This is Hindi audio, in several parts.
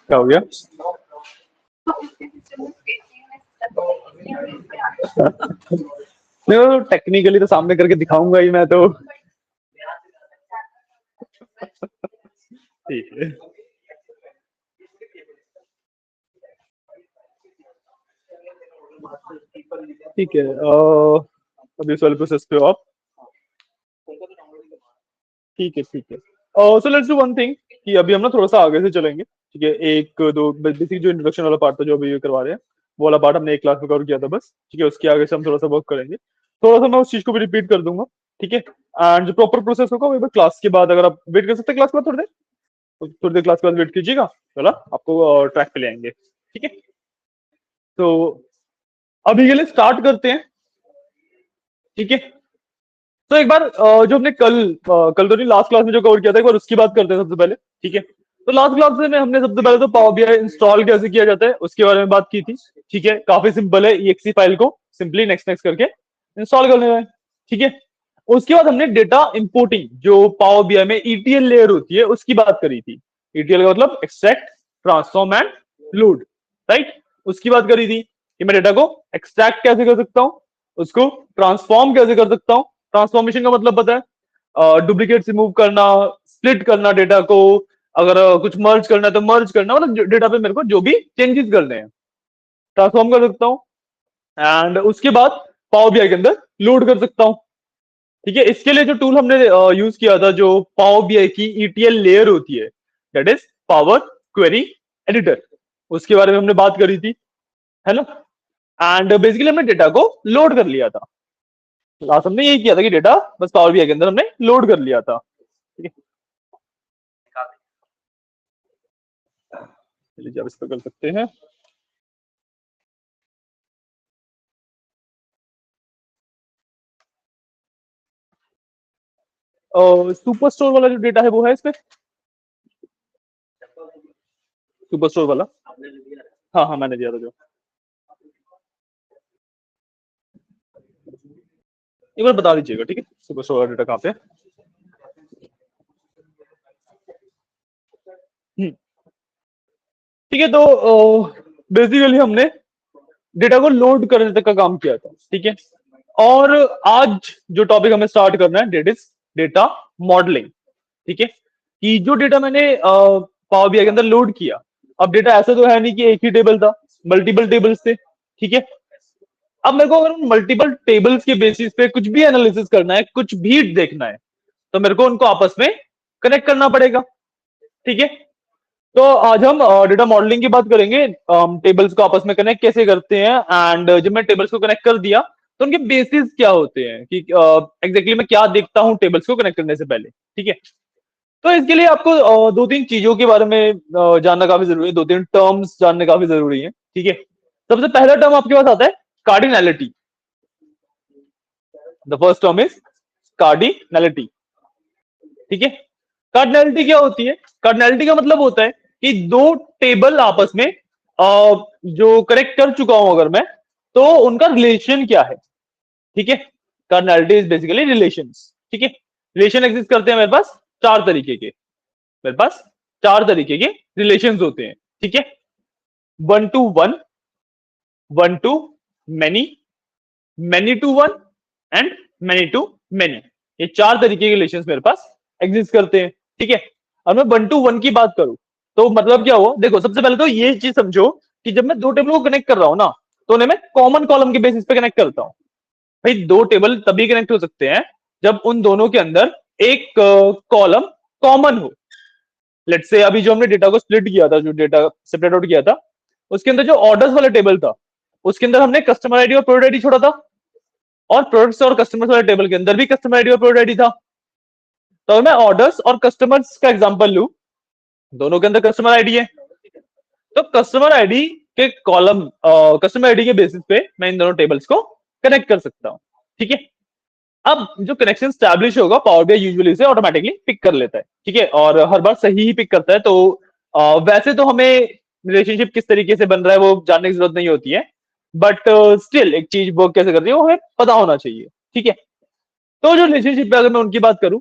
क्या हो गया? नहीं वो टेक्निकली तो सामने करके दिखाऊंगा ही मैं तो। ठीक है ठीक है। अभी इस वाले प्रोसेस पे हो आप। ठीक है ठीक है। So let's do one thing कि अभी हम ना थोड़ा सा आगे से चलेंगे। ठीक है, एक दो बेसिक जो इंट्रोडक्शन वाला पार्ट था जो अभी करवा रहे हैं, वो वाला पार्ट हमने एक क्लास में कवर किया था बस। ठीक है, उसके आगे से हम थोड़ा सा वर्क करेंगे। थोड़ा सा मैं उस चीज को भी रिपीट कर दूंगा। ठीक है, एंड जो प्रॉपर प्रोसेस होगा वो क्लास के बाद, अगर आप वेट कर सकते हैं क्लास के बाद थोड़ी देर, तो थोड़ी देर क्लास के बाद वेट कीजिएगा, चला आपको ट्रैक पे ले आएंगे। ठीक है, तो अभी के लिए स्टार्ट करते हैं। ठीक है, तो एक बार जो हमने कल तो नहीं, लास्ट क्लास में जो कवर किया था, एक बार उसकी बात करते हैं सबसे पहले। ठीक है, तो लास्ट क्लास में हमने सबसे पहले तो पावर बीआई इंस्टॉल कैसे किया जाता है उसके बारे में बात की थी। ठीक है, काफी सिंपल है, EXE फाइल को सिंपली नेक्स्ट नेक्स्ट करके इंस्टॉल कर लेना है। ठीक है, उसके बाद हमने डेटा इंपोर्टिंग जो पावर बीआई में ETL लेयर होती है उसकी बात करी थी। ETL का मतलब extract, transform and load, right. उसकी बात करी थी कि मैं डेटा को एक्सट्रैक्ट कैसे कर सकता हूं, उसको ट्रांसफॉर्म कैसे कर सकता हूं। ट्रांसफॉर्मेशन का मतलब पता है, डुप्लीकेट रिमूव करना, स्प्लिट करना डेटा को, अगर कुछ मर्ज करना है तो मर्ज करना, मतलब डेटा पे मेरे को जो भी चेंजेस करने हैं ट्रांसफॉर्म कर सकता हूँ। एंड उसके बाद पावर बीआई के अंदर लोड कर सकता हूँ। ठीक है, इसके लिए जो टूल हमने यूज किया था, जो पावर बीआई की ETL लेयर होती है, that is power query editor, उसके बारे में हमने बात करी थी, है ना। एंड बेसिकली हमने डेटा को लोड कर लिया था। लास्ट हमने यही किया था कि डेटा बस पावर बीआई के अंदर हमने लोड कर लिया था। ठीक है, चलिए अब इस पर कर सकते हैं। सुपर स्टोर वाला जो डेटा है वो है इसमें, सुपर स्टोर वाला। हाँ हाँ, मैंने दिया था जो। एक बार बता दीजिएगा, ठीक है, सुपर स्टोर वाला डेटा कहाँ पे है। ठीक है, तो बेसिकली हमने डेटा को लोड करने तक का काम किया था। ठीक है, और आज जो टॉपिक हमें स्टार्ट करना है, डेट इज डेटा मॉडलिंग। ठीक है, कि जो डेटा मैंने पावर बीआई के अंदर लोड किया, अब डेटा ऐसा तो है नहीं कि एक ही टेबल था, मल्टीपल टेबल्स थे। ठीक है, अब मेरे को अगर उन मल्टीपल टेबल्स के बेसिस पे कुछ भी एनालिसिस करना है, कुछ भी देखना है, तो मेरे को उनको आपस में कनेक्ट करना पड़ेगा। ठीक है, तो आज हम डेटा मॉडलिंग की बात करेंगे, टेबल्स को आपस में कनेक्ट कैसे करते हैं। एंड जब मैं टेबल्स को कनेक्ट कर दिया तो उनके बेसिस क्या होते हैं, कि एग्जैक्टली मैं क्या देखता हूं टेबल्स को कनेक्ट करने से पहले। ठीक है, तो इसके लिए आपको दो तीन चीजों के बारे में जानना काफी जरूरी है, दो तीन टर्म्स जानने काफी जरूरी है। ठीक है, सबसे पहला टर्म आपके पास आता है cardinality. The first term is cardinality. ठीक है, कार्डिनैलिटी क्या होती है? कार्डिनैलिटी का मतलब होता है कि दो टेबल आपस में जो कनेक्ट कर चुका हूं अगर मैं, तो उनका रिलेशन क्या है। ठीक है, कार्डिनैलिटी इज बेसिकली रिलेशंस। ठीक है, रिलेशन एग्जिस्ट करते हैं मेरे पास चार तरीके के, मेरे पास चार तरीके के रिलेशंस होते हैं। ठीक है, one to one, one to many, many to one and many to many. ये चार तरीके के रिलेशन मेरे पास एग्जिस्ट करते हैं। ठीक है, और मैं वन टू वन की बात करूं तो मतलब क्या हुआ, देखो सबसे पहले तो ये चीज समझो कि जब मैं दो टेबल को कनेक्ट कर रहा हूं ना, तो उन्हें मैं कॉमन कॉलम के बेसिस पे कनेक्ट करता हूं। भाई दो टेबल तभी कनेक्ट हो सकते हैं जब उन दोनों के अंदर एक कॉलम कॉमन हो। लेट्स से अभी जो हमने डेटा को स्प्लिट किया था, जो डेटा सेपरेट आउट किया था, उसके अंदर जो ऑर्डर्स वाला टेबल था, उसके अंदर हमने कस्टमर आईडी और प्रोडक्ट आईडी छोड़ा था, और प्रोडक्ट्स और कस्टमर्स वाले टेबल के अंदर भी कस्टमर आईडी और प्रोडक्ट आईडी था। तो अगर मैं ऑर्डर्स और कस्टमर्स का एग्जांपल लूं, दोनों के अंदर कस्टमर आईडी है, तो कस्टमर आईडी के कॉलम, कस्टमर आईडी के बेसिस पे मैं इन दोनों टेबल्स को कनेक्ट कर सकता हूं। ठीक है, अब जो कनेक्शन स्टैब्लिश होगा, पावर बीआई यूजुअली इसे ऑटोमेटिकली पिक कर लेता है। ठीक है, और हर बार सही ही पिक करता है। तो वैसे तो हमें रिलेशनशिप किस तरीके से बन रहा है वो जानने की जरूरत नहीं होती है, बट स्टिल एक चीज वर्क कैसे करती है वो हमें पता होना चाहिए। ठीक है, तो जो रिलेशनशिप है अगर मैं उनकी बात करूं,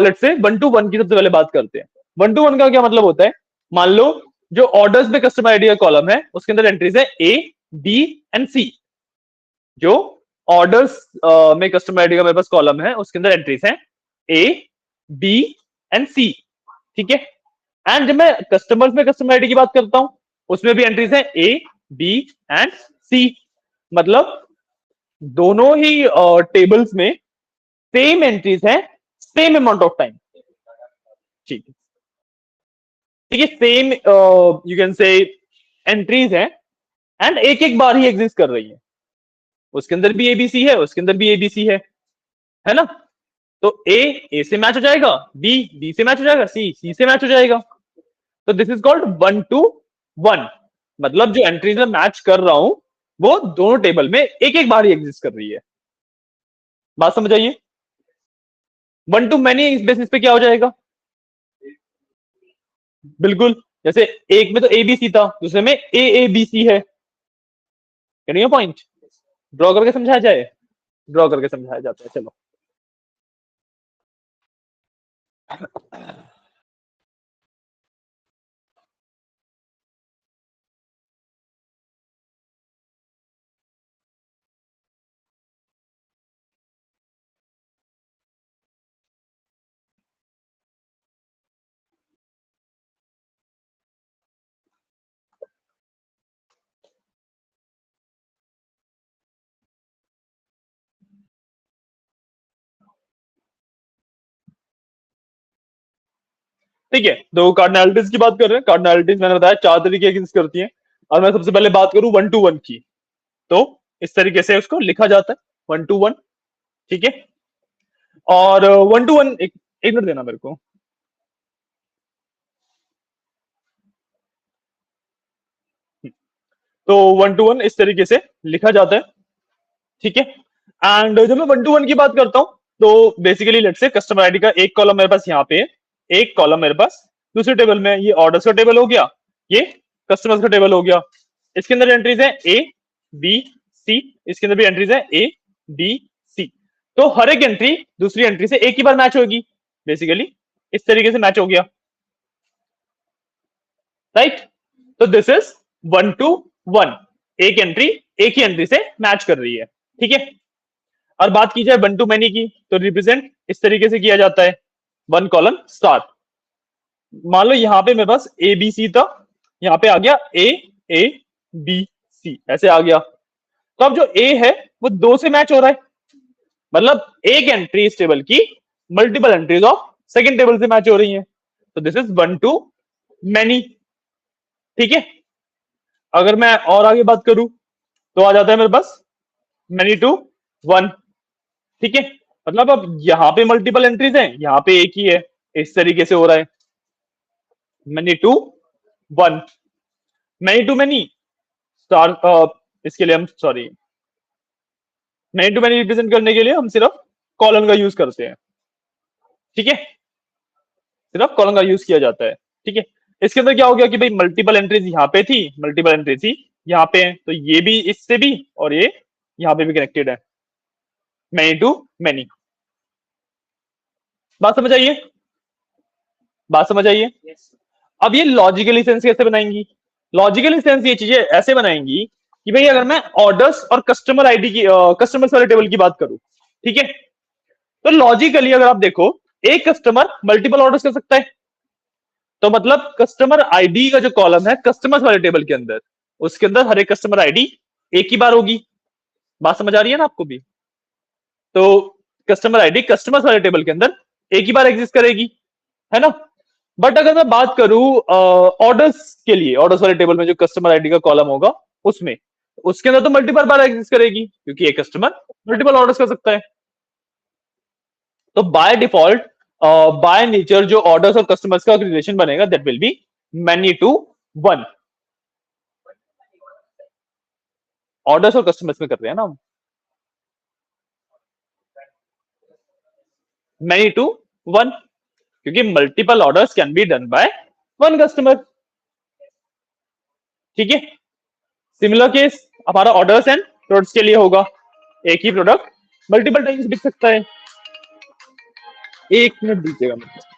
let's say one to one की सबसे पहले बात करते हैं। वन टू वन का क्या मतलब होता है, मान लो जो ऑर्डर्स में कस्टमर आईडी का कॉलम है उसके अंदर एंट्रीज है ए, बी एंड सी। जो ऑर्डर्स में कस्टमर आईडी का मेरे पास कॉलम है उसके अंदर एंट्रीज है ए, बी एंड सी। ठीक है, एंड जब मैं कस्टमर्स में कस्टमर आईडी की बात करता हूं उसमें भी एंट्रीज है ए, बी एंड सी। मतलब दोनों ही टेबल्स में सेम एंट्रीज है, सेम अमाउंट ऑफ टाइम। ठीक है, ठीक है, same you can say entries है एंड एक एक बार ही एग्जिस्ट कर रही है। उसके अंदर भी एबीसी है, उसके अंदर भी एबीसी है ना। तो ए से मैच हो जाएगा, बी से मैच हो जाएगा, सी से मैच हो जाएगा। तो this is called one to one. मतलब जो एंट्रीज में मैच कर रहा हूं वो दोनों टेबल में एक एक बार ही एग्जिस्ट कर रही है। बात समझ आइए। वन टू मैनी इस बेसिस पे क्या हो जाएगा, बिल्कुल जैसे एक में तो ए बी सी था, दूसरे में ए बी सी है। पॉइंट ड्रॉ करके समझाया जाए, ड्रॉ करके समझाया जाता है। चलो ठीक है, तो कार्डिनलिटीज की बात कर रहे हैं। कार्डिनलिटीज मैंने बताया चार तरीके की करती हैं, और मैं सबसे पहले बात करूं वन टू वन की, तो इस तरीके से उसको लिखा जाता है, वन टू वन। ठीक है, और वन टू वन, एक मिनट देना मेरे को। तो वन टू वन इस तरीके से लिखा जाता है। ठीक है, एंड जब मैं वन टू वन की बात करता हूं तो basically let's say customer ID का एक कॉलम मेरे पास यहाँ पे है, एक कॉलम मेरे पास दूसरे टेबल में, ये ऑर्डर्स का टेबल हो गया, ये कस्टमर्स का टेबल हो गया। इसके अंदर एंट्रीज है ए, बी, सी। इसके अंदर भी एंट्रीज है ए, बी, सी। तो हर एक एंट्री दूसरी एंट्री से एक ही बार मैच होगी, बेसिकली इस तरीके से मैच हो गया, राइट। तो this is one to one, एक एंट्री एक ही एंट्री से मैच कर रही है। ठीक है, और बात की जाए वन टू मैनी की, तो रिप्रेजेंट इस तरीके से किया जाता है, वन कॉलन स्टार। मान लो यहाँ पे मेरे पास ए बी सी था, यहाँ पे आ गया ए बी सी, ऐसे आ गया। तो अब जो ए है वो दो से मैच हो रहा है, मतलब एक एंट्री इस टेबल की multiple entries of second table से मैच हो रही है। तो this is one to many. ठीक है, अगर मैं और आगे बात करूं तो आ जाता है मेरे पास मैनी टू वन। ठीक है, मतलब अब यहाँ पे मल्टीपल एंट्रीज हैं, यहाँ पे एक ही है, इस तरीके से हो रहा है many to one. Many to many star, इसके लिए हम sorry, many to many represent करने के लिए हम सिर्फ कॉलन का यूज करते हैं। ठीक है, सिर्फ कॉलन का यूज किया जाता है। ठीक है, इसके अंदर क्या हो गया कि भाई मल्टीपल एंट्रीज यहाँ पे थी, मल्टीपल एंट्रीज थी यहाँ पे है, तो ये भी इससे भी और ये यहाँ पे भी कनेक्टेड है, मैनी टू मैनी। बात समझ आइए, बात समझ आइए। अब ये लॉजिकली सेंस कैसे बनाएंगी, लॉजिकली सेंस ये चीजें ऐसे बनाएंगी कि भाई अगर मैं ऑर्डर्स और कस्टमर आईडी की कस्टमर्स वाले टेबल की बात करूं, ठीक है, तो लॉजिकली अगर आप देखो एक कस्टमर मल्टीपल ऑर्डर्स कर सकता है, तो मतलब कस्टमर आईडी का जो कॉलम है कस्टमर्स वाले टेबल के अंदर, उसके अंदर हर एक कस्टमर आईडी एक ही बार होगी। बात समझ आ रही है ना आपको भी? तो कस्टमर आईडी कस्टमर्स वाले टेबल के अंदर एक ही बार एग्जिस्ट करेगी, है ना। बट अगर मैं बात करूं ऑर्डर्स के लिए, ऑर्डर्स वाले टेबल में जो कस्टमर आईडी का कॉलम होगा उसमें, उसके अंदर तो मल्टीपल बार एग्जिस्ट करेगी क्योंकि एक कस्टमर मल्टीपल ऑर्डर्स कर सकता है। तो बाय डिफॉल्ट, बाय नेचर जो ऑर्डर्स और कस्टमर्स का रिलेशन बनेगा that will be many to one. Orders और कस्टमर्स में कर रहे हैं ना हम, मैनी टू वन, क्योंकि multiple orders can be done by one customer. ठीक है, सिमिलर केस हमारा ऑर्डर्स एंड प्रोडक्ट्स के लिए होगा, एक ही प्रोडक्ट मल्टीपल टाइम्स बिक सकता है। एक मिनट दीजिएगा मुझे।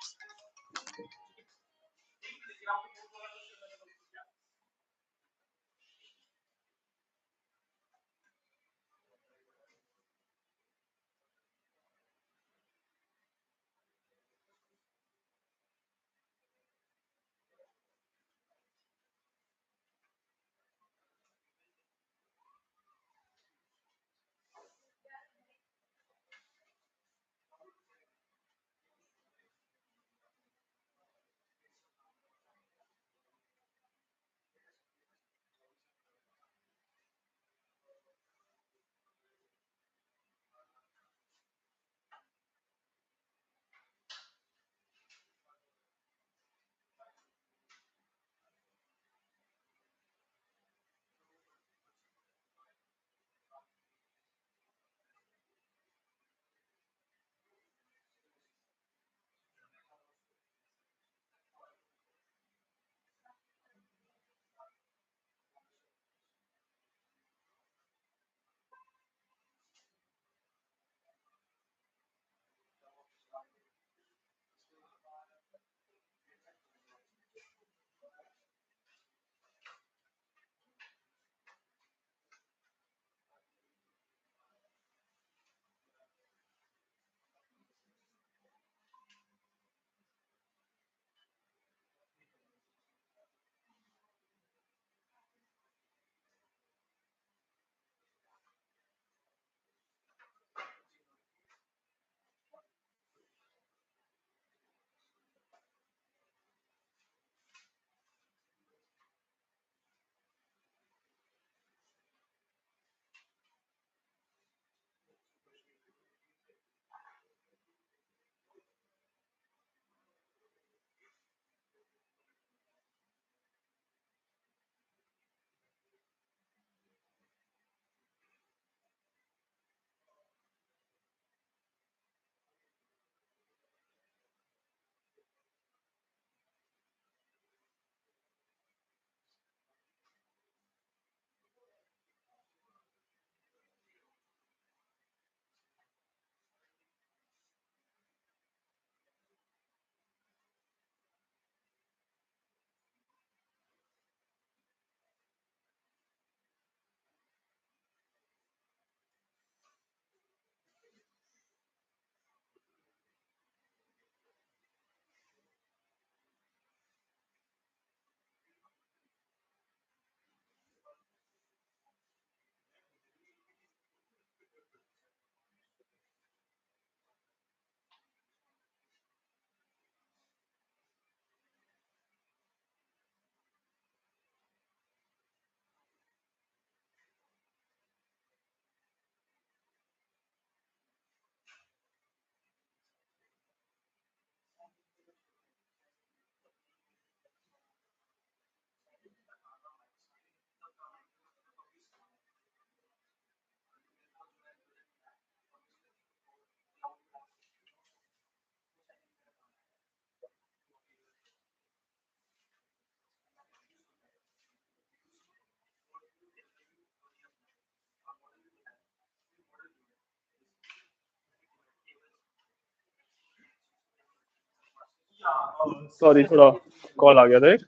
सॉरी, थोड़ा कॉल आ गया था एक।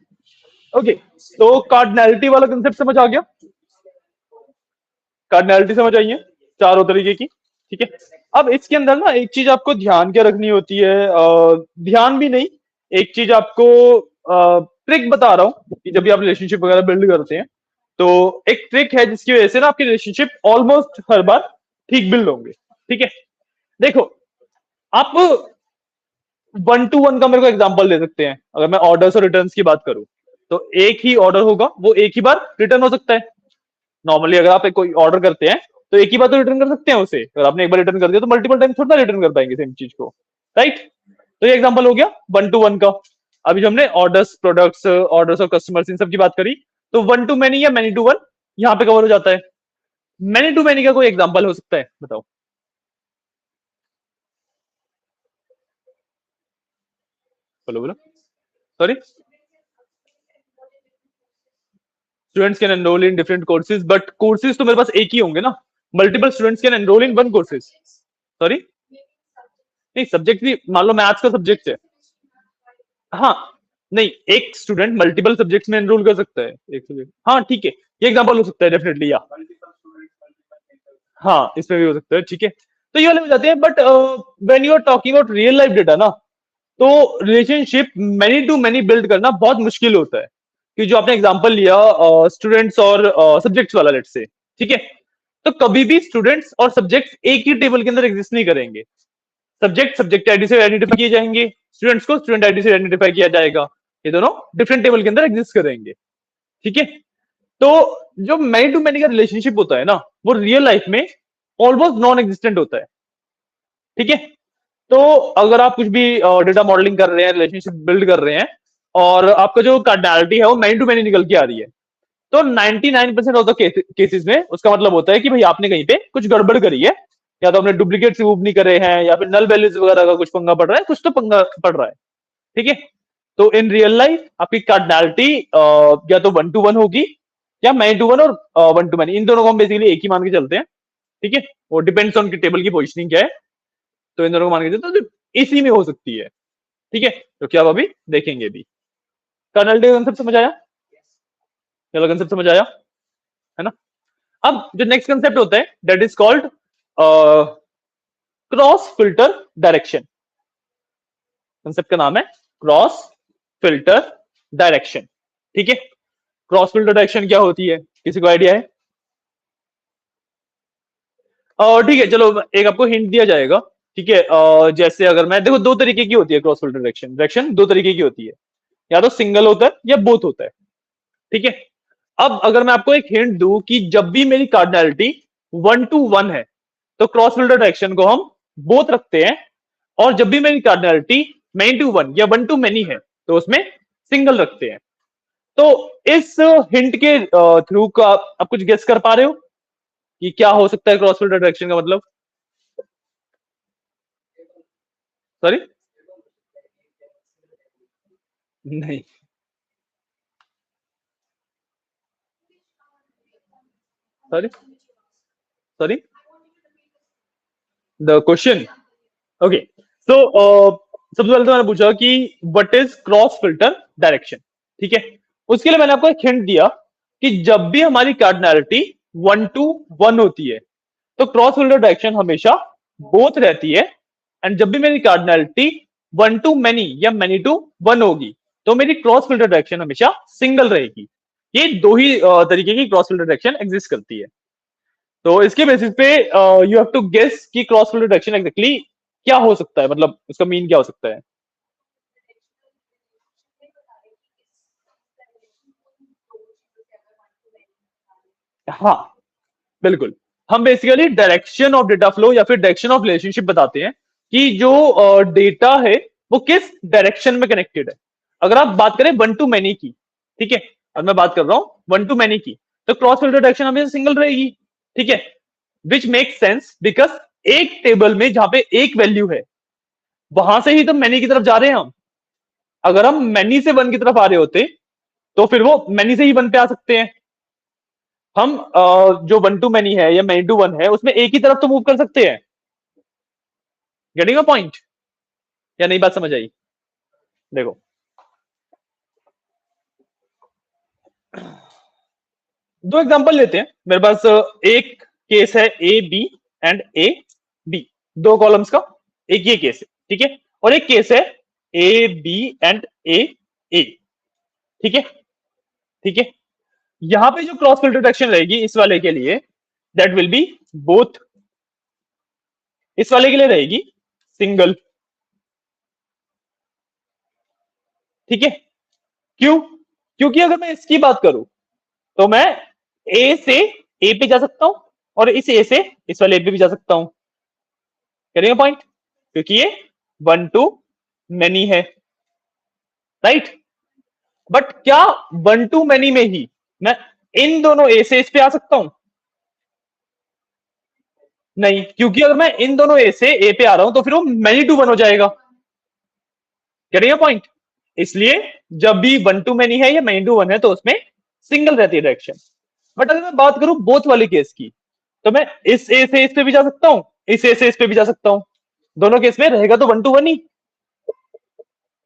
ओके, तो कार्डिनैलिटी वाला कंसेप्ट समझ आ गया। कार्डिनैलिटी समझ आई है चारों तरीके की। ठीक है, अब इसके अंदर ना एक चीज आपको ध्यान क्या रखनी होती है, ध्यान भी नहीं, एक चीज आपको ट्रिक बता रहा हूं कि जब भी आप रिलेशनशिप वगैरह बिल्ड करते हैं तो एक ट्रिक है जिसकी वजह से ना आपके रिलेशनशिप ऑलमोस्ट हर बार ठीक बिल्ड होंगे। ठीक है, देखो, आप वन टू वन का मेरे को एग्जांपल दे सकते हैं। अगर मैं ऑर्डर्स और रिटर्न्स की बात करूं तो एक ही ऑर्डर होगा, वो एक ही बार रिटर्न हो सकता है। नॉर्मली अगर आप एक कोई ऑर्डर करते हैं तो एक ही बार तो रिटर्न कर सकते हैं उसे। अगर आपने एक बार रिटर्न कर दिया तो मल्टीपल टाइम थोड़ा रिटर्न कर पाएंगे सेम चीज को, राइट। तो ये एग्जांपल हो गया वन टू वन का। अभी जो हमने ऑर्डर्स, प्रोडक्ट्स, ऑर्डर्स और कस्टमर्स इन सब की बात करी, तो वन टू मैनी या मैनी टू वन यहाँ पे कवर हो जाता है। मैनी टू मैनी का कोई एग्जांपल हो सकता है, बताओ। बोलो बोलो। Sorry. Students can enrol in different courses, but courses तो मेरे पास एक ही होंगे ना। Multiple students can enrol in one courses. Sorry, नहीं, सब्जेक्ट भी मान लो मैथ्स का सब्जेक्ट है। हाँ, नहीं, एक स्टूडेंट मल्टीपल सब्जेक्ट्स में एनरोल कर सकता है, एक सब्जेक्ट, हाँ ठीक है, ये एग्जांपल हो सकता है डेफिनेटली, या हाँ इसमें भी हो सकता है। ठीक है, तो ये वाले हो जाते हैं। But when you are talking about real life data ना, तो relationship many to many build करना बहुत मुश्किल होता है। कि जो आपने एग्जांपल लिया स्टूडेंट्स और सब्जेक्ट्स वाला, लेट्स से, ठीक है, तो कभी भी स्टूडेंट्स और सब्जेक्ट्स एक ही टेबल के अंदर एग्जिस्ट नहीं करेंगे। सब्जेक्ट सब्जेक्ट आईडी से आइडेंटिफाई किए जाएंगे, स्टूडेंट्स को स्टूडेंट आईडी से आइडेंटिफाई किया जाएगा। ये दोनों डिफरेंट टेबल के अंदर एग्जिस्ट करेंगे। ठीक है, तो जो मैनी टू मैनी का रिलेशनशिप होता है ना, वो रियल लाइफ में ऑलमोस्ट नॉन एग्जिस्टेंट होता है। ठीक है, तो अगर आप कुछ भी डेटा मॉडलिंग कर रहे हैं, रिलेशनशिप बिल्ड कर रहे हैं, और आपका जो कार्डिनैलिटी है वो मैनी टू मैनी निकल के आ रही है, तो 99% ऑफ द केसेस में उसका मतलब होता है कि भाई आपने कहीं पे कुछ गड़बड़ करी है, या तो आपने डुप्लीकेट रिमूव नहीं करे हैं, या फिर नल वैल्यूज वगैरह का कुछ पंगा पड़ रहा है, कुछ तो पंगा पड़ रहा है। ठीक है, तो इन रियल लाइफ आपकी कार्डिनैलिटी या तो वन टू वन होगी, या मैनी टू वन और वन टू मैनी, इन दोनों को हम बेसिकली एक ही मान के चलते हैं। ठीक है, वो डिपेंड्स ऑन की टेबल की पोजिशनिंग क्या है, तो इन दोनों को मान के चलते हैं, तो इसी में हो सकती है। ठीक है, तो क्या आप अभी देखेंगे भी। कार्डिनैलिटी का कंसेप्ट समझ आया, चलो कंसेप्ट समझ आया, है ना। अब जो नेक्स्ट कंसेप्ट होता है that is called cross filter direction. Concept का नाम है क्रॉस फिल्टर डायरेक्शन। ठीक है, क्रॉस फिल्टर डायरेक्शन क्या होती है, किसी को आइडिया है? और ठीक है, चलो एक आपको हिंट दिया जाएगा। ठीक है, जैसे अगर मैं देखो, दो तरीके की होती है क्रॉस फिल्टर डायरेक्शन। डायरेक्शन दो तरीके की होती है, या तो सिंगल होता है या बोथ होता है। ठीक है, अब अगर मैं आपको एक हिंट दूं कि जब भी मेरी कार्डिनैलिटी वन टू वन है तो क्रॉस फिल्टर डायरेक्शन को हम बोथ रखते हैं, और जब भी मेरी कार्डिनैलिटी मैनी टू वन या वन टू मैनी है तो उसमें सिंगल रखते हैं। तो इस हिंट के थ्रू का आप कुछ गेस कर पा रहे हो कि क्या हो सकता है क्रॉस फिल्टर डायरेक्शन का मतलब? सॉरी, नहीं, sorry, sorry, the question. Okay, so सबसे पहले तो मैंने पूछा कि what is cross filter direction. ठीक है, उसके लिए मैंने आपको एक हिंट दिया कि जब भी हमारी कार्डिनैलिटी वन टू वन होती है तो क्रॉस फिल्टर डायरेक्शन हमेशा बोथ रहती है। एंड जब भी मेरी कार्डिनैलिटी वन टू मैनी या मैनी टू वन होगी तो मेरी क्रॉस फिल्टर डायरेक्शन हमेशा सिंगल रहेगी। ये दो ही तरीके की क्रॉस फिल्टर डायरेक्शन एग्जिस्ट करती है। तो इसके बेसिस पे यू हैव टू गेस कि क्रॉस फिल्टर डायरेक्शन एग्जैक्टली क्या हो सकता है, मतलब उसका मीन क्या हो सकता है। हाँ, बिल्कुल, हम basically direction of data flow या फिर डायरेक्शन ऑफ रिलेशनशिप बताते हैं कि जो डेटा है वो किस डायरेक्शन में कनेक्टेड है। अगर आप बात करें वन टू मैनी की, ठीक है, अब मैं बात कर रहा हूं वन टू मैनी की, तो क्रॉस फिल्टर डायरेक्शन हमेशा सिंगल रहेगी। ठीक है, विच मेक सेंस बिकॉज एक टेबल में जहां पे एक वैल्यू है वहां से ही तो मैनी की तरफ जा रहे हैं हम। अगर हम मैनी से वन की तरफ आ रहे होते तो फिर वो मैनी से ही वन पे आ सकते हैं। हम जो वन टू मैनी है या मैनी टू वन है उसमें एक ही तरफ तो मूव कर सकते हैं। गेटिंग अ पॉइंट, या नई बात समझ आई? देखो, दो एग्जांपल लेते हैं मेरे पास। एक केस है A B and A B, दो कॉलम्स का एक ये केस है, ठीक है। और एक केस है ए बी एंड ए ए, ठीक है, ठीक है। यहां पे जो क्रॉस फिल्टर डिटेक्शन रहेगी इस वाले के लिए, दैट विल बी बोथ। इस वाले के लिए रहेगी सिंगल, ठीक है। क्यों? क्योंकि अगर मैं इसकी बात करूं तो मैं ए से ए पे जा सकता हूं और इस ए से इस वाले ए पे भी जा सकता हूं, करेंगे पॉइंट, क्योंकि ये वन टू मेनी है, राइट। बट क्या वन टू मेनी में ही मैं इन दोनों ए से इस पे आ सकता हूं? नहीं, क्योंकि अगर मैं इन दोनों ए से ए पे आ रहा हूं तो फिर वो मेनी टू वन हो जाएगा, करेंगे पॉइंट। इसलिए जब भी वन टू मेनी है या मेनी टू वन है तो उसमें सिंगल रहती है डायरेक्शन। बट अगर मैं बात करूं बोथ वाले केस की, तो मैं इस ए से इस पे भी जा सकता हूं, इस ए से इस पे भी जा सकता हूं। दोनों केस में रहेगा तो वन टू वन ही,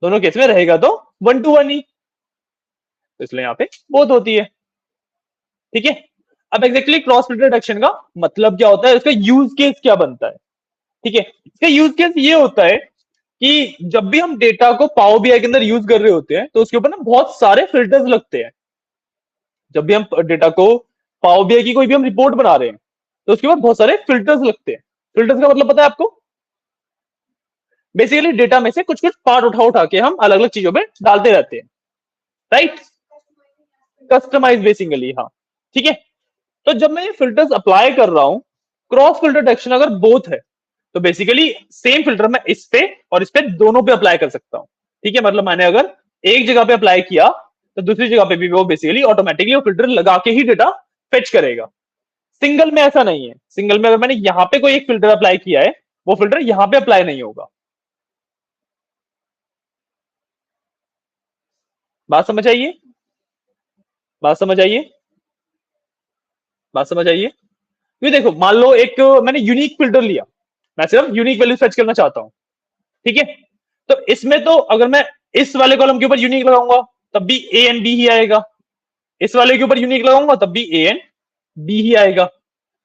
दोनों केस में रहेगा तो वन टू वन ही, तो इसलिए यहां पे बोथ होती है, ठीक है। अब एग्जैक्टली क्रॉस फिल्टर डिटेक्शन का मतलब क्या होता है, उसका यूज केस क्या बनता है, ठीक है। इसका यूज केस ये होता है कि जब भी हम डेटा को पावर बीआई के अंदर यूज कर रहे होते हैं तो उसके ऊपर ना बहुत सारे फिल्टर्स लगते हैं। जब भी हम डेटा को पावर बीआई की कोई भी हम रिपोर्ट बना रहे हैं तो उसके बाद बहुत सारे फिल्टर्स लगते हैं। फिल्टर्स का मतलब पता है आपको? बेसिकली डेटा में से कुछ कुछ पार्ट उठा उठा के हम अलग अलग चीजों में डालते रहते हैं, राइट। कस्टमाइज बेसिकली, हाँ, ठीक है। तो जब मैं ये फिल्टर्स अप्लाई कर रहा हूं, क्रॉस फिल्टर डिटेक्शन अगर बोथ है तो बेसिकली सेम फिल्टर मैं इस पे और इस पे दोनों पे अप्लाई कर सकता हूं, ठीक है। मतलब मैंने अगर एक जगह पे अप्लाई किया तो दूसरी जगह पे भी वो बेसिकली ऑटोमेटिकली वो फिल्टर लगा के ही डेटा फेच करेगा। सिंगल में ऐसा नहीं है। सिंगल में अगर मैंने यहां पे कोई एक फिल्टर अप्लाई किया है वो फिल्टर यहां पे अप्लाई नहीं होगा। बात समझ आइए, बात समझ आइए, बात समझ आइए। ये देखो, मान लो एक मैंने यूनिक फिल्टर लिया, मैं सिर्फ यूनिक वैल्यू सर्च करना चाहता हूं, ठीक है। तो इसमें तो अगर मैं इस वाले कॉलम के ऊपर यूनिक लगाऊंगा तब भी ए एंड बी ही आएगा, इस वाले के ऊपर यूनिक लगाऊंगा तब भी ए एंड बी ही आएगा,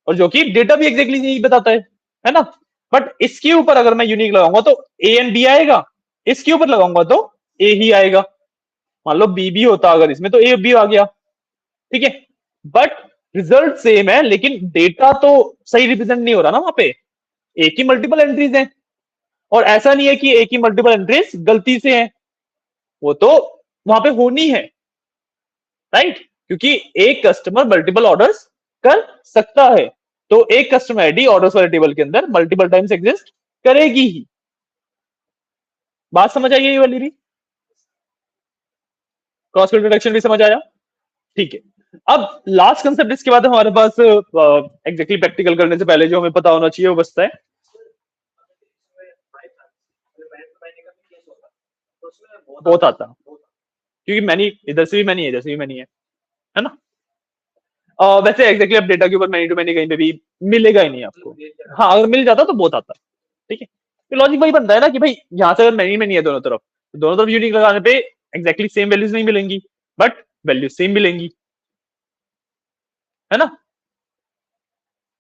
और जो कि डेटा भी एग्जैक्टली यही बताता है ना। बट इसके ऊपर अगर मैं यूनिक लगाऊंगा तो ए एंड बी आएगा, इसके ऊपर लगाऊंगा तो ए ही आएगा। मान लो बी भी होता अगर इसमें तो ए बी आ गया, ठीक है। बट रिजल्ट सेम है लेकिन डेटा तो सही रिप्रेजेंट नहीं हो रहा ना वहां पे, एक ही मल्टीपल एंट्रीज हैं। और ऐसा नहीं है कि एक ही मल्टीपल एंट्रीज गलती से है, वो तो वहां पे होनी है, राइट। क्योंकि एक कस्टमर मल्टीपल ऑर्डर्स कर सकता है, तो एक कस्टमर आईडी ऑर्डर्स वाले टेबल के अंदर मल्टीपल टाइम्स एग्जिस्ट करेगी ही। बात समझ आई ये वाली भी? क्रॉस फिल्टर डिटेक्शन भी समझ आया, ठीक है। अब लास्ट कंसेप्ट इसके बाद हमारे पास एग्जैक्टली प्रैक्टिकल करने से पहले जो हमें पता होना चाहिए वो बचता है। बहुत आता, क्योंकि मैनी इधर से भी मैनी है, इधर से भी मैनी है ना। वैसे एग्जैक्टली अब डेटा के ऊपर मैनी टू मैनी कहीं पे भी मिलेगा ही नहीं आपको। हाँ, अगर मिल जाता तो बहुत आता, ठीक है। तो लॉजिक वही बनता है ना कि भाई यहाँ से अगर मैनी में नहीं है दोनों तरफ, तो दोनों तरफ यूनिक लगाने पे एग्जैक्टली सेम वैल्यूज नहीं मिलेंगी, बट वैल्यू सेम मिलेंगी, है ना।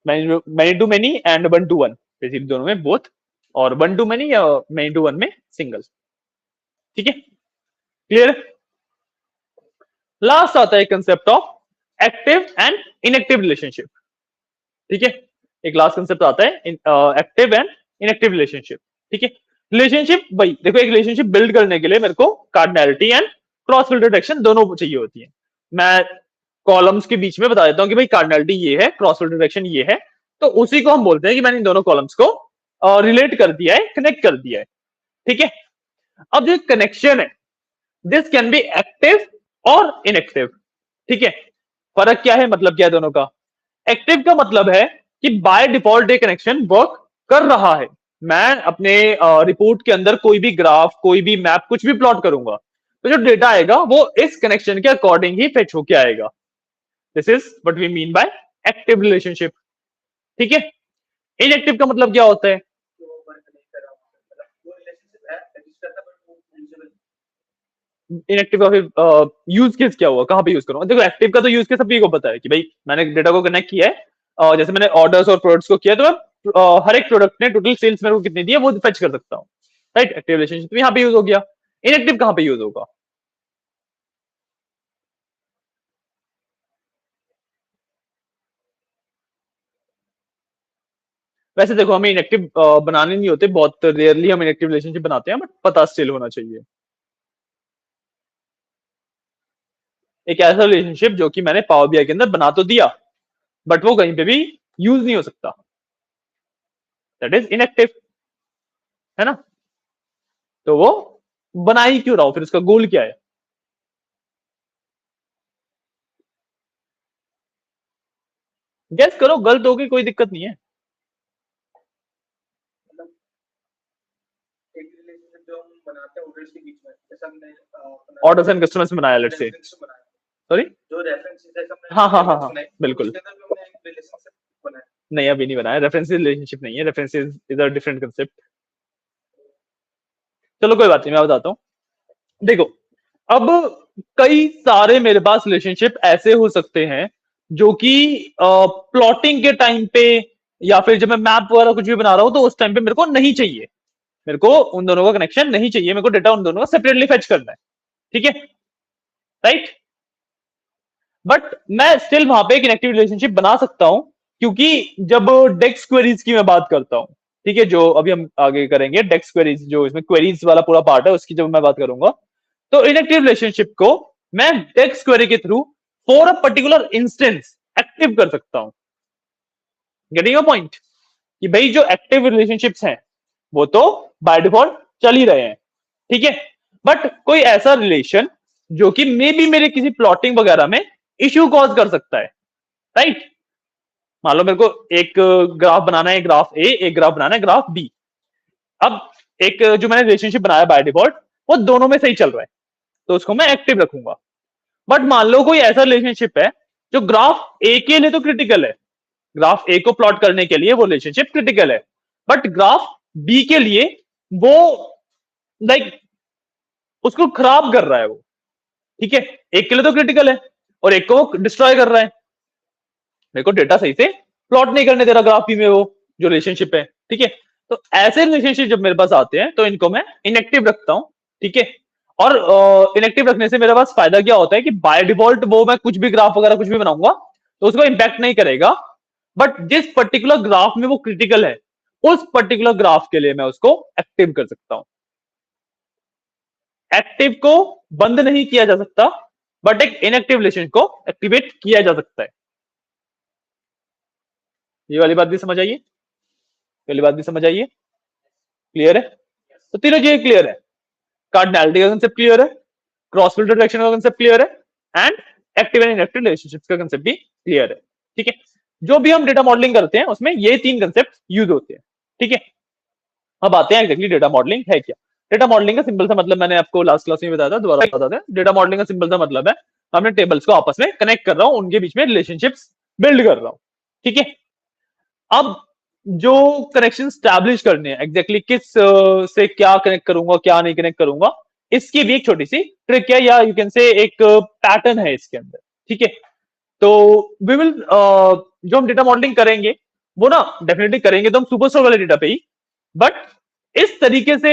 Many to many and one to one, basically दोनों में बोथ, और वन टू मैनी या मैनी टू वन में सिंगल, ठीक है, क्लियर। लास्ट आता है concept of active and inactive relationship, ठीक है। एक लास्ट कंसेप्ट आता है एक्टिव एंड इनएक्टिव रिलेशनशिप, ठीक है। रिलेशनशिप भाई देखो, एक रिलेशनशिप बिल्ड करने के लिए मेरे को cardinality and cross filter detection दोनों चाहिए होती है। मैं कॉलम्स के बीच में बता देता हूं कि भाई कार्डिनैलिटी ये है, क्रॉस फिल्टर डिटेक्शन ये है, तो उसी को हम बोलते हैं कि मैंने इन दोनों कॉलम्स को रिलेट कर दिया है, कनेक्ट कर दिया है, ठीक है। अब जो कनेक्शन है, दिस कैन बी एक्टिव और इनएक्टिव, ठीक है। फर्क क्या है, मतलब क्या है दोनों का? एक्टिव का मतलब है कि बाय डिफॉल्ट ये कनेक्शन वर्क कर रहा है। मैं अपने रिपोर्ट के अंदर कोई भी ग्राफ, कोई भी मैप, कुछ भी प्लॉट करूंगा तो जो डेटा आएगा वो इस कनेक्शन के अकॉर्डिंग ही फेच होके आएगा। This is what we mean by active relationship, ठीक है। इनएक्टिव का मतलब क्या होता है? इनएक्टिव का फिर यूज केस क्या हुआ, कहाँ पे यूज करूंगा? देखो एक्टिव का तो यूज केस सभी को पता है कि भाई मैंने डेटा को कनेक्ट किया है, जैसे मैंने ऑर्डर्स और प्रोडक्ट्स को किया, तो मैं हर एक प्रोडक्ट ने टोटल सेल्स मेरे को कितनी दी है वो फेच कर सकता हूँ, राइट? एक्टिव रिलेशनशिप यहाँ पे यूज हो गया। इनएक्टिव कहाँ पे यूज होगा? वैसे देखो हमें इनएक्टिव बनाने नहीं होते, बहुत रेयरली हम इनएक्टिव रिलेशनशिप बनाते हैं, बट पता स्टिल होना चाहिए। एक ऐसा रिलेशनशिप जो कि मैंने पावर बीआई के अंदर बना तो दिया, बट वो कहीं पे भी यूज नहीं हो सकता, दैट इज इनएक्टिव, है ना? तो वो बना ही क्यों रहा हो, फिर उसका गोल क्या है? गेस करो, गलत होगी कोई दिक्कत नहीं है। ऑर्डर्स एंड कस्टमर्स बनाया, लेट्स से। सॉरी? हाँ हाँ हाँ हाँ, बिल्कुल। नहीं, अभी नहीं बनाया, रेफरेंस रिलेशनशिप नहीं है, reference is a different concept. चलो कोई बात नहीं, मैं बताता हूँ। देखो, अब कई सारे मेरे पास रिलेशनशिप ऐसे हो सकते हैं जो कि प्लॉटिंग के टाइम पे, या फिर जब मैं मैप वगैरह कुछ भी बना रहा हूं तो उस टाइम पे मेरे को नहीं चाहिए, मेरे को उन दोनों का कनेक्शन नहीं चाहिए, मेरे को डेटा उन दोनों का सेपरेटली फेच करना है, ठीक है? राइट? बट मैं स्टिल वहां पे एक इनएक्टिव रिलेशनशिप बना सकता हूं, क्योंकि जब डेक्स क्वेरीज की मैं बात करता हूं, ठीक है, जो अभी हम आगे करेंगे, डेक्स क्वेरीज जो इसमें क्वेरीज वाला पूरा पार्ट है उसकी जब मैं बात करूंगा, तो इनएक्टिव रिलेशनशिप को मैं डेक्स क्वेरी के through for a particular instance active कर सकता हूं। Getting a point? कि भाई जो एक्टिव रिलेशनशिप्स हैं वो तो बाय डिफॉल्ट चल ही रहे हैं, ठीक है, बट कोई ऐसा रिलेशन जो कि मे बी मेरे किसी प्लॉटिंग वगैरह में इश्यू कॉज कर सकता है, राइट? मान लो मेरे को एक ग्राफ बनाना है, ग्राफ ए, एक ग्राफ बनाना है ग्राफ बी। अब एक जो मैंने रिलेशनशिप बनाया बाय डिफॉल्ट, वो दोनों में सही चल रहा है, तो उसको मैं एक्टिव रखूंगा। बट मान लो कोई ऐसा रिलेशनशिप है जो ग्राफ ए के लिए तो क्रिटिकल है, ग्राफ ए को प्लॉट करने के लिए वो रिलेशनशिप क्रिटिकल है, बट ग्राफ बी के लिए वो लाइक उसको खराब कर रहा है वो, ठीक है? एक के लिए तो क्रिटिकल है और एक को डिस्ट्रॉय कर रहा है, मेरे को डेटा सही से प्लॉट नहीं करने दे रहा ग्राफ बी में वो जो रिलेशनशिप है, ठीक है? तो ऐसे रिलेशनशिप जब मेरे पास आते हैं तो इनको मैं इनएक्टिव रखता हूं, ठीक है? और इनएक्टिव रखने से मेरे पास फायदा क्या होता है कि बाय डिफॉल्ट वो मैं कुछ भी ग्राफ वगैरह कुछ भी बनाऊंगा तो उसको इंपैक्ट नहीं करेगा, बट जिस पर्टिकुलर ग्राफ में वो क्रिटिकल है उस पर्टिकुलर ग्राफ के लिए मैं उसको एक्टिव कर सकता हूं। एक्टिव को बंद नहीं किया जा सकता, बट एक इनएक्टिव रिलेशन को एक्टिवेट किया जा सकता है। ये वाली बात भी समझ आइए, पहली बात भी समझ आइए, क्लियर है? तो तीनों चीजें क्लियर है, कार्डिनैलिटी का कंसेप्ट क्लियर है, क्रॉस फिल्टर डायरेक्शन का कंसेप्ट क्लियर है, and active and inactive relationships का कंसेप्ट भी क्लियर है, ठीक है? जो भी हम डेटा मॉडलिंग करते हैं उसमें ये तीन कंसेप्ट यूज होते हैं, ठीक है? अब आते हैं एक्जेक्टली डेटा मॉडलिंग है क्या। डेटा मॉडलिंग का सिंपल सा मतलब मैंने आपको लास्ट क्लास में बताया था, दोबारा बता दें, डेटा मॉडलिंग का सिंपल सा मतलब है मैं अपने टेबल्स को आपस में कनेक्ट कर रहा हूं, उनके बीच में रिलेशनशिप्स बिल्ड कर रहा हूं, ठीक है? अब जो कनेक्शन स्टैब्लिश करने हैं एग्जैक्टली किस से क्या कनेक्ट करूंगा क्या नहीं कनेक्ट करूंगा, इसकी भी एक छोटी सी ट्रिक है, या यू कैन से एक पैटर्न है इसके अंदर, ठीक है? तो वी विल जो हम डेटा मॉडलिंग करेंगे वो ना डेफिनेटली करेंगे तो हम सुपरस्टोर वाले डेटा पे ही, बट इस तरीके से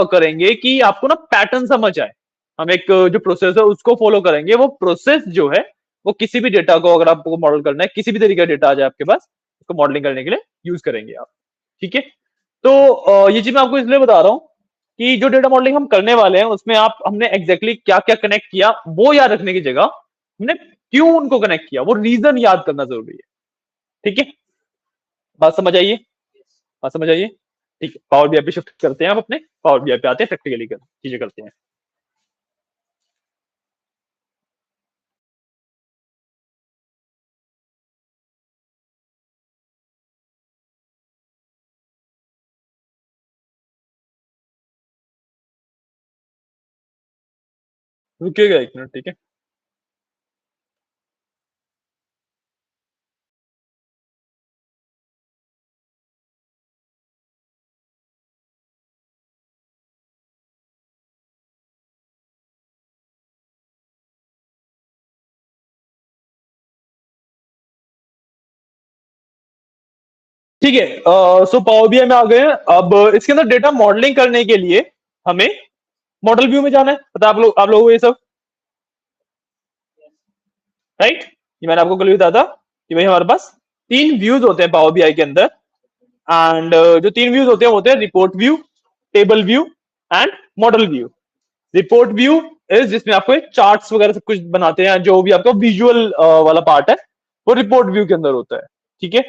करेंगे कि आपको ना पैटर्न समझ आए। हम एक जो प्रोसेस है उसको फॉलो करेंगे, वो प्रोसेस जो है वो किसी भी डेटा को अगर आपको मॉडल करना है, किसी भी तरीके का डेटा आ जाए आपके पास, उसको मॉडलिंग करने के लिए यूज करेंगे आप, ठीक है? तो ये चीज मैं आपको इसलिए बता रहा हूं कि जो डेटा मॉडलिंग हम करने वाले हैं उसमें आप हमने एग्जैक्टली क्या क्या कनेक्ट किया वो याद रखने की जगह हमने क्यों उनको कनेक्ट किया वो रीजन याद करना जरूरी है, ठीक है? बात समझ आइए, बात समझ आइए, ठीक है? पावर बीआई पे शिफ्ट करते हैं, आप अपने पावर बीआई पे आते हैं, प्रैक्टिकली चीजें करते हैं। रुकिएगा एक मिनट, ठीक है? ठीक है। सो पावर बीआई में आ गए हैं। अब इसके अंदर डेटा मॉडलिंग करने के लिए हमें मॉडल व्यू में जाना है। पता है आप लोगों को ये सब, राइट? ये मैंने आपको कल भी बताया था कि भाई हमारे पास तीन व्यूज होते हैं पावर बीआई के अंदर। एंड जो तीन व्यूज होते हैं वो होते हैं report view, table view and model view. Report view is जिसमें आपको चार्ट्स वगैरह सब कुछ बनाते हैं, जो भी आपका विजुअल वाला पार्ट है वो रिपोर्ट व्यू के अंदर होता है। ठीक है।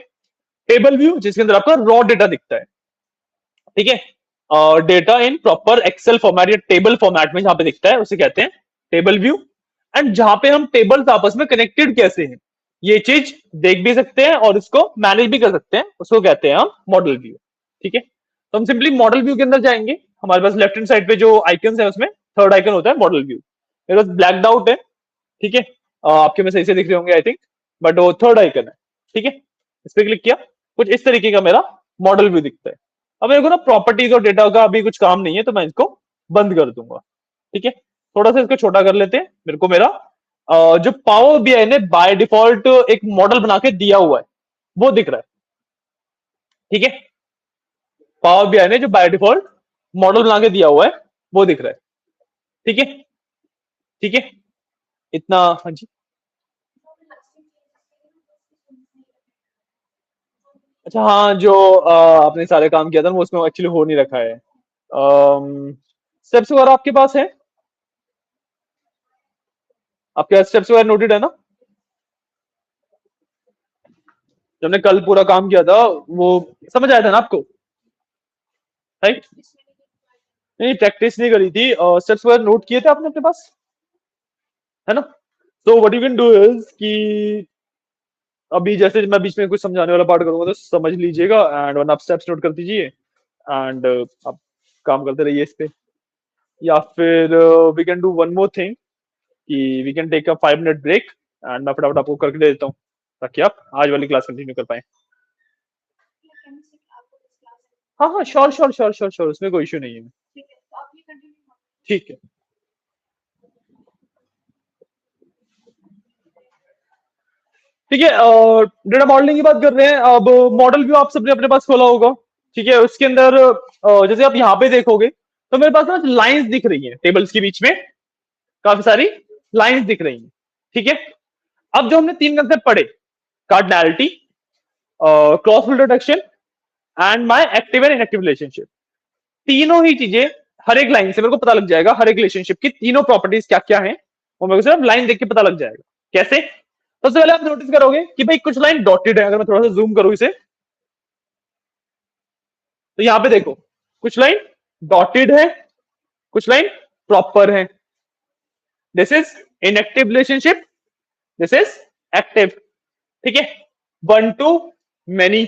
टेबल व्यू जिसके अंदर आपका रॉ डेटा दिखता है। ठीक है। Data in proper Excel format या टेबल फॉर्मेट में जहां पे दिखता है उसे कहते हैं टेबल व्यू। एंड जहां पे हम टेबल्स आपस में कनेक्टेड कैसे हैं ये चीज देख भी सकते हैं और इसको मैनेज भी कर सकते हैं, उसको कहते हैं हम मॉडल व्यू। ठीक है। तो हम सिंपली मॉडल व्यू के अंदर जाएंगे। हमारे पास लेफ्ट हैंड साइड पे जो आइकन है उसमें थर्ड आइकन होता है मॉडल व्यू। मेरे पास ब्लैक आउट है। ठीक है। आपके में सही से दिख रहे होंगे आई थिंक, बट वो थर्ड आइकन है। ठीक है। इस पर क्लिक किया, कुछ इस तरीके का मेरा मॉडल व्यू दिखता है। अब मेरे को ना प्रॉपर्टीज और डेटा का अभी कुछ काम नहीं है तो मैं इसको बंद कर दूंगा। ठीक है। थोड़ा सा इसको छोटा कर लेते हैं। मेरे को मेरा जो पावर बीआई ने बाय डिफॉल्ट एक मॉडल बना के दिया हुआ है वो दिख रहा है। ठीक है। पावर बीआई ने जो बाय डिफॉल्ट मॉडल बना के दिया हुआ है वो दिख रहा है। ठीक है। ठीक है। इतना, हाँ जी। अच्छा हाँ, जो आपने सारे काम किया था वो उसमें एक्चुअली हो नहीं रखा है। स्टेप्स वगैरह आपके पास है? आपके पास स्टेप्स वगैरह नोटेड है ना? जो हमने कल पूरा काम किया था वो समझ आया था ना आपको, राइट? नहीं, प्रैक्टिस नहीं करी थी। स्टेप्स वगैरह नोट किए थे आपने अपने पास, है ना? तो what you can do is कि अभी जैसे मैं बीच में कुछ समझाने वाला पार्ट करूंगा तो समझ लीजिएगा, एंड वरना आप स्टेप्स नोट कर दीजिए एंड आप काम करते रहिए इस पे। या फिर we can do one more thing कि we can take a 5 minute break and मैं फटाफट आपको करके दे देता हूँ ताकि आप आज वाली क्लास कंटिन्यू कर पाए। हाँ हाँ, sure sure sure sure sure, उसमें कोई इशू नहीं है। ठीक है। ठीक है। डेटा मॉडलिंग की बात कर रहे हैं। अब मॉडल व्यू आप सबने अपने पास खोला होगा। ठीक है। उसके अंदर जैसे आप यहाँ पे देखोगे तो मेरे पास ना लाइंस दिख रही हैं टेबल्स के बीच में, काफी सारी लाइंस दिख रही हैं। ठीक है। अब जो हमने तीन कंसेप्ट पढ़े, cardinality, cross detection and my active and inactive relationship, तीनों ही चीजें हर एक लाइन से मेरे को पता लग जाएगा। हर एक रिलेशनशिप की तीनों प्रॉपर्टीज क्या क्या हैं वो मेरे को सिर्फ लाइन देख के पता लग जाएगा। कैसे? सबसे पहले आप नोटिस करोगे कि भाई कुछ लाइन डॉटेड है। अगर मैं थोड़ा सा जूम करूं इसे तो यहां पे देखो कुछ लाइन डॉटेड है, कुछ लाइन प्रॉपर है। This is inactive relationship, this is active. ठीक है। One to many.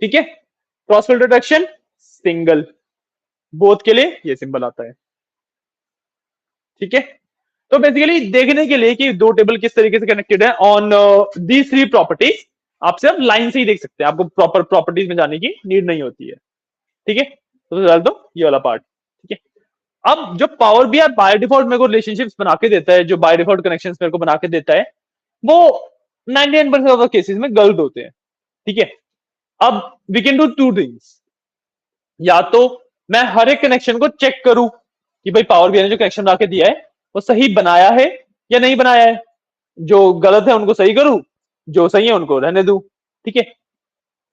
ठीक है। क्रॉस डिटेक्शन सिंगल, बोथ के लिए ये सिंबल आता है। ठीक है। तो बेसिकली देखने के लिए कि दो टेबल किस तरीके से कनेक्टेड है ऑन दी थ्री प्रॉपर्टीज, आप सिर्फ लाइन से ही देख सकते हैं, आपको प्रॉपर प्रॉपर्टीज में जाने की नीड नहीं होती है। ठीक है। तो डाल दो ये वाला पार्ट। ठीक है। अब जो पावर बीआई बाय डिफॉल्ट मेरे को रिलेशनशिप्स बना के देता है, जो बाय डिफॉल्ट कनेक्शंस मेरे को बना के देता है, वो 99% ऑफ द केसेस में गलत होते हैं। ठीक है। अब we can do two things. या तो मैं हर एक कनेक्शन को चेक करूं कि भाई पावर बीआई ने जो कनेक्शन बना के दिया है वो सही बनाया है या नहीं बनाया है। जो गलत है उनको सही करूं, जो सही है उनको रहने दूं। ठीक है।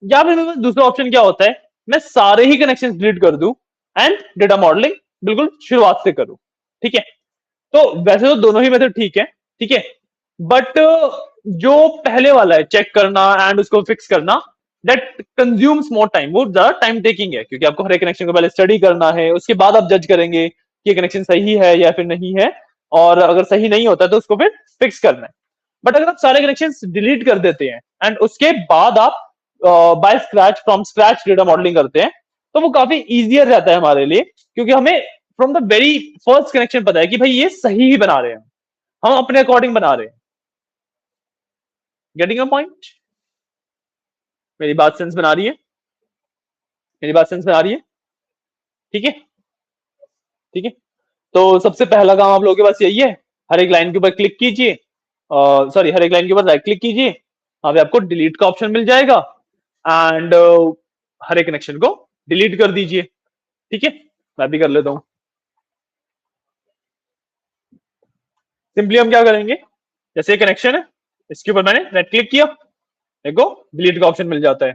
या फिर मेरे पास दूसरा ऑप्शन क्या होता है, मैं सारे ही कनेक्शन डिलीट कर दूं एंड डेटा मॉडलिंग बिल्कुल शुरुआत से करूं। ठीक है। तो वैसे तो दोनों ही मेथड ठीक है। ठीक है। बट जो पहले वाला है चेक करना एंड उसको फिक्स करना, दैट कंज्यूम्स मोर टाइम, वो ज्यादा टाइम टेकिंग है क्योंकि आपको हर एक कनेक्शन को पहले स्टडी करना है, उसके बाद आप जज करेंगे कि ये कनेक्शन सही है या फिर नहीं है, और अगर सही नहीं होता तो उसको फिर फिक्स करना है। बट अगर आप सारे कनेक्शन डिलीट कर देते हैं एंड उसके बाद आप by scratch from scratch data modelling करते हैं तो वो काफी इजियर रहता है हमारे लिए, क्योंकि हमें from the very first connection पता है कि भाई ये सही ही बना रहे हैं, हम अपने अकॉर्डिंग बना रहे हैं। Getting a point? मेरी बात सेंस बना रही है? मेरी बात सेंस बना रही है? ठीक है। ठीक है। तो सबसे पहला काम आप लोगों के पास यही है, हर एक लाइन के ऊपर क्लिक कीजिए, सॉरी हर एक लाइन के ऊपर राइट क्लिक कीजिए, वहां पे आपको डिलीट का ऑप्शन मिल जाएगा। एंड हर एक कनेक्शन को डिलीट कर दीजिए। ठीक है, मैं भी कर लेता हूं। सिंपली हम क्या करेंगे, जैसे कनेक्शन है, इसके ऊपर मैंने राइट क्लिक किया, देखो डिलीट का ऑप्शन मिल जाता है।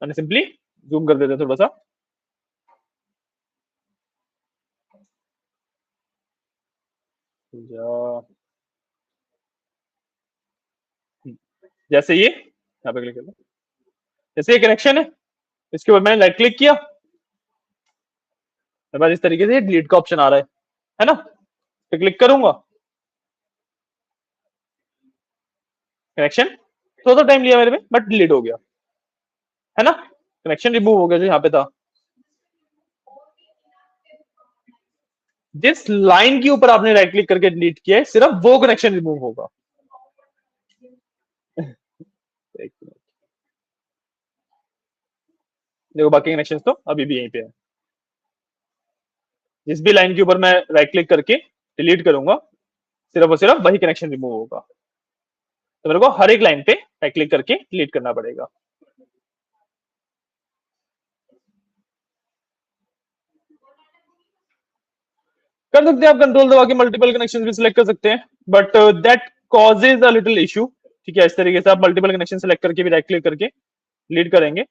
मैंने सिंपली जूम कर देते हैं थोड़ा सा। जैसे ये यहाँ पे क्लिक कर, जैसे ये कनेक्शन है, इसके ऊपर मैंने राइट क्लिक किया, मेरे पास इस तरीके से डिलीट का ऑप्शन आ रहा है ना। तो क्लिक करूंगा, कनेक्शन थोड़ा सा टाइम लिया मेरे में, बट डिलीट हो गया, है ना। कनेक्शन रिमूव हो गया जो यहाँ पे था। जिस लाइन के ऊपर आपने राइट क्लिक करके डिलीट किया है, सिर्फ वो कनेक्शन रिमूव होगा। देखो बाकी कनेक्शन तो अभी भी यहीं पे है। जिस भी लाइन के ऊपर मैं राइट क्लिक करके डिलीट करूंगा, सिर्फ और सिर्फ वही कनेक्शन रिमूव होगा। तो मेरे को हर एक लाइन पे राइट क्लिक करके डिलीट करना पड़ेगा। कर सकते हैं आप, कंट्रोल दबा के मल्टीपल कनेक्शन भी सिलेक्ट कर सकते हैं, but that causes a little issue. ठीक है, इस तरीके से आप मल्टीपल कनेक्शन सेलेक्ट करके भी राइट क्लिक करके डिलीट करेंगे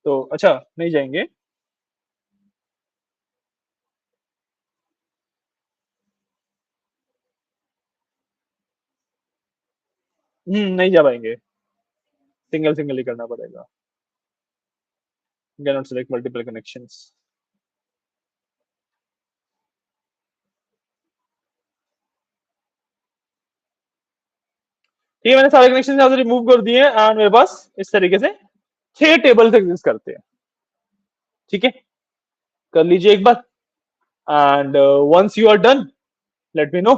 तो अच्छा नहीं जाएंगे। नहीं जा पाएंगे, सिंगल सिंगल ही करना पड़ेगा। Can not select multiple connections. ठीक है, मैंने सारे कनेक्शन यहाँ से रिमूव कर दिए एंड मेरे पास इस तरीके से 6 टेबल्स एग्जिस्ट करते हैं। ठीक है, कर लीजिए एक बार and once you are done let me know.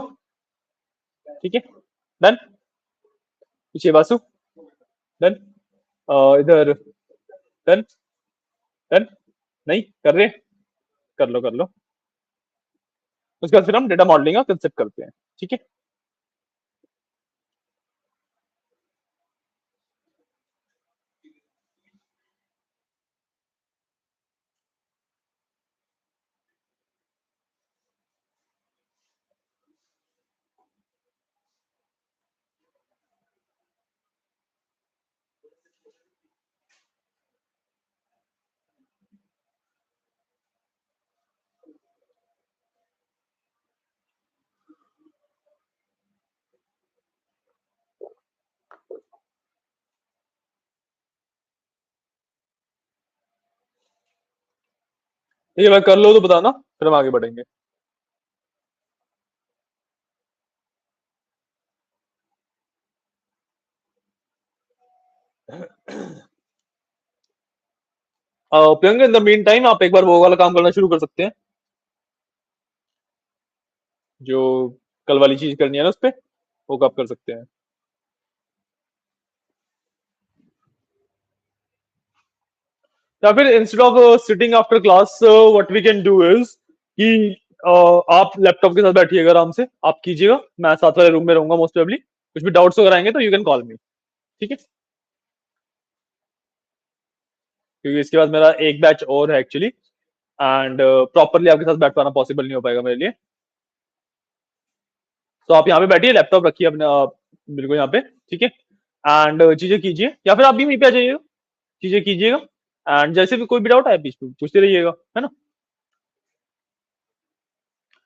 ठीक है, डन। पीछे वासु, डन। इधर डन, डन। नहीं कर रहे, कर लो कर लो। उसके बाद फिर हम डेटा मॉडलिंग का कंसेप्ट करते हैं। ठीक है, ये बार कर लो तो बताना, फिर हम आगे बढ़ेंगे। Priyanka, in the mean time आप एक बार वो वाला काम करना शुरू कर सकते हैं, जो कल वाली चीज करनी है ना उस पे, वो आप कर सकते हैं। या फिर instead of sitting after class what we can do is कि आप लैपटॉप के साथ बैठिएगा, आराम से आप कीजिएगा, मैं साथ वाले रूम में रहूंगा मोस्ट प्रोबेबली। कुछ भी डाउट्स वगैरह आएंगे तो यू कैन कॉल मी। ठीक है, क्योंकि इसके बाद मेरा एक बैच और है एक्चुअली, एंड प्रॉपरली आपके साथ बैठ पाना पॉसिबल नहीं हो पाएगा मेरे लिए। तो आप यहाँ पे बैठिए, लैपटॉप रखिए अपने बिल्कुल यहाँ पे। ठीक है, एंड चीजें कीजिए, या फिर आप भी वहीं पे आ जाइएगा, चीजें कीजिएगा। एंड जैसे भी कोई भी डाउट आए बीच में पूछते रहिएगा, है ना।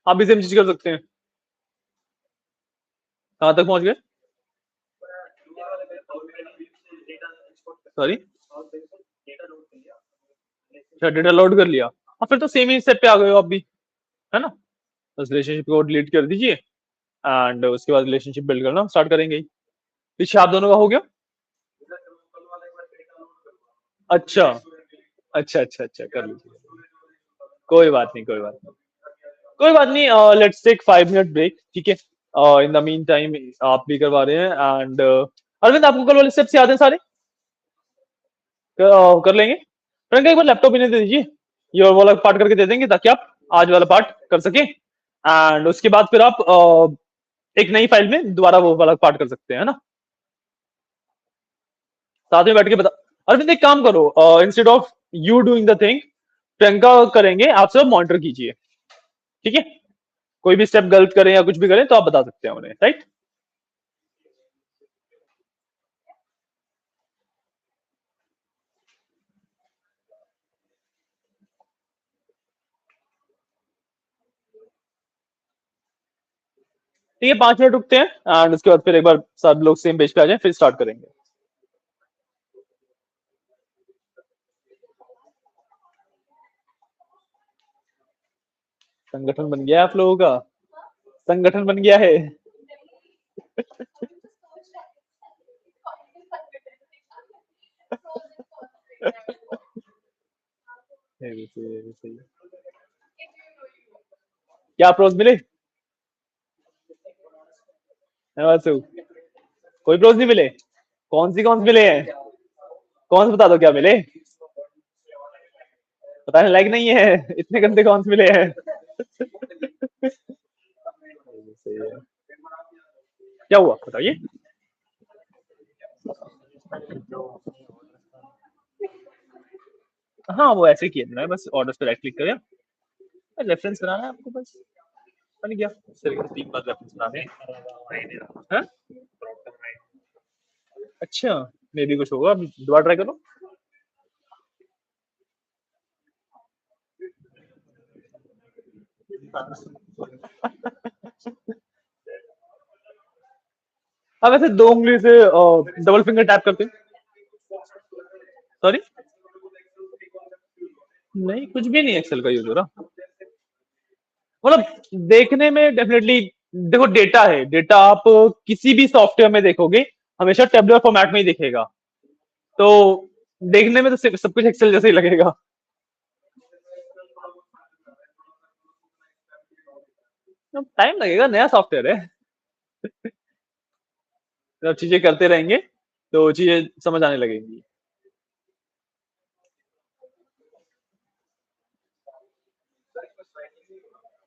आप भी सेम चीज कर सकते हैं। कहाँ तक पहुंच गए, सॉरी। अच्छा, डेटा लोड कर लिया, हाँ फिर तो सेम ही स्टेप पे आ गए हो आप भी, है ना। बस रिलेशनशिप को डिलीट कर दीजिए एंड उसके बाद रिलेशनशिप बिल्ड करना स्टार्ट करेंगे। पीछे आप दोनों का हो गया। अच्छा अच्छा अच्छा अच्छा, कर लीजिए। कोई बात नहीं, कोई बात नहीं, कोई बात नहीं। Let's take 5 minute break. ठीक है, इन द मीन टाइम आप भी करवा रहे हैं एंड अरविंद, आपको कल वाले स्टेप्स याद है सारे? कर लेंगे। प्रियंका, एक बार लैपटॉप इन्हें दे दीजिए, ये वाला पार्ट करके दे देंगे ताकि आप आज वाला पार्ट कर सके, एंड उसके बाद फिर आप एक नई फाइल में दोबारा वो वाला पार्ट कर सकते हैं, है ना। साथ में बैठ के बता, अरविंद एक काम करो, instead of you doing the thing, Priyanka करेंगे, आप सब मॉनिटर कीजिए, ठीक है? कोई भी स्टेप गलत करें या कुछ भी करें तो आप बता सकते हैं उन्हें, राइट? ठीक है, 5 मिनट रुकते हैं एंड उसके बाद फिर एक बार सब लोग सेम पेज पे आ जाएं, फिर स्टार्ट करेंगे। संगठन बन गया है आप लोगों का, संगठन बन गया है। ये भी सही है, ये भी सही है। क्या प्रोज मिले? है वासु, कोई प्रोज नहीं मिले? कौन सी मिले हैं? कौन से बता दो क्या मिले? बताने लायक नहीं है, इतने गंदे कौन से मिले हैं? ये भी सही है। क्या हुआ बताइए। हाँ वो ऐसे किया है, बस ऑर्डर्स पे राइट क्लिक करें, रेफरेंस बनाना है आपको बस, बन गया। सिर्फ 3 बार रेफरेंस बनाने हैं। अच्छा, मे भी कुछ होगा, अभी दोबारा ट्राई करो। अब ऐसे 2 उंगली से डबल फिंगर टैप करते हैं। सॉरी, नहीं कुछ भी नहीं एक्सेल का यूज हो रहा, मतलब देखने में डेफिनेटली। देखो डेटा है, डेटा आप किसी भी सॉफ्टवेयर में देखोगे हमेशा टेबुलर फॉर्मेट में ही दिखेगा, तो देखने में तो सब कुछ एक्सेल जैसे ही लगेगा। टाइम लगेगा, नया सॉफ्टवेयर है, जब चीजें करते रहेंगे तो चीजें समझ आने लगेंगी।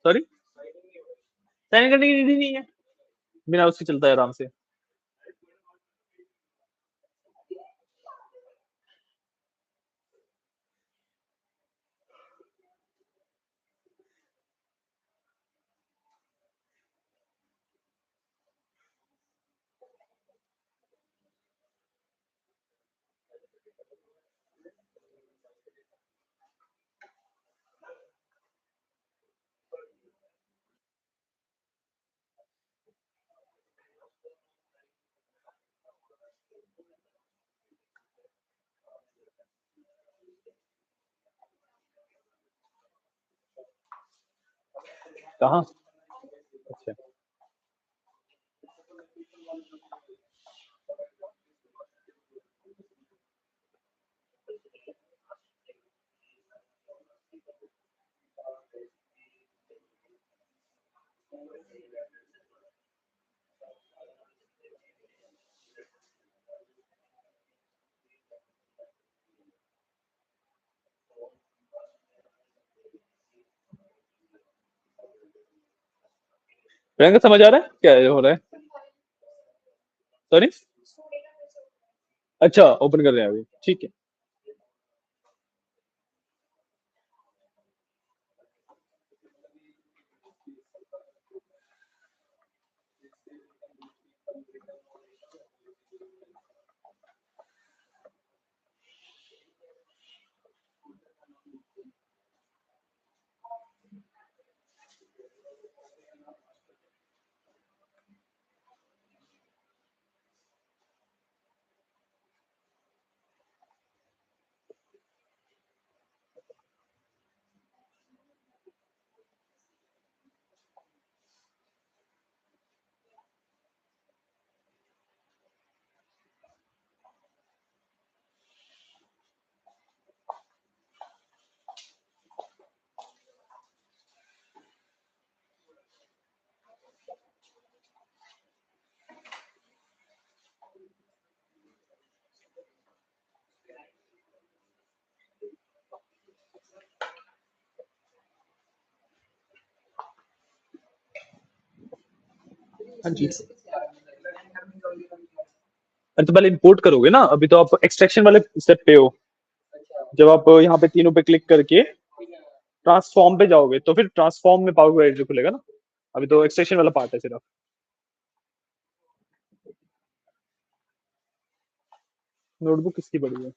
सॉरी, साइन करने की नीड ही नहीं है, बिना उसके चलता है आराम से। कहाँ? अच्छा, प्रियंका समझ आ रहा है क्या हो रहा है? सॉरी, अच्छा ओपन कर रहे हैं अभी, ठीक है। हाँ जी। अरे तो पहले इंपोर्ट करोगे ना, अभी तो आप एक्सट्रैक्शन वाले स्टेप पे हो। जब आप यहाँ पे तीनों पे क्लिक करके ट्रांसफॉर्म पे जाओगे तो फिर ट्रांसफॉर्म में पावर एडिटर खुलेगा ना। अभी तो एक्सट्रैक्शन वाला पार्ट है सिर्फ। नोटबुक किसकी बड़ी है?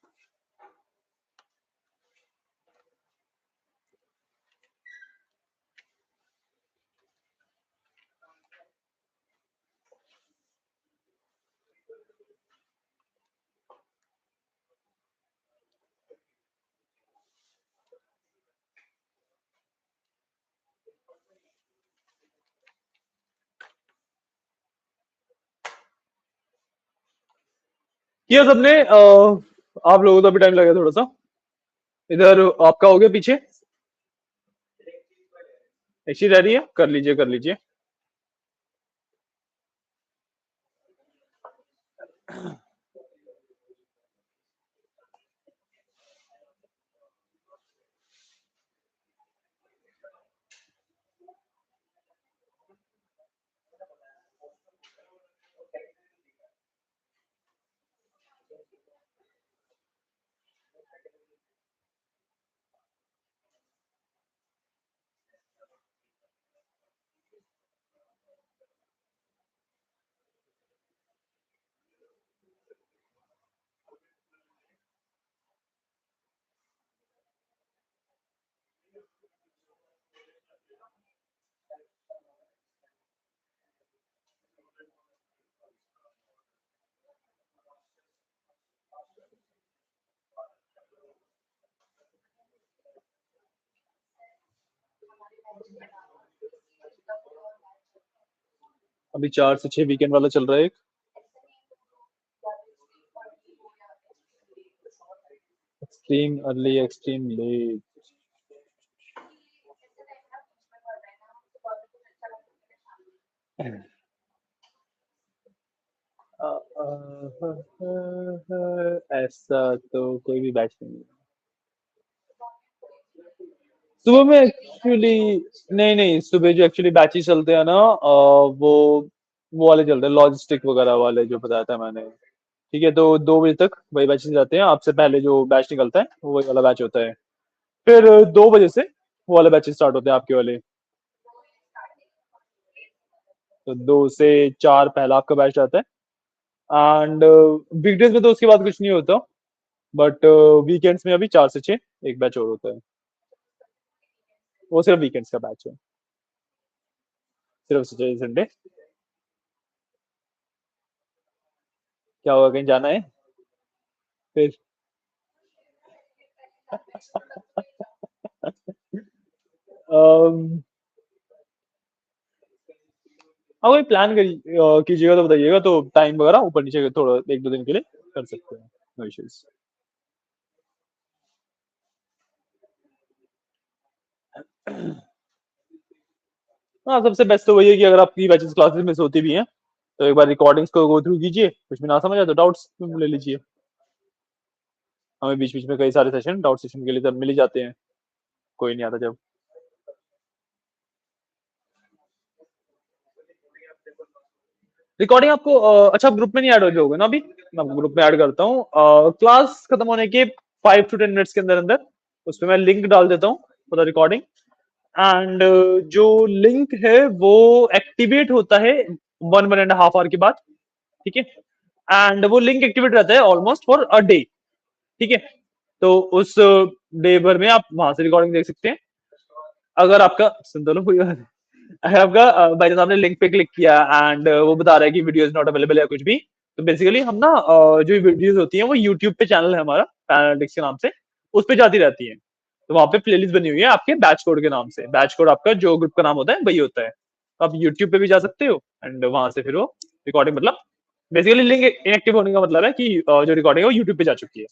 किया सबने आप लोगों को तो अभी टाइम लगेगा थोड़ा सा। इधर आपका हो गया पीछे? एक चीज रह रही है, कर लीजिए कर लीजिए। अभी 4 से 6 वीकेंड वाला चल रहा है एक। Extreme early extreme late. ऐसा तो कोई भी बैच नहीं है सुबह में एक्चुअली। नहीं नहीं, सुबह जो एक्चुअली बैचेस चलते हैं ना, वो वाले चलते हैं लॉजिस्टिक वगैरह वाले जो बताया था मैंने। ठीक है, तो 2 बजे तक वही बैचेस जाते हैं। आपसे पहले जो बैच निकलता है वो वही वाला बैच होता है। फिर 2 बजे से वो वाले बैचेस स्टार्ट होते हैं आपके वाले। तो 2 से 4 पहला आपका बैच आता है। एंड वीकडेज में तो उसके बाद कुछ नहीं होता। बट वीकेंड्स में अभी 4 से 6 एक बैच और होता है। वो सिर्फ वीकेंड्स का बैच है, सिर्फ सैटरडे संडे। क्या होगा, कहीं जाना है फिर? अम, हाँ वही प्लान कीजिएगा तो बताइएगा, तो टाइम वगैरह ऊपर नीचे थोड़ा 1-2 दिन के लिए कर सकते हैं। No issues. हाँ सबसे बेस्ट तो वही है कि अगर आपकी बैचेस क्लासेस मिस होती भी हैं तो एक बार रिकॉर्डिंग्स को गो थ्रू कीजिए, कुछ भी ना समझ आए तो डाउट्स ले लीजिए। हमें बीच बीच में कई सारे सेशन डाउट सेशन के लिए तब मिल ही जाते हैं, कोई नहीं आता जब। रिकॉर्डिंग आपको अच्छा, आप ग्रुप में नहीं ऐड हो जाओगे ना अभी? मैं आपको ग्रुप में ऐड करता हूँ क्लास खत्म होने के 5 to 10 मिनट्स के अंदर अंदर। उस पर मैं लिंक डाल देता हूँ फॉर द रिकॉर्डिंग। एंड जो लिंक है वो एक्टिवेट होता है 1-1.5 आवर के बाद। ठीक है, एंड वो लिंक एक्टिवेट रहता है ऑलमोस्ट फॉर अ डे। ठीक है, तो उस डे भर में आप वहां से रिकॉर्डिंग देख सकते हैं। अगर आपका सुन तो लो पूरी बात। अगर आपका बाई चांस आपने लिंक पे क्लिक किया एंड वो बता रहा है कि वीडियो इज नॉट अवेलेबल या कुछ भी, तो बेसिकली हम ना जो वीडियोस होती हैं वो यूट्यूब पे चैनल है हमारा पैरालिटिक्स के नाम से, उस पे जाती रहती है। तो वहां पे प्लेलिस्ट बनी हुई है आपके बैच कोड के नाम से। बैच कोड आपका जो ग्रुप का नाम होता है वही होता है। तो आप यूट्यूब पे भी जा सकते हो एंड वहां से फिर वो रिकॉर्डिंग, मतलब बेसिकली लिंक इनएक्टिव होने का मतलब है कि जो रिकॉर्डिंग है वो यूट्यूब पे जा चुकी है।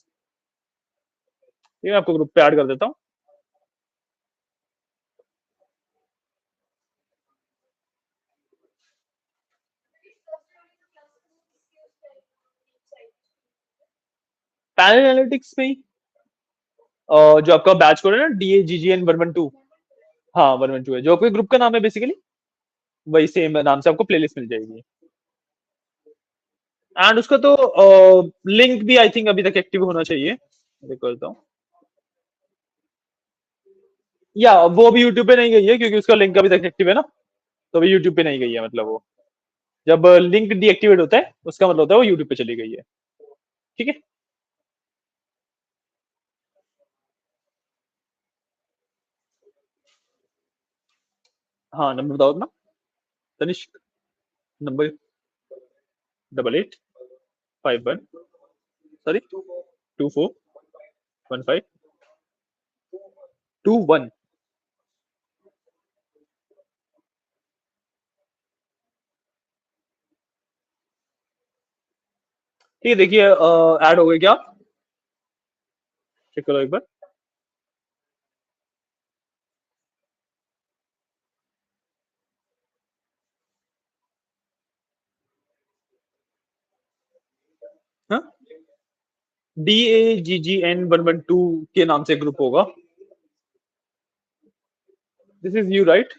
ठीक है, आपको ग्रुप पे ऐड कर देता हूँ। पैनल एनालिटिक्स में ही जो आपका बैच कोड है ना, DAGGN 112। हाँ 112 है जो आपके ग्रुप का नाम है बेसिकली। वही सेम नाम से आपको प्लेलिस्ट मिल जाएगी। एंड उसका तो लिंक भी आई थिंक अभी तक एक्टिव होना चाहिए, देख करता हूँ। या वो अभी यूट्यूब पे नहीं गई है क्योंकि उसका लिंक अभी तक एक्टिव है ना, तो अभी यूट्यूब पे नहीं गई है, मतलब वो जब लिंक डीएक्टिवेट होता है उसका मतलब होता है वो यूट्यूब पे चली गई है। ठीक है। हाँ नंबर बताओ अपना। तनिष्क। Number 8851, sorry 241521। ठीक है, देखिए ऐड हो गए क्या? चेक करो एक बार। हाँ, DAGGN112 के नाम से ग्रुप होगा। This is you right?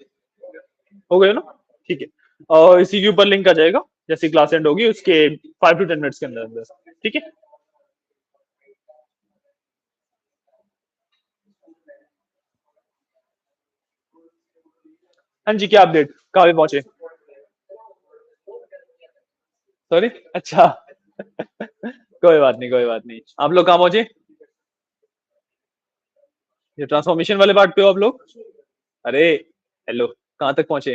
हो गया ना? ठीक है। और इसी के ऊपर लिंक आ जाएगा जैसे क्लास एंड होगी उसके 5 to 10 मिनट्स के अंदर अंदर। ठीक है। हाँ जी, क्या अपडेट, कहाँ पे पहुंचे? सॉरी, अच्छा। कोई बात नहीं, कोई बात नहीं। आप लोग कहाँ पहुंचे? ये ट्रांसफॉर्मेशन वाले पार्ट पे हो आप लोग? अरे हेलो, कहाँ तक पहुंचे?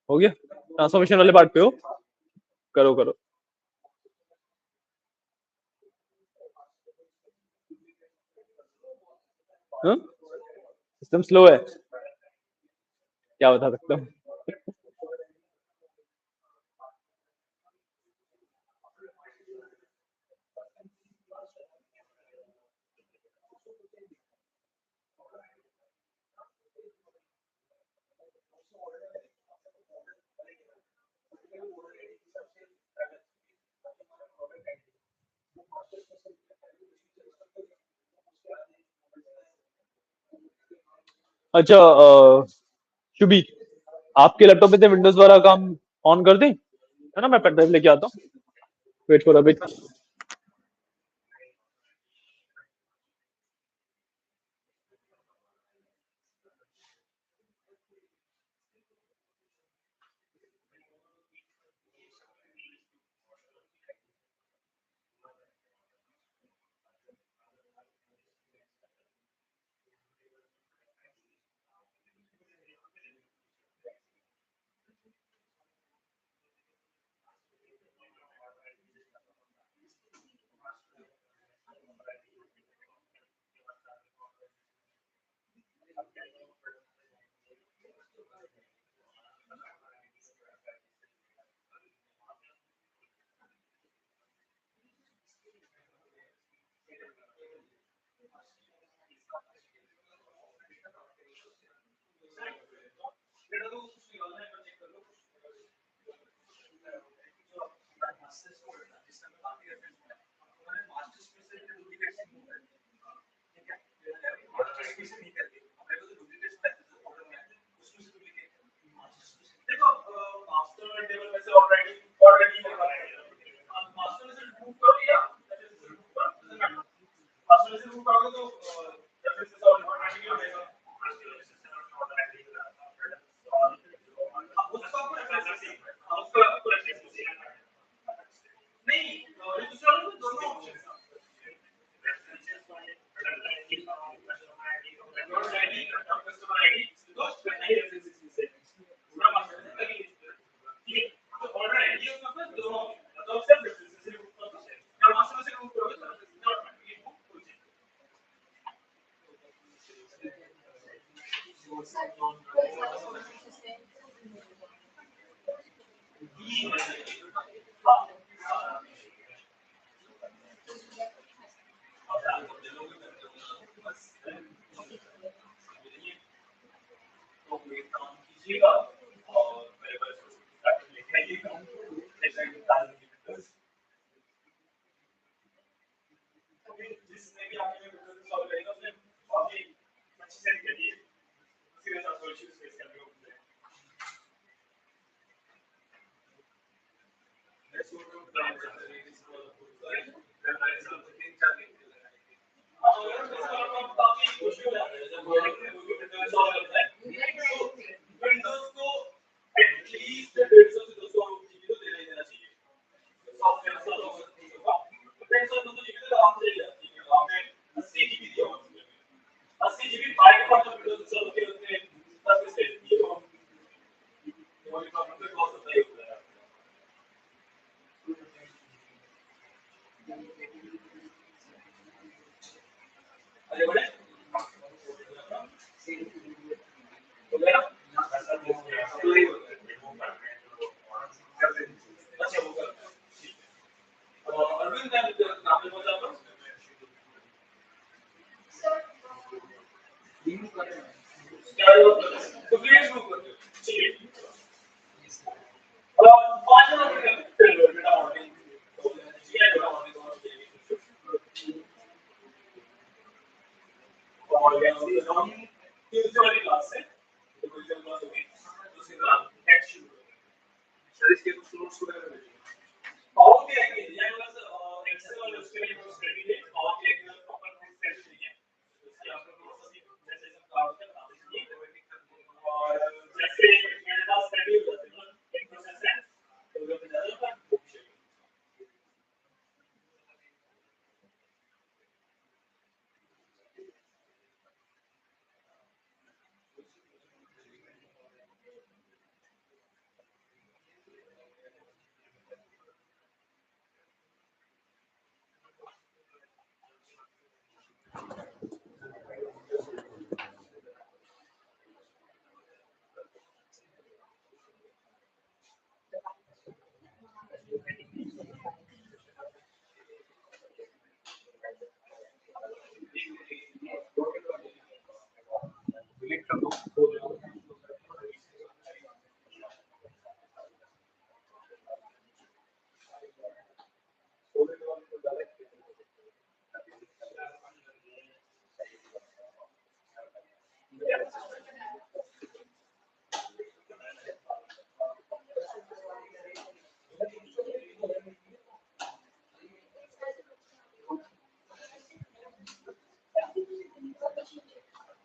हो गया? ट्रांसफॉर्मेशन वाले पार्ट पे हो? करो करो। हाँ, सिस्टम स्लो है? क्या बता सकता हूँ। अच्छा शुभी, आपके लैपटॉप पे तो विंडोज वाला काम ऑन कर दें, है ना? मैं पेन ड्राइव लेके आता हूँ। Wait for a bit.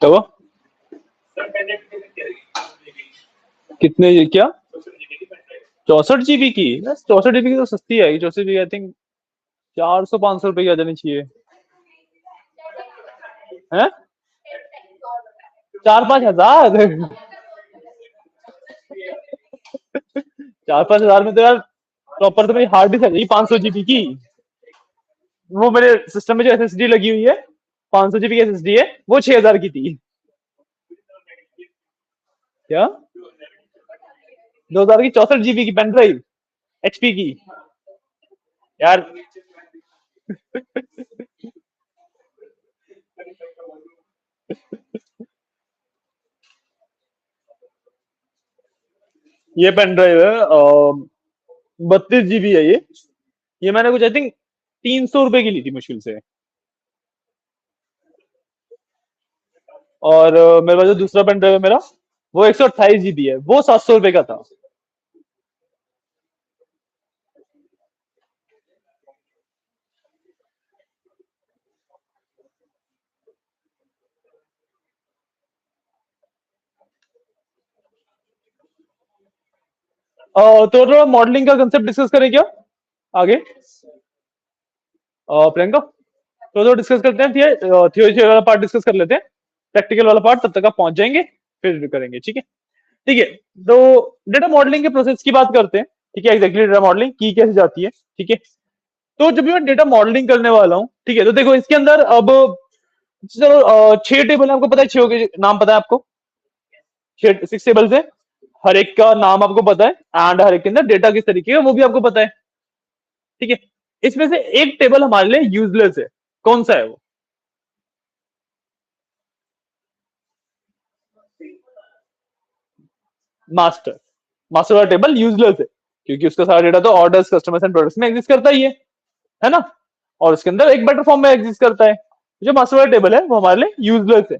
तो कितने क्या 64 GB की? 64 GB की तो सस्ती है, 64 GB आई थिंक 400-500 रुपए की आ जानी चाहिए है। 4-5 हजार 4-5 हजार में तो यार प्रॉपर तो मेरी हार्ड डिस्क आ जाएगी 500 GB की। वो मेरे सिस्टम में जो SSD लगी हुई है 500 GB की SSD है, वो 6000 की थी। क्या 2000 की 64 GB की पेन ड्राइव HP की यार? ये पेन ड्राइव है 32 GB है ये मैंने कुछ आई थिंक 300 रुपए की ली थी मुश्किल से। और मेरे पास जो दूसरा पेन ड्राइव है मेरा, वो 128 GB है, वो 700 रुपए का था। तो थोड़ा मॉडलिंग का कंसेप्ट डिस्कस करें क्या आगे? प्रियंका तो डिस्कस करते हैं, थियोरी वाला पार्ट डिस्कस कर लेते हैं, प्रैक्टिकल वाला पार्ट तब तक आप पहुंच जाएंगे, फिर करेंगे। ठीक है ठीक है। तो डेटा मॉडलिंग के प्रोसेस की बात करते हैं। ठीक है, एग्जैक्टली डेटा मॉडलिंग की कैसे जाती है। ठीक है, तो जब भी मैं डेटा मॉडलिंग करने वाला हूँ, ठीक है, तो देखो इसके अंदर अब चलो 6 टेबल है, आपको पता है 6 के नाम पता है आपको? 6 टेबल्स है, हर एक का नाम आपको पता है एंड हर एक के अंदर डेटा किस तरीके का वो भी आपको पता है। ठीक है, इसमें से एक टेबल हमारे लिए यूजलेस है, कौन सा है वो? मास्टर। मास्टर वाला टेबल यूजलेस है क्योंकि उसका सारा डेटा तो ऑर्डर्स कस्टमर्स एंड प्रोडक्ट्स में एग्जिस्ट करता ही है ना? और उसके अंदर एक बेटर फॉर्म में एग्जिस्ट करता है। जो मास्टर वाला टेबल है वो हमारे लिए यूजलेस है,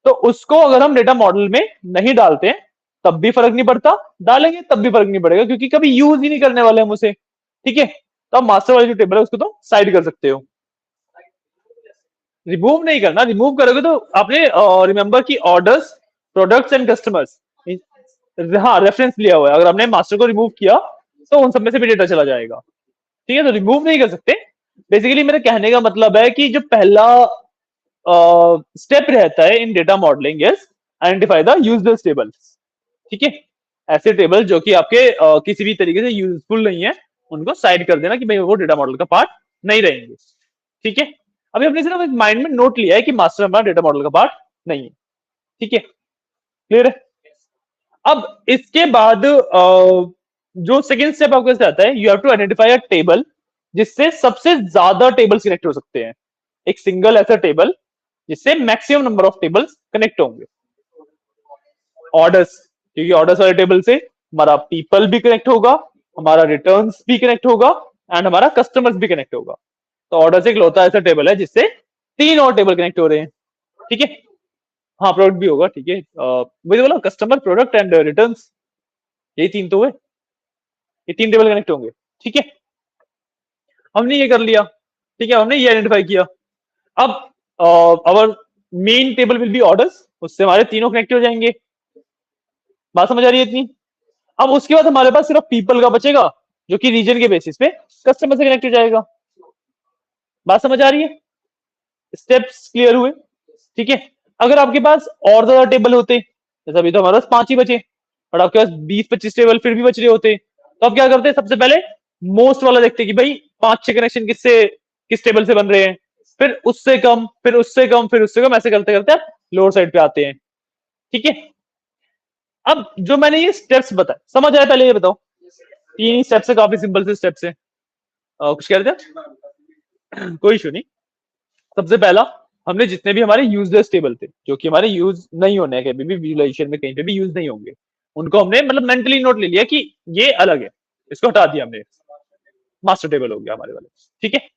तो उसको अगर हम डेटा मॉडल में नहीं डालते हैं तब भी फर्क नहीं पड़ता, डालेंगे तब भी फर्क नहीं पड़ेगा क्योंकि कभी यूज ही नहीं करने वाले हम उसे। ठीक है, तो आप मास्टर वाली जो टेबल है उसको तो साइड कर सकते हो। रिमूव नहीं करना, रिमूव करोगे तो आपने रिमेंबर की ऑर्डर्स प्रोडक्ट्स एंड कस्टमर्स, हाँ रेफरेंस लिया हुआ है, अगर आपने मास्टर को रिमूव किया तो उन सब में से भी डेटा चला जाएगा। ठीक है, तो रिमूव नहीं कर सकते। बेसिकली मेरे कहने का मतलब है कि जो पहला स्टेप रहता है in data modelling is identify the useless tables. ठीक है, ऐसे टेबल जो कि आपके किसी भी तरीके से यूजफुल नहीं है, उनको साइड कर देना कि भाई वो डेटा मॉडल का पार्ट नहीं रहेंगे। ठीक है, अभी हमने सिर्फ माइंड में नोट लिया है कि मास्टर हमारा डेटा मॉडल का पार्ट नहीं है। ठीक है, क्लियर है। अब इसके बाद जो सेकेंड स्टेप आपके पास आता है, you have to identify a table जिससे सबसे ज्यादा टेबल्स कनेक्ट हो सकते हैं। एक सिंगल ऐसा टेबल जिससे maximum number of tables connect होंगे। ऑर्डर्स, क्योंकि ऑर्डर्स वाले टेबल से हमारा पीपल भी कनेक्ट होगा, हमारा रिटर्न्स भी कनेक्ट होगा एंड हमारा कस्टमर्स भी कनेक्ट होगा। तो ऑर्डर्स एक लौता ऐसा टेबल है जिससे 3 और टेबल कनेक्ट हो रहे हैं। ठीक है, हाँ प्रोडक्ट भी होगा। ठीक है, वही बोला, कस्टमर, प्रोडक्ट एंड रिटर्न्स, यही 3 तो हुए, ये 3 टेबल कनेक्ट होंगे। ठीक है, हमने ये कर लिया। ठीक है, हमने ये आइडेंटिफाई किया। अब our main table will be orders, उससे हमारे तीनों कनेक्ट हो जाएंगे। बात समझ आ रही है इतनी? अब उसके बाद हमारे पास सिर्फ पीपल का बचेगा जो कि रीजन के बेसिस पे कस्टमर से कनेक्ट हो जाएगा। बात समझ आ रही है? स्टेप्स क्लियर हुए? ठीक है, अगर आपके पास और ज्यादा टेबल होते, जैसे अभी तो हमारे पास 5 ही बचे, और आपके पास 20-25 टेबल फिर भी बच रहे होते, तो आप क्या करते? सबसे पहले मोस्ट वाला देखते कि भाई 5-6 कनेक्शन किस टेबल से बन रहे हैं, फिर उससे कम, फिर उससे कम, फिर उससे कम, ऐसे करते करते आप लोअर साइड पे आते हैं। ठीक है, अब जो मैंने ये स्टेप्स बताए, समझ आया? पहले ये बताओ, 3 ही स्टेप्स है, काफी सिंपल से स्टेप्स है। कुछ कह रहे थे? कोई इशू नहीं। सबसे पहला, हमने जितने भी हमारे यूजलेस टेबल थे जो कि हमारे यूज नहीं होने कभी भी विजुअलाइजेशन में कहीं पे भी यूज नहीं होंगे, उनको हमने मतलब मेंटली नोट ले लिया कि ये अलग है, इसको हटा दिया हमने, मास्टर टेबल हो गया हमारे वाले। ठीक है,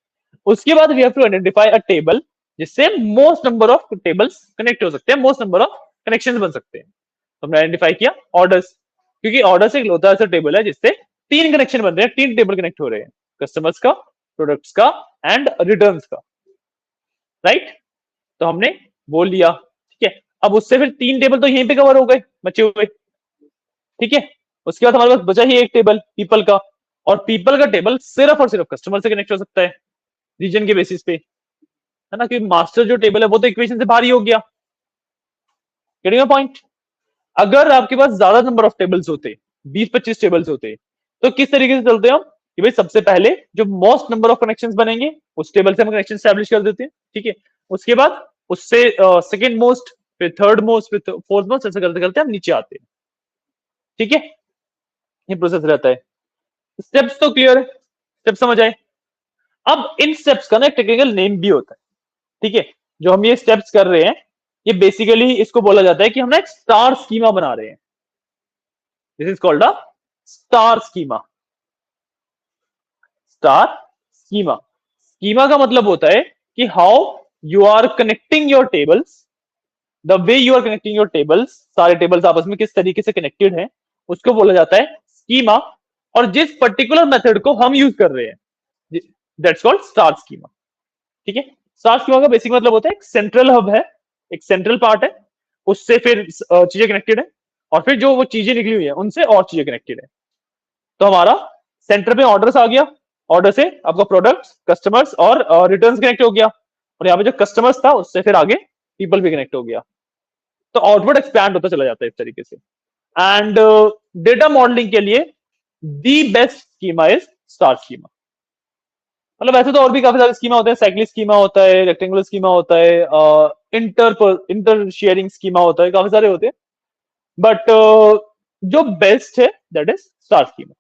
उसके बाद we have to identify a table जिससे most number of tables connect हो सकते हैं, मोस्ट नंबर ऑफ कनेक्शन बन सकते हैं। तो हमने आइडेंटिफाई किया ऑर्डर्स, क्योंकि ऑर्डर्स एक होता ऐसा टेबल है जिससे 3 कनेक्शन बन रहे हैं, 3 टेबल कनेक्ट हो रहे हैं, कस्टमर्स का, प्रोडक्ट्स का एंड रिटर्न्स का। राइट, तो हमने बोल लिया। ठीक है, अब उससे फिर 3 टेबल तो यहीं पे कवर हो गए बचे हुए। ठीक है, उसके बाद हमारे पास बचा ही एक टेबल पीपल का, और पीपल का टेबल सिर्फ और सिर्फ कस्टमर से कनेक्ट हो सकता है रीजन के बेसिस पे, है ना, क्योंकि मास्टर जो टेबल है वो तो इक्वेशन से बाहर ही हो गया। Getting point? अगर आपके पास ज्यादा नंबर ऑफ टेबल्स होते, 20-25 टेबल्स होते, तो किस तरीके से चलते हैं हम कि भाई सबसे पहले जो मोस्ट नंबर ऑफ कनेक्शंस बनेंगे उस टेबल से हम कनेक्शन स्टैब्लिश कर देते हैं। ठीक है, उसके बाद उससे सेकंड मोस्ट, फिर थर्ड मोस्ट, फिर फोर्थ मोस्ट, ऐसे करते करते हम नीचे आते हैं। ठीक है, ये प्रोसेस रहता है। स्टेप्स तो क्लियर है, स्टेप समझ आए? अब इन स्टेप्स का ना एक टेक्निकल नेम भी होता है। ठीक है, जो हम ये स्टेप्स कर रहे हैं, ये बेसिकली इसको बोला जाता है कि हम ना एक स्टार स्कीमा बना रहे हैं। This is called a star schema. Star schema, schema का मतलब होता है कि how you are connecting your tables, the way you are connecting your tables, सारे टेबल्स आपस में किस तरीके से कनेक्टेड है, उसको बोला जाता है स्कीमा। और जिस पर्टिकुलर मेथड को हम यूज कर रहे हैं, दैट्स कॉल्ड स्टार स्कीमा। ठीक है, स्टार स्कीमा का बेसिक मतलब होता है एक सेंट्रल हब है, एक सेंट्रल पार्ट है, उससे फिर चीजें कनेक्टेड है, और फिर जो वो चीजें निकली हुई है उनसे और चीजें कनेक्टेड है। तो हमारा सेंटर पे ऑर्डर्स आ गया, ऑर्डर से आपका प्रोडक्ट्स, कस्टमर्स और रिटर्न्स कनेक्ट हो गया, और यहाँ पे जो कस्टमर्स था उससे फिर आगे पीपल भी कनेक्ट हो गया। तो आउटवर्ड एक्सपैंड होता चला जाता है इस तरीके से। एंड डेटा मॉडलिंग के लिए the best schema is star schema. मतलब वैसे तो और भी काफी सारे स्कीमा होते हैं, साइक्लिक स्कीमा होता है, रेक्टेंगुलर स्कीमा होता है, इंटर शेयरिंग स्कीमा होता है, काफी सारे होते हैं, बट जो बेस्ट है दैट इज स्टार स्कीमा।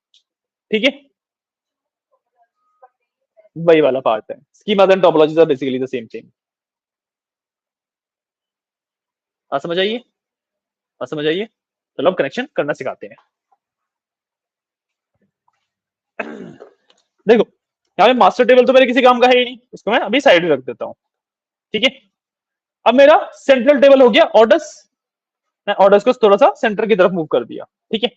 ठीक है, वही वाला पार्ट है, schema and topologies are basically the same thing. समझ आइए, समझ आइए। चलो अब कनेक्शन करना सिखाते हैं। देखो, यहाँ पे मास्टर टेबल तो मेरे किसी काम का है ही नहीं, इसको मैं अभी साइड में रख देता हूँ। ठीक है, अब मेरा सेंट्रल टेबल हो गया ऑर्डर्स, मैं ऑर्डर्स को थोड़ा सा सेंटर की तरफ मूव कर दिया। ठीक है,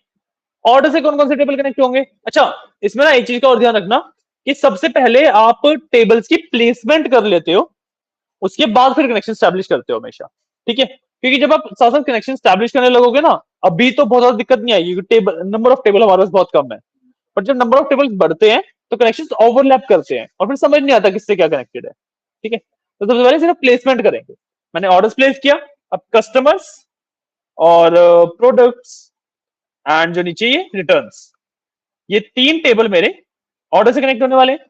ऑर्डर से कौन कौन से टेबल कनेक्ट होंगे? अच्छा, इसमें ना एक चीज का और ध्यान रखना कि सबसे पहले आप टेबल्स की प्लेसमेंट कर लेते हो, उसके बाद फिर कनेक्शन स्टैब्लिश करते हो हमेशा। ठीक है, क्योंकि जब आप साथ साथ कनेक्शन स्टैब्लिश करने लगोगे ना, अभी तो बहुत ज्यादा दिक्कत नहीं आएगी, टेबल नंबर ऑफ टेबल हमारे पास बहुत कम है, बट जब नंबर ऑफ टेबल बढ़ते हैं तो कनेक्शन ओवरलैप करते हैं और फिर समझ नहीं आता किससे क्या कनेक्टेड है। ठीक है, तो सबसे पहले सिर्फ प्लेसमेंट करेंगे। मैंने ऑर्डर्स प्लेस किया, अब कस्टमर्स और प्रोडक्ट्स एंड जो नीचे ये रिटर्न्स, ये 3 टेबल मेरे ऑर्डर से कनेक्ट होने वाले हैं,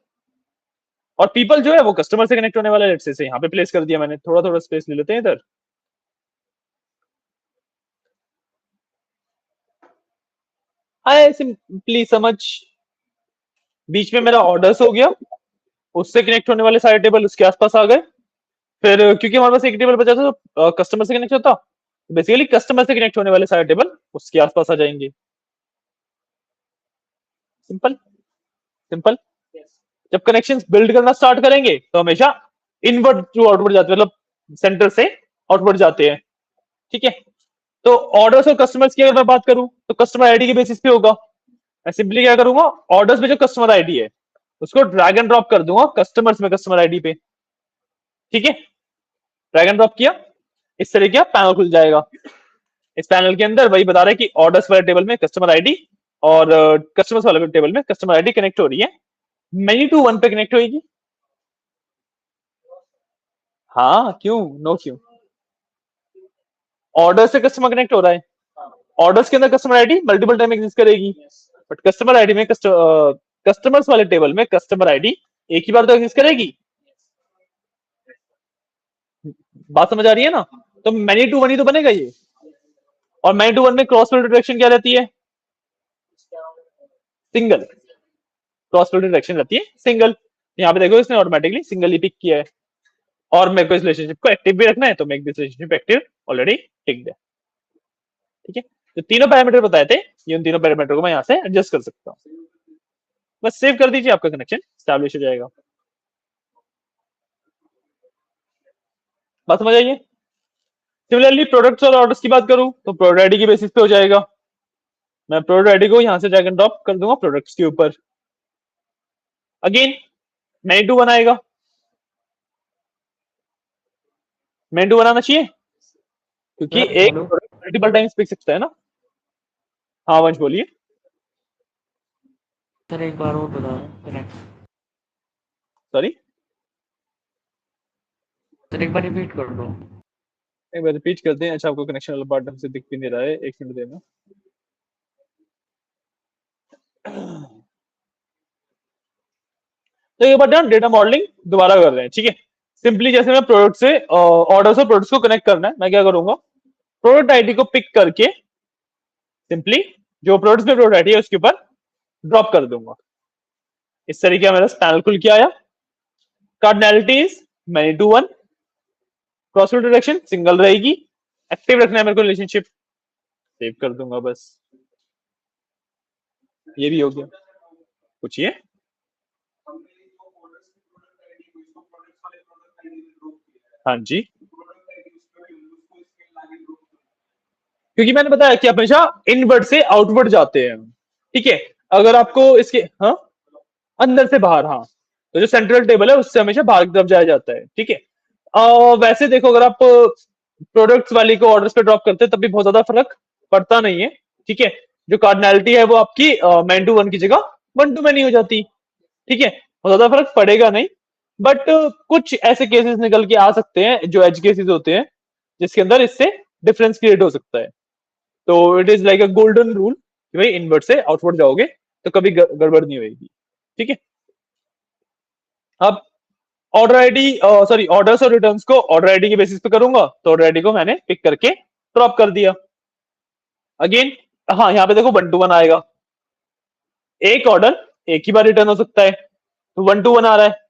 और पीपल जो है वो कस्टमर से कनेक्ट होने वाला है। लेट्स से यहाँ पे प्लेस कर दिया मैंने, थोड़ा थोड़ा स्पेस ले लेते हैं इधर। आए सिंपली समझ, बीच में मेरा ऑर्डर्स हो गया, उससे कनेक्ट होने वाले सारे टेबल उसके आसपास आ गए। फिर क्योंकि हमारे पास एक टेबल बचा था तो कस्टमर से कनेक्ट होता, बेसिकली कस्टमर से कनेक्ट होने वाले सारे टेबल उसके आसपास आ जाएंगे। Simple simple. जब कनेक्शंस बिल्ड करना स्टार्ट करेंगे तो हमेशा इनवर्ट टू आउटवर्ड जाते हैं, मतलब सेंटर से आउटवर्ड जाते हैं। ठीक है, तो ऑर्डर्स और कस्टमर्स की अगर मैं बात करूं तो कस्टमर आईडी के बेसिस पे होगा। मैं सिंपली क्या करूंगा, ऑर्डर्स में जो कस्टमर आईडी है उसको ड्रैग एंड ड्रॉप कर दूंगा कस्टमर्स में कस्टमर आईडी पे। ठीक है, ड्रैग एंड ड्रॉप किया, इस तरह का पैनल खुल जाएगा। इस पैनल के अंदर वही बता रहा है कि ऑर्डर्स वाले टेबल में कस्टमर आईडी और कस्टमर्स वाले टेबल में कस्टमर आईडी कनेक्ट हो रही है, मेनी टू वन पे कनेक्ट होगी। हाँ क्यों, नो क्यों, ऑर्डर से कस्टमर कनेक्ट हो रहा है, ऑर्डर्स के अंदर customer ID multiple time exist करेगी, बट कस्टमर आईडी में कस्टमर्स वाले टेबल में कस्टमर आईडी एक ही बार तो एग्जिस्ट करेगी। बात समझ आ रही है ना? तो मैनी टू वन ही तो बनेगा ये, और मैनी टू वन में क्रॉस फिल्टर डायरेक्शन क्या रहती है, सिंगल। क्रॉस फिल्टर डायरेक्शन रहती है सिंगल। यहाँ पे देखो इसने ऑटोमेटिकली सिंगल ही पिक किया है, और मेरे को इस रिलेशनशिप को एक्टिव भी रखना है तो make this relationship active already ticked है। ठीक है, तो तीनों पैरामीटर बताए थे, ये उन तीनों पैरामीटर को मैं यहाँ से एडजस्ट कर सकता हूँ। बस सेव कर दीजिए, आपका कनेक्शन स्टैब्लिश हो जाएगा। बात समझ आइए। सिमिलरली प्रोडक्ट्स और ऑर्डर्स की बात करूं तो प्रोडक्ट आईडी के बेसिस पे हो जाएगा। मैं प्रोडक्ट आईडी को यहां से ड्रैग एंड ड्रॉप कर दूंगा प्रोडक्ट्स के ऊपर, अगेन मैनी टू वन आएगा। मैनी टू वन आना चाहिए क्योंकि एक hello product multiple times pick सकता है ना। हाँ वंश बोलिए। सर, एक बार और बता कनेक्ट। सॉरी, सर एक बार रिपीट कर दो। एक बार रिपीट करते हैं। अच्छा, आपको कनेक्शन वाला पार्ट ढंग से दिख भी नहीं रहा है, एक मिनट देना। तो ये बात डेटा मॉडलिंग दोबारा कर रहे हैं। ठीक है, सिंपली जैसे मैं प्रोडक्ट से ऑर्डर्स और प्रोडक्ट्स को कनेक्ट करना है, मैं क्या करूंगा, प्रोडक्ट आईडी को पिक करके सिंपली जो प्रोडक्ट्स में प्रोडक्ट आईडी है उसके ऊपर ड्रॉप कर दूंगा। इस तरीके का मेरा पैनल खुल के आया। Cardinality is many to one, cross direction single रहेगी, एक्टिव रखना है मेरे को रिलेशनशिप, सेव कर दूंगा बस। ये भी हो गया। पूछिए। हाँ जी, क्योंकि मैंने बताया कि हमेशा इनवर्ड से आउटवर्ड जाते हैं। ठीक है, अगर आपको इसके हाँ अंदर से बाहर, हाँ तो जो सेंट्रल टेबल है उससे हमेशा बाहर की तरफ जाया जाता है। ठीक है, वैसे देखो अगर आप प्रोडक्ट्स वाली को ऑर्डर्स पे ड्रॉप करते हैं तब भी बहुत ज्यादा फर्क पड़ता नहीं है। ठीक है, जो कार्डिनैलिटी है वो आपकी मैन टू वन की जगह वन टू मैन ही हो जाती। ठीक है, बहुत ज्यादा फर्क पड़ेगा नहीं, बट कुछ ऐसे केसेस निकल के आ सकते हैं जो एज केसेस होते हैं जिसके अंदर इससे डिफरेंस क्रिएट हो सकता है। तो it is like a golden rule कि भाई इनवर्ट से आउटवर्ड जाओगे तो कभी गड़बड़ नहीं होगी। ठीक है, अब ऑर्डर आईडी सॉरी ऑर्डर्स और रिटर्न्स को ऑर्डर आईडी के बेसिस पे करूंगा, तो ऑर्डर आईडी को मैंने पिक करके ड्रॉप कर दिया। अगेन हाँ यहाँ पे देखो वन टू वन आएगा, एक ऑर्डर एक ही बार रिटर्न हो सकता है, तो वन टू वन आ रहा है।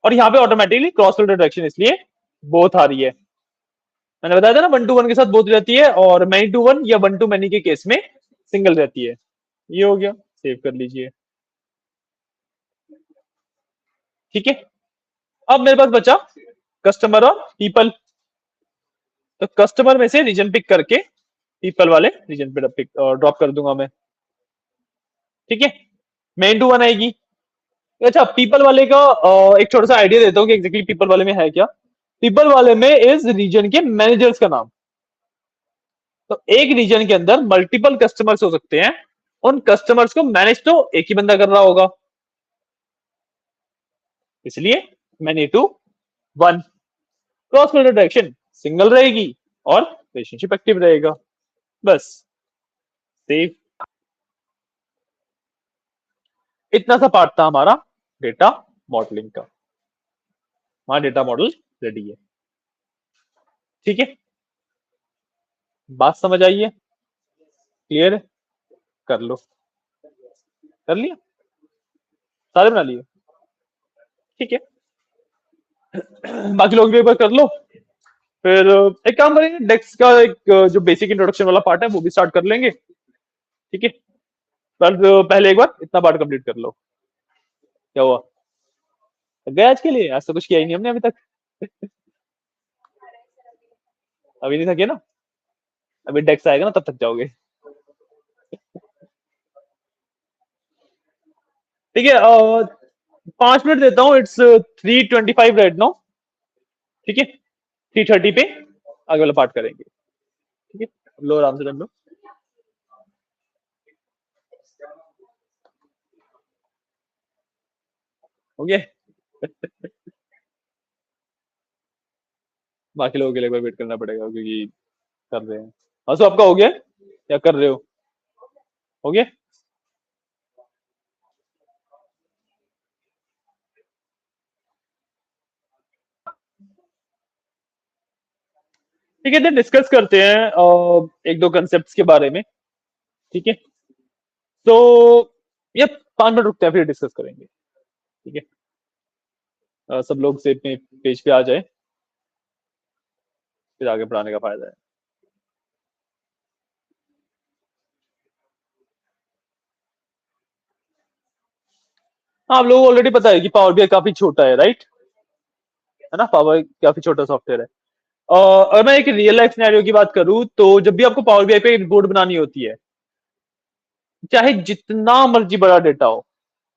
और यहाँ पे ऑटोमेटिकली क्रॉस फिल्टर डायरेक्शन इसलिए बोथ आ रही है। मैंने बताया था ना वन टू वन के साथ बोथ रहती है, और मैनी टू वन या वन टू मैनी के केस में सिंगल रहती है। ये हो गया, सेव कर लीजिए। ठीक है, अब मेरे पास बचा कस्टमर और पीपल। तो कस्टमर में से रीजन पिक करके पीपल वाले रीजन पे पिक ड्रॉप कर दूंगा मैं। ठीक है, मेन टू वन आएगी। अच्छा, पीपल वाले का एक छोटा सा आइडिया देता हूँ कि एग्जैक्टली पीपल वाले में है क्या। पीपल वाले में इस रीजन के मैनेजर्स का नाम। तो एक रीजन के अंदर मल्टीपल कस्टमर्स हो सकते हैं, उन कस्टमर्स को मैनेज तो एक ही बंदा कर रहा होगा, इसलिए many to one. Cross culture direction single रहेगी और रिलेशनशिप एक्टिव रहेगा, बस सेव। इतना सा पार्ट था हमारा डेटा मॉडलिंग का। हमारा डेटा मॉडल रेडी है, ठीक है। बात समझ आई है? क्लियर है? कर लो। कर लिया? सारे बना लिए? ठीक है। बाकी लोग भी एक बार कर लो, फिर एक काम करेंगे, डेक्स का एक जो बेसिक इंट्रोडक्शन वाला पार्ट है वो भी स्टार्ट कर लेंगे, ठीक है। पर पहले एक बार इतना पार्ट कंप्लीट कर लो। क्या हुआ? थक गए आज के लिए? आज तो कुछ किया ही नहीं हमने अभी तक। अभी नहीं थके ना? अभी डेक्स आएगा ना तब थक जाओगे। ठीक है, 5 मिनट देता हूँ, इट्स 3:25 राइट नाउ, ठीक है। 3:30 पे आगे वाला पार्ट करेंगे, ठीक है। लो आराम से कर लो। हो गया? बाकी लोगों के लिए एक बार वेट करना पड़ेगा क्योंकि कर रहे हैं। हाँ, सो आपका हो गया या कर रहे हो गया? ठीक है, तो डिस्कस करते हैं एक दो कंसेप्ट्स के बारे में, ठीक है। तो ये 5 मिनट रुकते हैं फिर डिस्कस करेंगे, ठीक है। सब लोग से अपने पेज पे आ जाए, फिर आगे बढ़ाने का फायदा है। हाँ, आप लोगों को ऑलरेडी पता है कि पावर बीआई काफी छोटा है, राइट? है ना, पावर काफी छोटा सॉफ्टवेयर है। अगर मैं एक रियल लाइफ सिनेरियो की बात करूं तो जब भी आपको पावर बीआई पे रिपोर्ट बनानी होती है, चाहे जितना मर्जी बड़ा डेटा हो,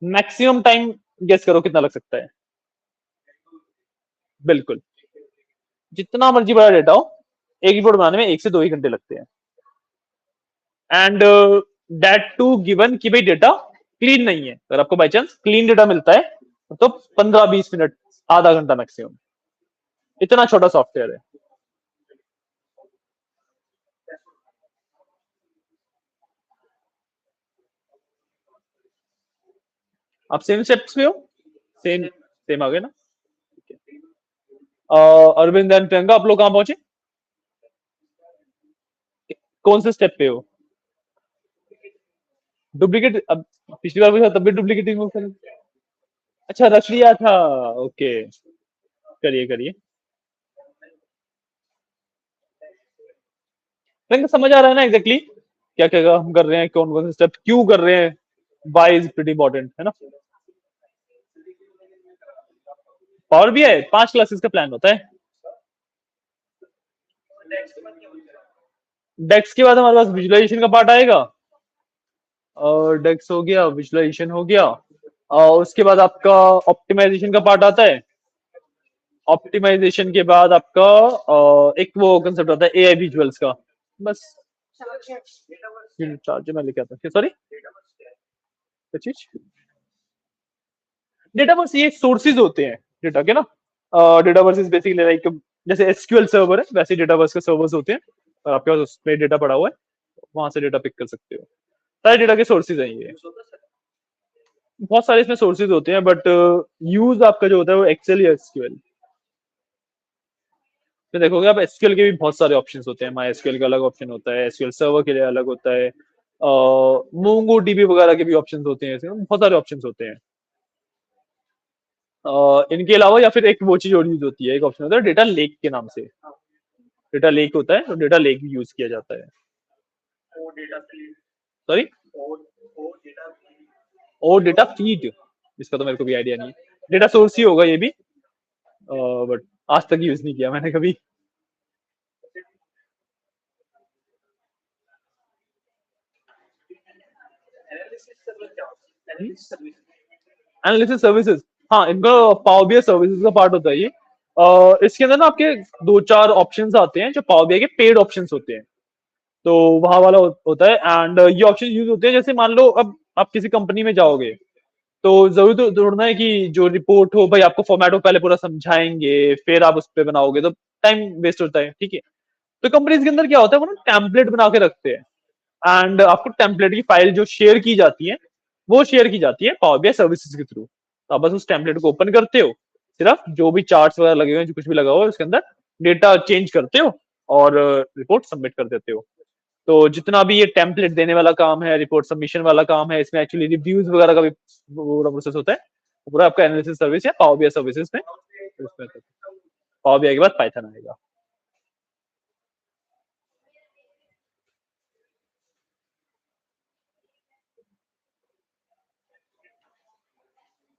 मैक्सिमम टाइम गेस करो कितना लग सकता है? बिल्कुल, जितना मर्जी बड़ा डेटा हो, एक रिपोर्ट बनाने में 1 से 2 ही घंटे लगते हैं। एंड दैट टू गिवन कि भाई डेटा क्लीन नहीं है। अगर आपको बाई चांस क्लीन डेटा मिलता है तो 15-20 मिनट, आधा घंटा मैक्सिमम। इतना छोटा सॉफ्टवेयर है। आप सेम स्टेप्स पे हो? सेम सेम आ गए ना? अरविंद एंड प्रियंका, आप लोग कहां पहुंचे? कौन से स्टेप पे हो? डुप्लीकेट? अब पिछली बार पूछा तब भी डुप्लीकेट रिमूव कर। अच्छा, रख लिया था। ओके, करिए करिए। प्रियंका, समझ आ रहा है ना एग्जैक्टली क्या क्या हम कर रहे हैं, कौन कौन से स्टेप क्यों कर रहे हैं? वाई इज प्रीटी इंपॉर्टेंट, है ना? पावर भी है, 5 क्लासेस का प्लान होता है। डेक्स के बाद हमारे पास विजुअलाइजेशन का पार्ट आएगा, और डेक्स हो गया, विजुअलाइजेशन हो गया, और उसके बाद आपका ऑप्टिमाइजेशन का पार्ट आता है। ऑप्टिमाइजेशन के बाद आपका एक वो कंसेप्ट आता है एआई विजुअल्स का, बस। चार्ज मैं लेके आता हूँ, सॉरी, क्या चीज? डेटाबेस ये सोर्सेज होते हैं डेटा के ना। डेटाबेस इज बेसिकली लाइक, जैसे एसक्यूएल सर्वर है वैसे डेटाबेस के सर्वर्स होते हैं, और आपके पास उसमें डेटा पड़ा हुआ है, वहां से डेटा पिक कर सकते हो। सारे डेटा के सोर्सेज हैं ये। बहुत सारे इसमें सोर्सेज होते हैं, बट यूज आपका जो होता है वो एक्सेल या एसक्यूएल। तो देखोगे आप, एसक्यूएल के भी बहुत सारे ऑप्शंस होते हैं। माई एसक्यूएल का अलग ऑप्शन होता है, एसक्यूएल सर्वर के लिए अलग होता है, मोंगो डीबी वगैरह के भी ऑप्शंस होते हैं, इसमें बहुत सारे ऑप्शंस होते हैं। इनके अलावा या फिर एक वो चीज और यूज होती है, एक ऑप्शन होता है डेटा लेक के नाम से। डेटा लेक होता है, तो डेटा लेक भी यूज किया जाता है। सॉरी, और डेटा फीड, इसका तो मेरे को भी आइडिया नहीं है। डेटा सोर्स ही होगा ये भी, बट आज तक यूज नहीं किया मैंने कभी। एनालिसिस सर्विसेज, हाँ, इनका पावर बीआई सर्विसेज का पार्ट होता है ये। इसके अंदर ना आपके 2-4 ऑप्शंस आते हैं जो पावर बीआई के पेड ऑप्शंस होते हैं, तो वहां वाला होता है। एंड ये ऑप्शन यूज होते हैं, जैसे मान लो अब आप किसी कंपनी में जाओगे, तो जरूरी तो ढूंढना है कि जो रिपोर्ट हो भाई आपको फॉर्मेट हो पहले पूरा समझाएंगे फिर आप उस पर बनाओगे तो टाइम वेस्ट होता है, ठीक है। तो कंपनीज के अंदर क्या होता है, वो ना टेम्पलेट बना के रखते हैं एंड आपको टेम्पलेट की फाइल जो शेयर की जाती है वो शेयर की जाती है पावर बीआई सर्विसेज के थ्रू। तो आप बस उस टेम्पलेट को ओपन करते हो, सिर्फ जो भी चार्ट्स वगैरह लगे हुए हैं, जो कुछ भी लगा हुआ है उसके अंदर डेटा चेंज करते हो और रिपोर्ट सबमिट कर देते हो। तो जितना भी ये टेम्पलेट देने वाला काम है, रिपोर्ट सबमिशन वाला काम है, इसमें एक्चुअली रिव्यूज वगैरह का भी पूरा प्रोसेस होता है। पूरा आपका एनालिसिस सर्विस है पावर बीआई सर्विसेज में। पावर बीआई के बाद पाइथन आएगा।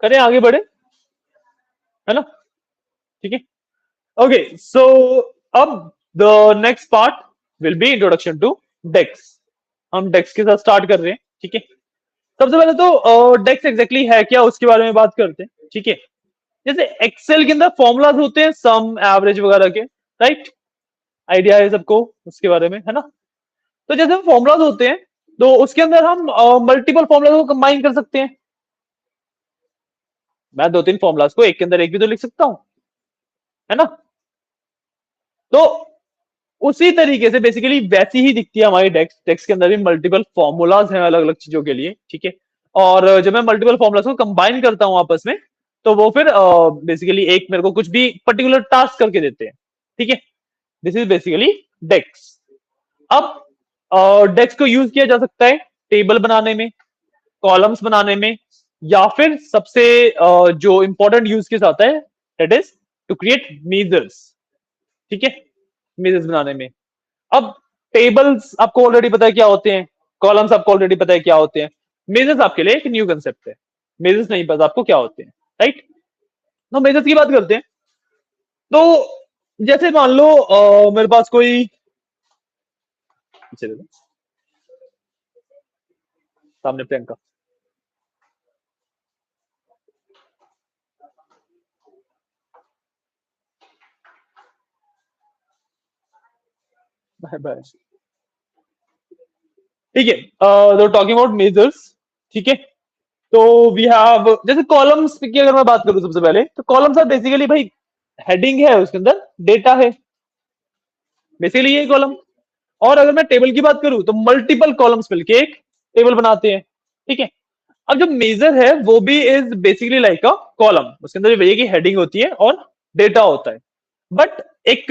करें आगे बढ़े, है ना, ठीक है। ओके सो अब the next part will be introduction to DAX. हम डेक्स के साथ स्टार्ट कर रहे हैं, ठीक है। सबसे पहले तो डेक्स एग्जैक्टली है क्या उसके बारे में बात करते हैं, ठीक है। जैसे एक्सेल के अंदर फॉर्मूलाज होते हैं सम एवरेज वगैरह के, राइट, आइडिया है सबको उसके बारे में, है ना। तो जैसे फॉर्मूलाज होते हैं तो उसके अंदर हम मल्टीपल फॉर्मूलाज को कंबाइन कर सकते हैं। मैं दो तीन फॉर्मूलाज को एक के अंदर एक भी तो लिख सकता हूं, है ना। तो उसी तरीके से बेसिकली वैसी ही दिखती है हमारी डेक्स। डेक्स के अंदर भी मल्टीपल फॉर्मूलाज हैं अलग अलग चीजों के लिए, ठीक है। और जब मैं मल्टीपल फॉर्मूलाज को कंबाइन करता हूं आपस में तो वो फिर बेसिकली एक मेरे को कुछ भी पर्टिकुलर टास्क करके देते हैं, ठीक है। दिस इज बेसिकली डेक्स। अब डेक्स को यूज किया जा सकता है टेबल बनाने में, कॉलम्स बनाने में, या फिर सबसे जो इंपॉर्टेंट यूज केस आता है that is to create measures, ठीक है, मेजर्स बनाने में। अब टेबल्स आपको ऑलरेडी पता है क्या होते हैं, कॉलम्स आपको ऑलरेडी पता है क्या होते हैं, मेजर्स आपके लिए एक न्यू कंसेप्ट है। मेजर्स नहीं पता आपको क्या होते हैं, राइट। तो मेजर्स की बात करते हैं। तो जैसे मान लो मेरे पास कोई, चलिए सामने प्रियंका, बाय बाय, ठीक है। तो टॉकिंग अबाउट मेजर्स, ठीक है। तो वी हैव जैसे कॉलम्स की अगर मैं बात करूं सबसे पहले, तो कॉलम्स आर बेसिकली भाई हेडिंग है उसके अंदर डेटा है, बेसिकली ये कॉलम। और अगर मैं टेबल की बात करूं तो मल्टीपल कॉलम्स मिलके एक टेबल बनाते हैं, ठीक है। अब जो मेजर है वो भी is basically like a column, उसके अंदर भैया की हेडिंग होती है और डेटा होता है। बट एक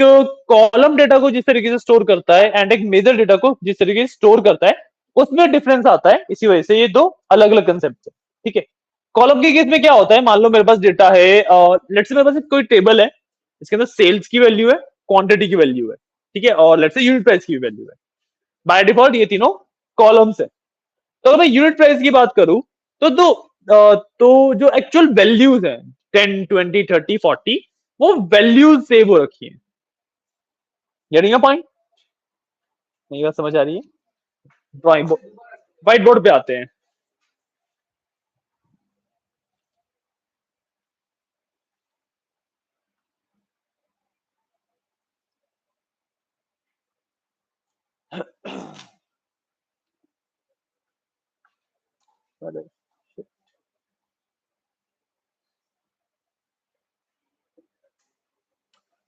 कॉलम डेटा को जिस तरीके से स्टोर करता है एंड एक मेजर डेटा को जिस तरीके से स्टोर करता है उसमें डिफरेंस आता है। इसी वजह से ये दो अलग अलग कंसेप्ट है, ठीक है। कॉलम के केस में क्या होता है, मान लो मेरे पास डेटा है, लेट्स से मेरे पास एक कोई टेबल है, इसके अंदर सेल्स की वैल्यू है, क्वांटिटी की वैल्यू है, ठीक है, और लेट्स से यूनिट प्राइस की वैल्यू है। बाय डिफॉल्ट ये तीनों कॉलम्स है। तो अगर मैं यूनिट प्राइस की बात करूं तो जो एक्चुअल वैल्यूज है 10, 20, 30, 40, वो वैल्यूज सेव हो रखी है। गेटिंग अ पॉइंट, नहीं बात समझ आ रही है। ड्राइंग बोर्ड, व्हाइट बोर्ड पे आते हैं।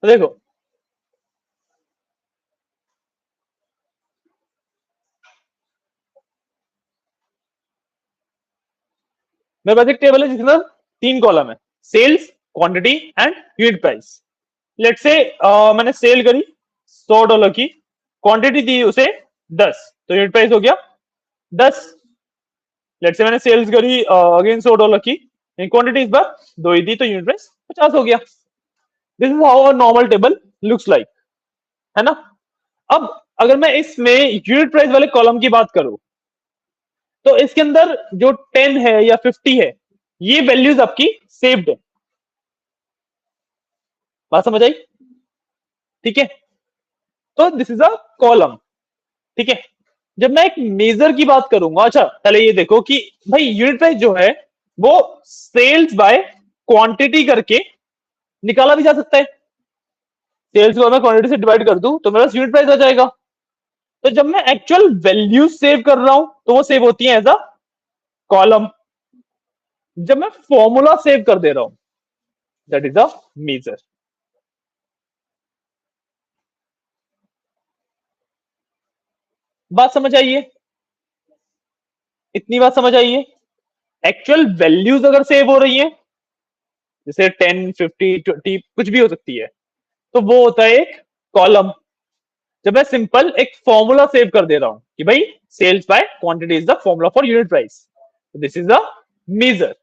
तो देखो मेरे पास एक टेबल है जिसके अंदर तीन कॉलम है, sales, quantity and unit price. Let's say मैंने सेल करी $100 की, क्वांटिटी दी उसे 10, तो यूनिट प्राइस हो गया 10। लेट से मैंने सेल्स करी अगेन $100 की, क्वांटिटी इस बार दो ही दी तो यूनिट प्राइस 50 हो गया। This is how a normal table looks like, है ना। अब अगर मैं इसमें यूनिट प्राइस वाले कॉलम की बात करूं तो इसके अंदर जो 10 है या 50 है ये वैल्यूज आपकी सेव्ड है। बात समझ आई, ठीक है। तो दिस इज अ कॉलम, ठीक है। जब मैं एक मेजर की बात करूंगा, अच्छा पहले ये देखो कि भाई यूनिट प्राइस जो है वो सेल्स बाय क्वांटिटी करके निकाला भी जा सकता है। सेल्स को मैं क्वांटिटी से डिवाइड कर दूं तो मेरा यूनिट प्राइस आ जाएगा। तो जब मैं एक्चुअल वैल्यू सेव कर रहा हूं तो वो सेव होती है एज अ कॉलम, जब मैं फॉर्मूला सेव कर दे रहा हूं, दैट इज अ मेजर। बात समझ आइए, इतनी बात समझ आइए। एक्चुअल वैल्यूज अगर सेव हो रही है, जैसे 10, 50, 20 कुछ भी हो सकती है, तो वो होता है एक कॉलम। जब मैं सिंपल एक फॉर्मूला सेव कर दे रहा हूं कि भाई sales by quantity is the formula for unit price, this is the measure.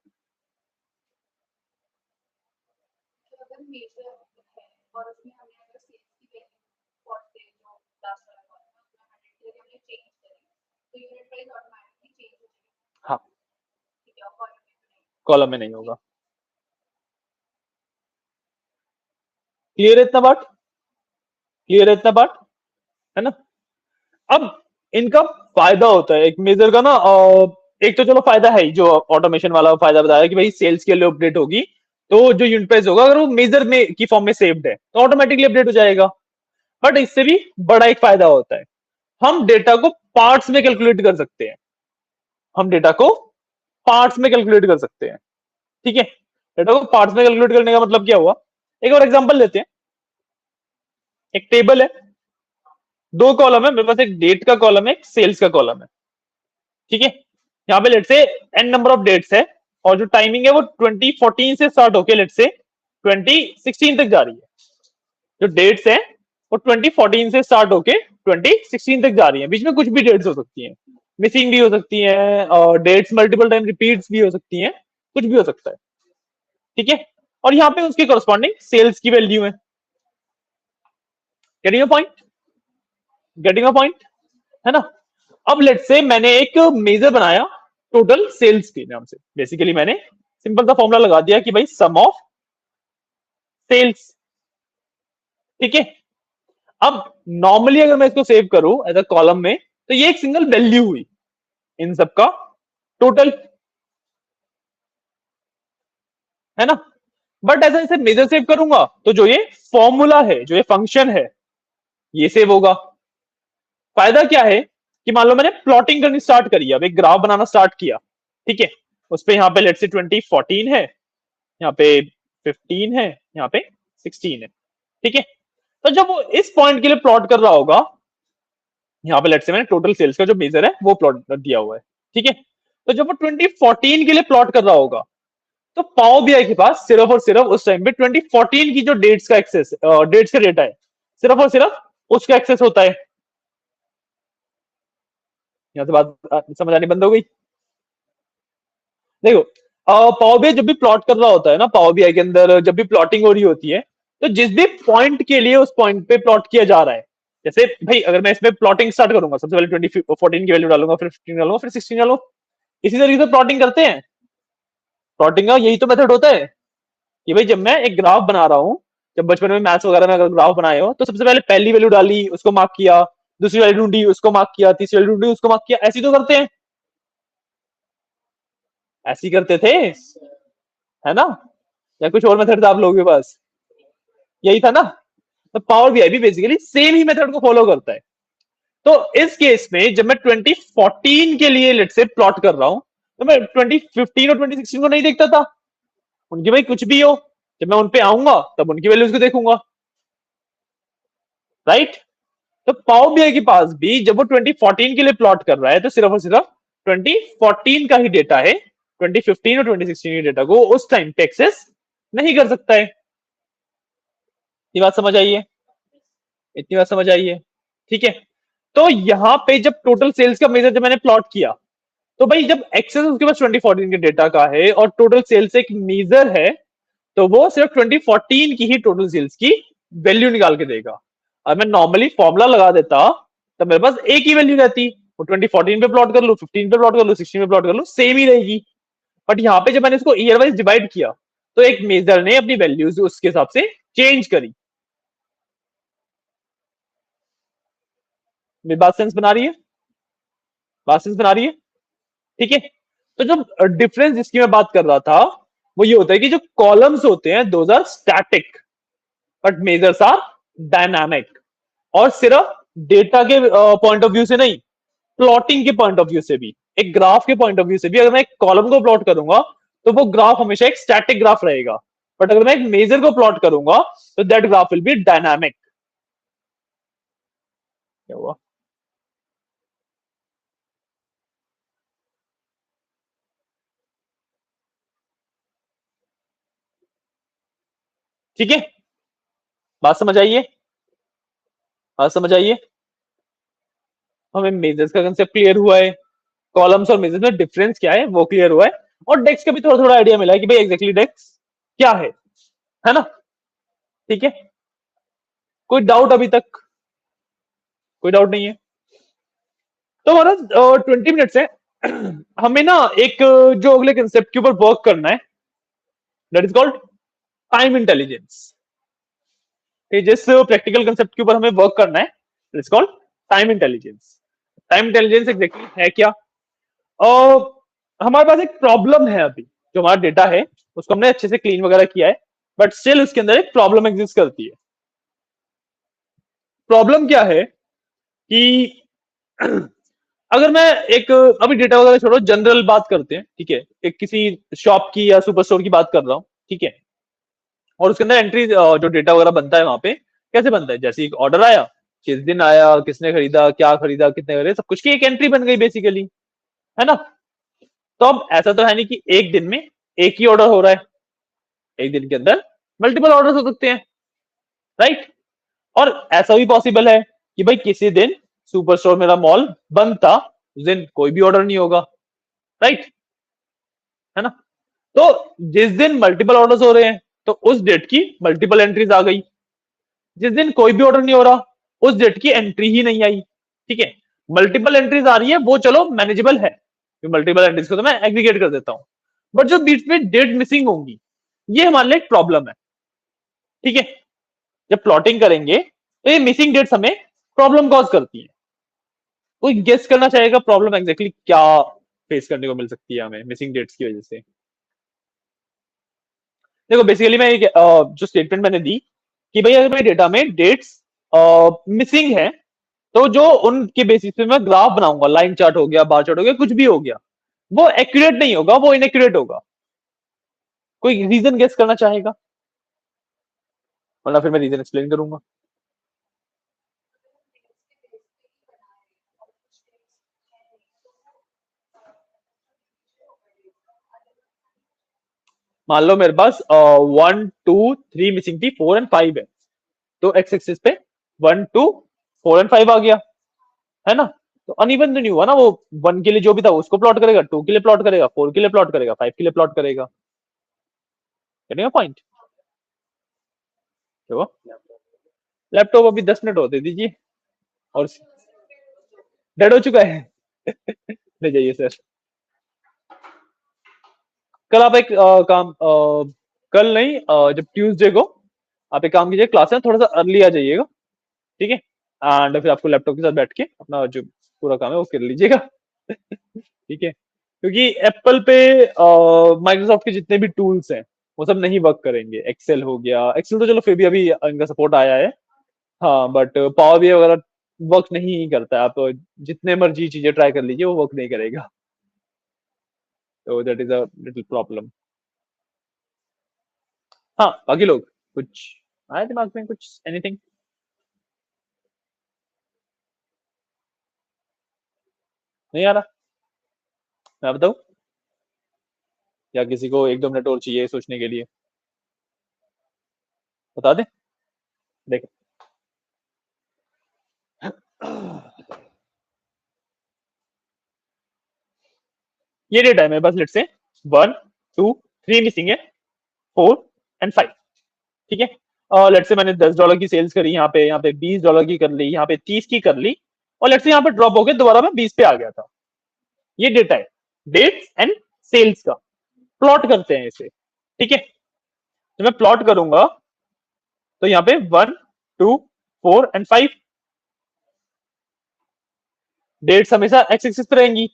हाँ, कॉलम में नहीं होगा। क्लियर है इतना बात? क्लियर है इतना बात? है ना? अब इनका फायदा होता है एक मेजर का ना, एक तो चलो फायदा है ही, जो ऑटोमेशन वाला फायदा बताया कि भाई सेल्स के लिए अपडेट होगी, तो जो यूनिट प्राइस होगा अगर वो मेजर में की फॉर्म में सेव्ड है तो ऑटोमेटिकली अपडेट हो जाएगा। बट इससे भी बड़ा एक फायदा होता है, हम डेटा को पार्ट्स में कैलकुलेट कर सकते हैं। हम डेटा को पार्ट्स में कैलकुलेट कर सकते हैं। ठीक है, डेटा को पार्ट्स में कैलकुलेट करने का मतलब क्या हुआ, एक और एग्जांपल लेते हैं। एक टेबल है, दो कॉलम है मेरे पास, एक डेट का कॉलम है, एक सेल्स का कॉलम है। ठीक है, यहाँ पे लेट से एन नंबर ऑफ डेट्स है, और जो टाइमिंग है वो 2014 से स्टार्ट होके लेट से 2016 तक जा रही है। जो डेट्स है वो 2014 से स्टार्ट होके 2016 तक जा रही है। बीच में कुछ भी डेट्स हो सकती हैं, मिसिंग भी हो सकती हैं, और डेट्स मल्टीपल टाइम रिपीट्स भी हो सकती हैं, कुछ भी हो सकता है। ठीक है, और यहाँ पे उसके कॉरस्पॉन्डिंग सेल्स की वैल्यू है। Getting a point? Getting a point? है ना? अब लेट से मैंने एक मेजर बनाया टोटल सेल्स के नाम से। बेसिकली मैंने सिंपल सा फॉर्मूला लगा दिया कि भाई सम ऑफ सेल्स। ठीक है, अब नॉर्मली अगर मैं इसको सेव करूं एज अ कॉलम में, तो ये एक सिंगल वैल्यू हुई इन सबका टोटल, है ना? बट ऐसा जैसे मेजर सेव करूंगा तो जो ये फॉर्मूला है, जो ये फंक्शन है, ये सेव होगा। फायदा क्या है कि मान लो मैंने प्लॉटिंग करनी स्टार्ट करी, अब एक ग्राफ बनाना स्टार्ट किया। ठीक है, उस पे यहाँ पे लेट से 2014 है, यहाँ पे 15 है, यहाँ पे 16 है। ठीक है, तो जब वो इस पॉइंट के लिए प्लॉट कर रहा होगा, यहाँ पे लेट से मैंने टोटल सेल्स का जो मेजर है वो प्लॉट दिया हुआ है। ठीक है, तो जब वो 2014 के लिए प्लॉट कर रहा होगा, तो पावर बीआई के पास सिर्फ और सिर्फ उस टाइम पे 2014 की जो डेट्स का एक्सेस, डेट्स का डेटा है, सिर्फ और सिर्फ उसका एक्सेस होता है। यहां से बात समझ आनी बंद हो गई। देखो, पावर बीआई जब भी प्लॉट कर रहा होता है ना, पावर बीआई के अंदर जब भी प्लॉटिंग हो रही होती है, तो जिस भी पॉइंट के लिए उस पॉइंट पे प्लॉट किया जा रहा है, जैसे भाई अगर मैं इसमें प्लॉटिंग स्टार्ट करूंगा, सबसे पहले 2014 की वैल्यू डालूंगा, फिर 15 डालूंगा, फिर 16 डालूंगा। इसी तरीके से प्लॉटिंग करते हैं। प्लॉटिंग का यही तो मेथड होता है कि भाई जब मैं एक ग्राफ बना रहा हूं, जब बचपन में मैथ्स वगैरह में अगर ग्राफ बनाए हो, तो सबसे पहले पहली वैल्यू डाली, उसको मार्क किया, दूसरी वैल्यू ढूंढी, उसको मार्क किया, तीसरी वैल्यू ढूंढी, उसको मार्क किया। ऐसी तो करते हैं, ऐसी करते थे, है ना? या कुछ और मेथड था आप लोगों के पास? यही था ना? तो पावर बीआई भी बेसिकली सेम ही मेथड को फॉलो करता है। तो इस केस में जब मैं 2014 के लिए लेट से प्लॉट कर रहा हूं, तो मैं 2015 और 2016 को नहीं देखता था। उनकी भाई कुछ भी हो, जब मैं उन पे आऊंगा तब उनकी वैल्यूज को देखूंगा, राइट? तो पावर बीआई के पास भी जब वो 2014 के लिए प्लॉट कर रहा है, तो सिर्फ और सिर्फ 2014 का ही डेटा है, 2015 और 2016 के डेटा को उस टाइम पे एक्सेस नहीं कर सकता है। ये बात समझ आई है? इतनी बात समझ आई है? ठीक है, तो यहां पे जब टोटल सेल्स का मेजर जब मैंने प्लॉट किया, तो भाई जब एक्सेस उसके पास 2014 के डेटा का है और टोटल सेल्स एक मेजर है, तो वो सिर्फ 2014 की ही टोटल सेल्स की वैल्यू निकाल के देगा। अब मैं नॉर्मली फॉर्मुला लगा देता, तो मेरे पास एक ही वैल्यू रहती, वो 2014 पे प्लॉट कर लू, 15 पे प्लॉट कर लू, 16 पे प्लॉट कर लू, सेम ही रहेगी। बट यहाँ पे जब मैंने इसको ईयर वाइज डिवाइड किया, तो एक मेजर ने अपनी वैल्यूज उसके हिसाब से चेंज करी। मेरी बात सेंस बना रही है? बात सेंस बना रही है? ठीक है, तो जो डिफरेंस जिसकी मैं बात कर रहा था, वो ये होता है कि जो कॉलम्स होते हैं those are static, but measures are dynamic. और सिर्फ डेटा के पॉइंट ऑफ व्यू से नहीं, प्लॉटिंग के पॉइंट ऑफ व्यू से भी, एक ग्राफ के पॉइंट ऑफ व्यू से भी, अगर मैं एक कॉलम को प्लॉट करूंगा, तो वो ग्राफ हमेशा एक स्टैटिक ग्राफ रहेगा। बट अगर मैं एक मेजर को प्लॉट करूंगा तो that graph will be dynamic. क्या हुआ? ठीक है, बात समझ आइए, बात समझ आइए। हमें मेजर्स का कंसेप्ट क्लियर हुआ है, कॉलम्स और मेजर्स में डिफरेंस क्या है वो क्लियर हुआ है, और डेक्स का भी थोड़ा थोड़ा आइडिया मिला है कि भाई एग्जैक्टली डेक्स क्या है ना? ठीक है, कोई डाउट अभी तक? कोई डाउट नहीं है? तो हमारा 20 मिनट्स है। हमें ना एक जो अगले कंसेप्ट के ऊपर वर्क करना है, that is called time intelligence. जिस प्रैक्टिकल कंसेप्ट के ऊपर हमें वर्क करना है, that is called time intelligence. Time intelligence exactly है क्या? और हमारे पास एक प्रॉब्लम है अभी, जो हमारा डेटा है उसको हमने अच्छे से क्लीन वगैरह किया है, बट स्टिल उसके अंदर एक प्रॉब्लम एग्जिस्ट करती है। प्रॉब्लम क्या है कि अगर मैं एक अभी डेटा वगैरह छोड़ो, जनरल बात करते हैं, ठीक है, एक किसी शॉप की या सुपर स्टोर की बात कर रहा हूं, ठीक है, और उसके अंदर एंट्री जो डेटा वगैरह बनता है वहां पे कैसे बनता है, जैसे एक ऑर्डर आया, किस दिन आया, किसने खरीदा, क्या खरीदा, कितने खरीदे, सब कुछ की एक एंट्री बन गई बेसिकली, है ना? तो अब ऐसा तो है नहीं कि एक दिन में एक ही ऑर्डर हो रहा है, एक दिन के अंदर मल्टीपल ऑर्डर हो सकते हैं, राइट? और ऐसा भी पॉसिबल है कि भाई किसी दिन सुपर स्टोर मेरा मॉल बंद था, उस दिन कोई भी ऑर्डर नहीं होगा, राइट? है ना? तो जिस दिन मल्टीपल ऑर्डर्स हो रहे हैं तो उस डेट की मल्टीपल एंट्रीज आ गई, जिस दिन कोई भी ऑर्डर नहीं हो रहा उस डेट की एंट्री ही नहीं आई। ठीक है, मल्टीपल एंट्रीज आ रही है वो चलो मैनेजेबल है, मल्टीपल एंट्रीज को तो मैं एग्रीगेट कर देता हूं, बट जो बीच में डेट मिसिंग होंगी ये हमारे लिए एक प्रॉब्लम है। ठीक है, जब प्लॉटिंग करेंगे तो ये मिसिंग डेट्स हमें प्रॉब्लम कॉज करती है। कोई गेस करना चाहेगा प्रॉब्लम एग्जैक्टली क्या फेस करने को मिल सकती है हमें मिसिंग डेट्स की वजह से? देखो बेसिकली मैं जो स्टेटमेंट मैंने दी कि भाई अगर मेरे डेटा में डेट्स मिसिंग है तो जो उनके बेसिस पे मैं ग्राफ बनाऊंगा, लाइन चार्ट हो गया, बार चार्ट हो गया, कुछ भी हो गया, वो एक्यूरेट नहीं होगा, वो इनएक्यूरेट होगा। कोई रीजन गेस करना चाहेगा, वरना फिर मैं रीजन एक्सप्लेन करूंगा। मान लो मेरे पास 1 2 3 मिसिंग थी, 4 एंड 5 है, तो एक्स एक्सिस पे 1 2 4 एंड 5 आ गया, है ना? तो अनइवन तो नहीं हुआ ना, वो 1 के लिए जो भी था उसको प्लॉट करेगा, 2 के लिए प्लॉट करेगा, 4 के लिए प्लॉट करेगा, 5 के लिए प्लॉट करेगा। कहने का पॉइंट क्या हुआ? लैपटॉप अभी 10 मिनट होते दीजिए, और डेड हो चुका है। ले जाइए सर। कल आप एक कल नहीं, जब ट्यूसडे को आप एक काम कीजिए, क्लास में थोड़ा सा अर्ली आ जाइएगा, ठीक है, एंड फिर आपको लैपटॉप के साथ बैठ के अपना जो पूरा काम है वो कर लीजिएगा। ठीक है, क्योंकि एप्पल पे माइक्रोसॉफ्ट के जितने भी टूल्स हैं वो सब नहीं वर्क करेंगे। एक्सेल हो गया, एक्सेल तो चलो फिर भी अभी इनका सपोर्ट आया है, हाँ, बट पावर बीआई वगैरह वर्क नहीं करता है। आप जितने मर्जी चीजें ट्राई कर लीजिए वो वर्क नहीं करेगा, तो that is a little problem. हाँ, बाकी लोग कुछ आया दिमाग में, कुछ एनीथिंग? नहीं आ रहा? मैं बताऊं, या किसी को 1 2 मिनट और चाहिए सोचने के लिए? बता दें? देख, ये डेटा है मेरे पास, लेट से 1 2 3 मिसिंग है, 4 एंड 5। ठीक है, और लेट से मैंने $10 की सेल्स करी, यहाँ पे $20 की कर ली, यहाँ पे 30 की कर ली, और लेट से यहाँ पे ड्रॉप हो गया, दोबारा मैं 20 पे आ गया था। ये डेटा है डेट्स एंड सेल्स का। प्लॉट करते हैं इसे, ठीक है? तो मैं प्लॉट करूंगा तो यहाँ पे 1 2 4 एंड 5 डेट्स हमेशा एक्स एक्सिस पे रहेंगी।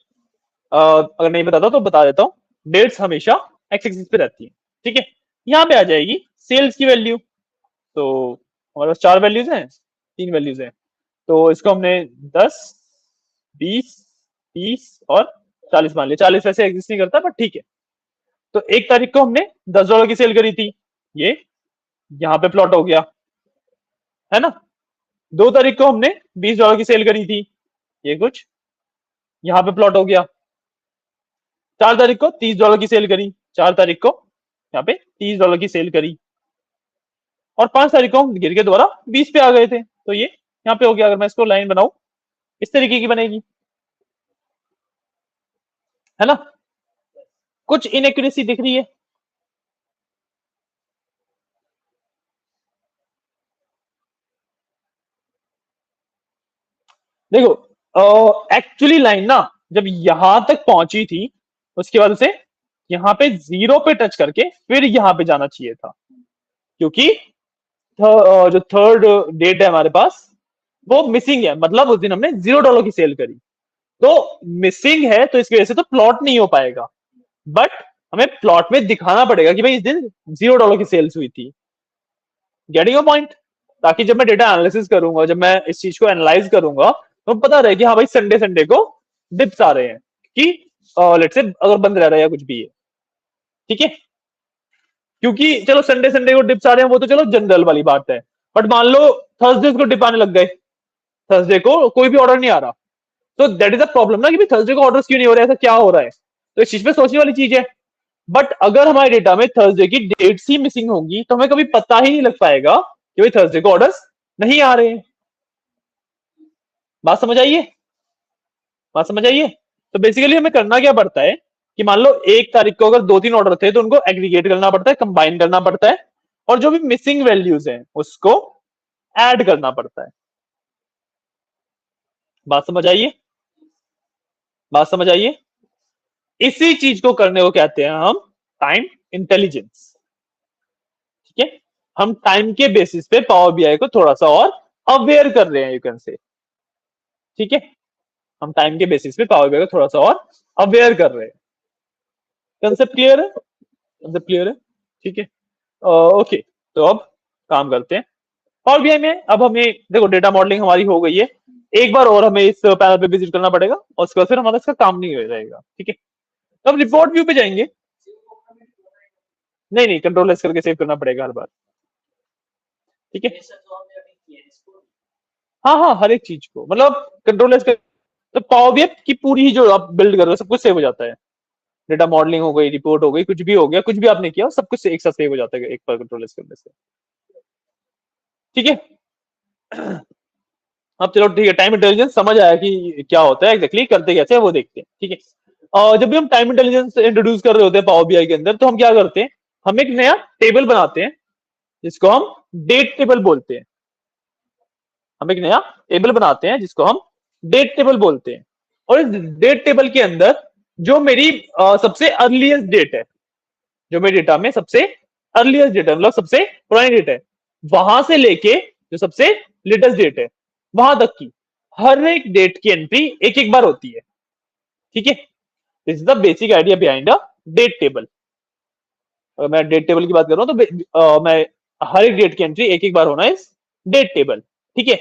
अगर नहीं बताता तो बता देता हूँ, डेट्स हमेशा एक्स एक्सिस पे रहती है, ठीक है? यहाँ पे आ जाएगी सेल्स की वैल्यू। तो हमारे पास 4 वैल्यूज हैं, 3 वैल्यूज हैं, तो इसको हमने 10 20 30 और 40 मान लिया। 40 वैसे एग्जिस्ट नहीं करता, बट ठीक है। तो 1 तारीख को हमने $10 की सेल करी थी, ये यहां पे प्लॉट हो गया, है ना। 2 तारीख को हमने $20 की सेल करी थी, ये कुछ यहां पे प्लॉट हो गया। 4 तारीख को $30 की सेल करी, 4 तारीख को यहाँ पे $30 की सेल करी, और 5 तारीख को हम गिर के दोबारा 20 पे आ गए थे, तो ये यहाँ पे हो गया। अगर मैं इसको लाइन बनाऊं इस तरीके की बनेगी, है ना। कुछ इनएक्यूरेसी दिख रही है? देखो एक्चुअली लाइन ना जब यहां तक पहुंची थी, उसके बाद उसे यहाँ पे 0 पे टच करके फिर यहाँ पे जाना चाहिए था, क्योंकि जो थर्ड डेट है हमारे पास वो मिसिंग है, मतलब उस दिन हमने $0 की सेल करी, तो मिसिंग है तो इसकी वजह से तो प्लॉट नहीं हो पाएगा, बट हमें प्लॉट में दिखाना पड़ेगा कि भाई इस दिन $0 की सेल्स हुई थी। Getting your point? ताकि जब मैं डेटा एनालिसिस करूंगा, जब मैं इस चीज को एनालाइज करूंगा, तो पता रहे कि हाँ भाई संडे संडे को डिप्स आ रहे हैं कि लेट्स से अगर बंद रह रहा है या कुछ भी है, ठीक है। क्योंकि चलो संडे संडे को डिप्स आ रहे हैं वो तो चलो जनरल वाली बात है, बट मान लो थर्सडे को डिप आने लग गए, थर्सडे को कोई भी ऑर्डर नहीं आ रहा, तो दैट इज अ प्रॉब्लम ना कि भाई थर्सडे को ऑर्डर्स क्यों नहीं हो रहे, ऐसा क्या हो रहा है। तो इस चीज पे सोचने वाली चीज है। बट अगर हमारे डेटा में थर्सडे की डेट्स ही मिसिंग होंगी तो हमें कभी पता ही नहीं लग पाएगा कि भाई थर्सडे को ऑर्डर्स नहीं आ रहे हैं। बात समझ आइए? बात समझ आइए? तो बेसिकली हमें करना क्या पड़ता है कि मान लो 1 तारीख को अगर 2-3 ऑर्डर थे तो उनको एग्रीगेट करना पड़ता है, कंबाइन करना पड़ता है, और जो भी मिसिंग वैल्यूज हैं उसको ऐड करना पड़ता है। बात समझ आइए? बात समझ आइए? इसी चीज को करने को कहते हैं हम टाइम इंटेलिजेंस, ठीक है। हम टाइम के बेसिस पे पावर बीआई को थोड़ा सा और अवेयर कर रहे हैं, यू कैन से, ठीक है। हम टाइम के बेसिस पे पावर बीआई को थोड़ा सा और अवेयर कर रहे हैं। कंसेप्ट क्लियर है? कंसेप्ट क्लियर है? ठीक है। ओके, तो अब काम करते हैं पावर बीआई में। अब हमें देखो डेटा मॉडलिंग हमारी हो गई है, एक बार और हमें इस पैनल पे विजिट करना पड़ेगा और उसके बाद फिर हमारा इसका काम नहीं हो रहेगा, ठीक है। तो अब रिपोर्ट व्यू पे जाएंगे। नहीं नहीं, कंट्रोल एस करके सेव करना पड़ेगा हर बार, ठीक है। हाँ हाँ, हर एक चीज को मतलब कंट्रोल एस कर, तो पावर बीआई की पूरी ही जो आप बिल्ड कर रहे हो सब कुछ सेव हो जाता है। डेटा मॉडलिंग हो गई, रिपोर्ट हो गई, कुछ भी हो गया, कुछ भी आपने किया सब कुछ एक साथ सेव हो जाता है एक बार कंट्रोल एस करने से, ठीक है। अब चलो ठीक है, टाइम इंटेलिजेंस समझ आया कि क्या होता है एग्जैक्टली, करते कैसे है वो देखते हैं, ठीक है। और जब भी हम टाइम इंटेलिजेंस इंट्रोड्यूस कर रहे होते हैं पावर बीआई के अंदर, तो हम क्या करते हैं, हम एक नया टेबल बनाते हैं जिसको हम डेट टेबल बोलते हैं। हम एक नया टेबल बनाते हैं जिसको हम डेट टेबल बोलते हैं, और इस डेट टेबल के अंदर जो मेरी सबसे अर्लीस्ट डेट है, जो मेरे डेटा में सबसे अर्लीस्ट डेट है, मतलब सबसे पुरानी डेट है, वहां से लेके जो सबसे लेटेस्ट डेट है वहां तक की हर एक डेट की एंट्री एक एक बार होती है, ठीक है। This is the basic idea behind a date table. अगर मैं डेट टेबल की बात कर रहा हूं तो मैं हर एक डेट की एंट्री एक एक बार होना इस डेट टेबल, ठीक है।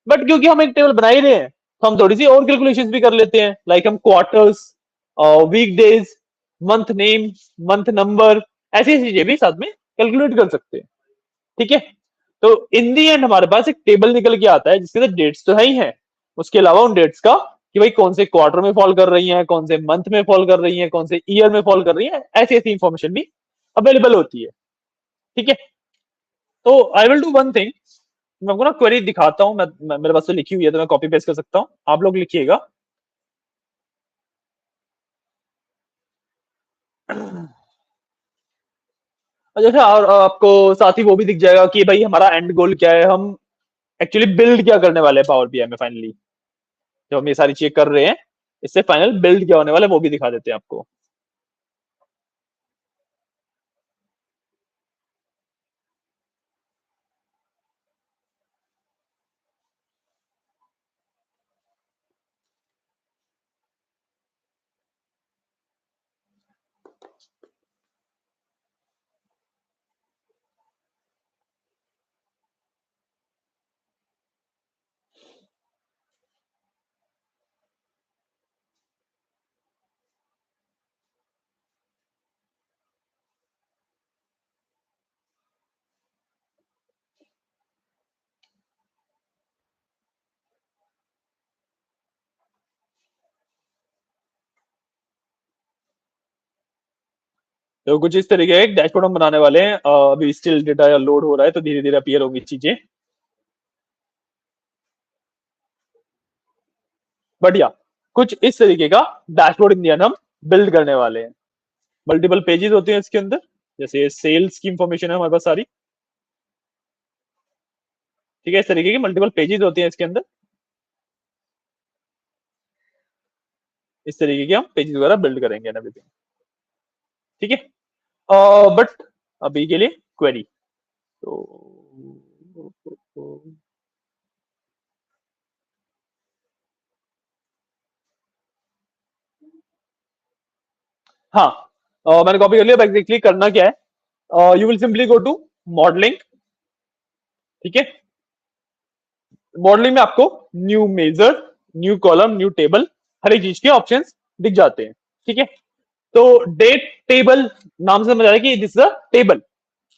बट क्योंकि हम एक टेबल बना ही रहे हैं तो हम थोड़ी सी और कैलकुलेशन भी कर लेते हैं, लाइक हम quarters, weekdays, month name, month number, ऐसी चीजें भी साथ में कैलकुलेट कर सकते हैं, ठीक है। तो इन दी एंड हमारे पास एक टेबल निकल के आता है जिसके अंदर डेट्स तो है ही है, उसके अलावा उन डेट्स का कि भाई कौन से क्वार्टर में फॉल कर रही हैं, कौन से मंथ में फॉल कर रही हैं, कौन से ईयर में फॉल कर रही हैं, ऐसी ऐसी इंफॉर्मेशन भी अवेलेबल होती है, ठीक है। तो I will do one thing, मैं आपको ना क्वेरी दिखाता हूँ, मेरे पास तो लिखी हुई है तो मैं कॉपी पेस्ट कर सकता हूँ, आप लोग लिखिएगा। अच्छा, और आपको साथ ही वो भी दिख जाएगा कि भाई हमारा एंड गोल क्या है, हम एक्चुअली बिल्ड क्या करने वाले हैं पावर बीआई में फाइनली, जो हम ये सारी चीजें कर रहे हैं इससे फाइनल बिल्ड क्या होने वाला है वो भी दिखा देते हैं आपको। तो कुछ इस तरीके का एक डैशबोर्ड हम बनाने वाले हैं। अभी स्टिल डेटा लोड हो रहा है तो धीरे धीरे अपीयर होंगी चीजें। बढ़िया, कुछ इस तरीके का डैशबोर्ड इन दी एंड हम बिल्ड करने वाले हैं। मल्टीपल पेजेस होते हैं इसके अंदर, जैसे सेल्स की इंफॉर्मेशन है हमारे पास सारी, ठीक है। इस तरीके के मल्टीपल पेजेस होते हैं इसके अंदर, इस तरीके के हम पेजेस वगैरह बिल्ड करेंगे एंड एवरीथिंग, ठीक है। बट अभी के लिए क्वेरी तो हाँ, मैंने कॉपी कर लिया। बेसिकली करना क्या है, you will simply go to modelling, ठीक है। मॉडलिंग में आपको new measure, new column, new table, हर एक चीज के ऑप्शंस दिख जाते हैं, ठीक है। तो डेट टेबल नाम से समझ आ रहा है कि दिस इज अ टेबल,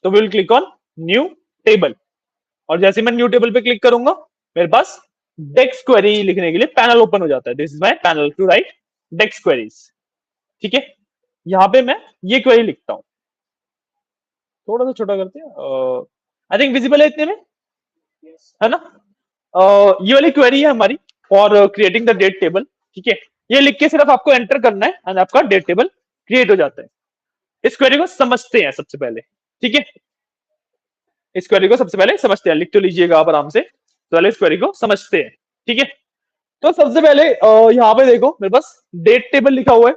तो will click on new table, और जैसे मैं न्यू टेबल पे क्लिक करूंगा मेरे पास डेक्स क्वेरी लिखने के लिए पैनल ओपन हो जाता है। This is my panel to write DAX queries, ठीक है। यहाँ पे मैं ये क्वेरी लिखता हूँ, थोड़ा सा छोटा करते हैं, आई थिंक विजिबल है इतने में, है ना। ये वाली क्वेरी है हमारी for creating the date table, ठीक है। ये लिख के सिर्फ आपको एंटर करना है एंड आपका डेट टेबल क्रिएट हो जाता है। इस क्वेरी को समझते हैं सबसे पहले, ठीक है। इस क्वेरी को सबसे पहले समझते हैं, लिख तो लीजिएगा आप आराम से, तो पहले इस क्वेरी को समझते हैं, ठीक है। तो सबसे पहले यहाँ पे देखो मेरे पास डेट टेबल लिखा हुआ है,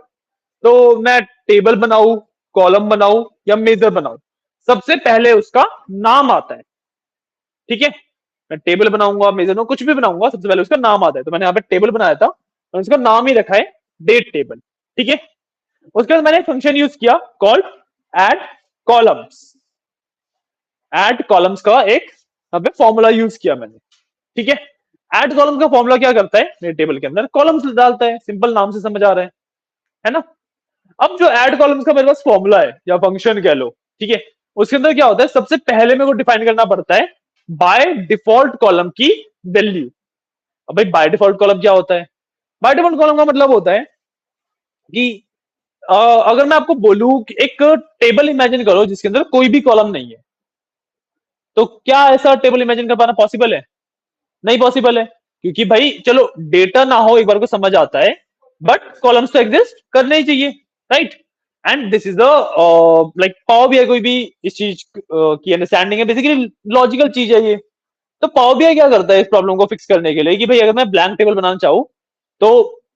तो मैं टेबल बनाऊं, कॉलम बनाऊं या मेजर बनाऊं, सबसे पहले उसका नाम आता है, ठीक है। मैं टेबल बनाऊंगा, मेजर में कुछ भी बनाऊंगा, सबसे पहले उसका नाम आता है। तो मैंने यहाँ पे टेबल बनाया था और उसका नाम ही रखा है डेट टेबल, ठीक है। उसके बाद मैंने फंक्शन यूज किया called add columns. Add columns का एक यहाँ पे फॉर्मूला यूज किया मैंने, ठीक है। एड कॉलम का फॉर्मूला क्या करता है, मेरे टेबल के अंदर कॉलम्स डालता है, सिंपल नाम से समझ आ रहा है ना। अब जो एड कॉलम्स का मेरे पास फॉर्मूला है या फंक्शन कह लो, ठीक है, उसके अंदर क्या होता है, सबसे पहले मेरे को डिफाइन करना पड़ता है बाय डिफॉल्ट कॉलम की वैल्यू। अब भाई बाय डिफॉल्ट कॉलम क्या होता है, बाय डिफॉल्ट कॉलम का मतलब होता है कि अगर मैं आपको बोलूं कि एक टेबल इमेजिन करो जिसके अंदर कोई भी कॉलम नहीं है, तो क्या ऐसा टेबल इमेजिन कर पाना पॉसिबल है? नहीं पॉसिबल है, क्योंकि भाई चलो डेटा ना हो एक बार को समझ आता है, बट कॉलम्स तो एग्जिस्ट करने ही चाहिए, right. And this is the like power BI कोई भी इस चीज की अंडरस्टैंडिंग है, बेसिकली लॉजिकल चीज है ये। तो पावर बीआई क्या करता है इस प्रॉब्लम को फिक्स करने के लिए कि भाई अगर मैं ब्लैंक टेबल बनाना चाहूँ तो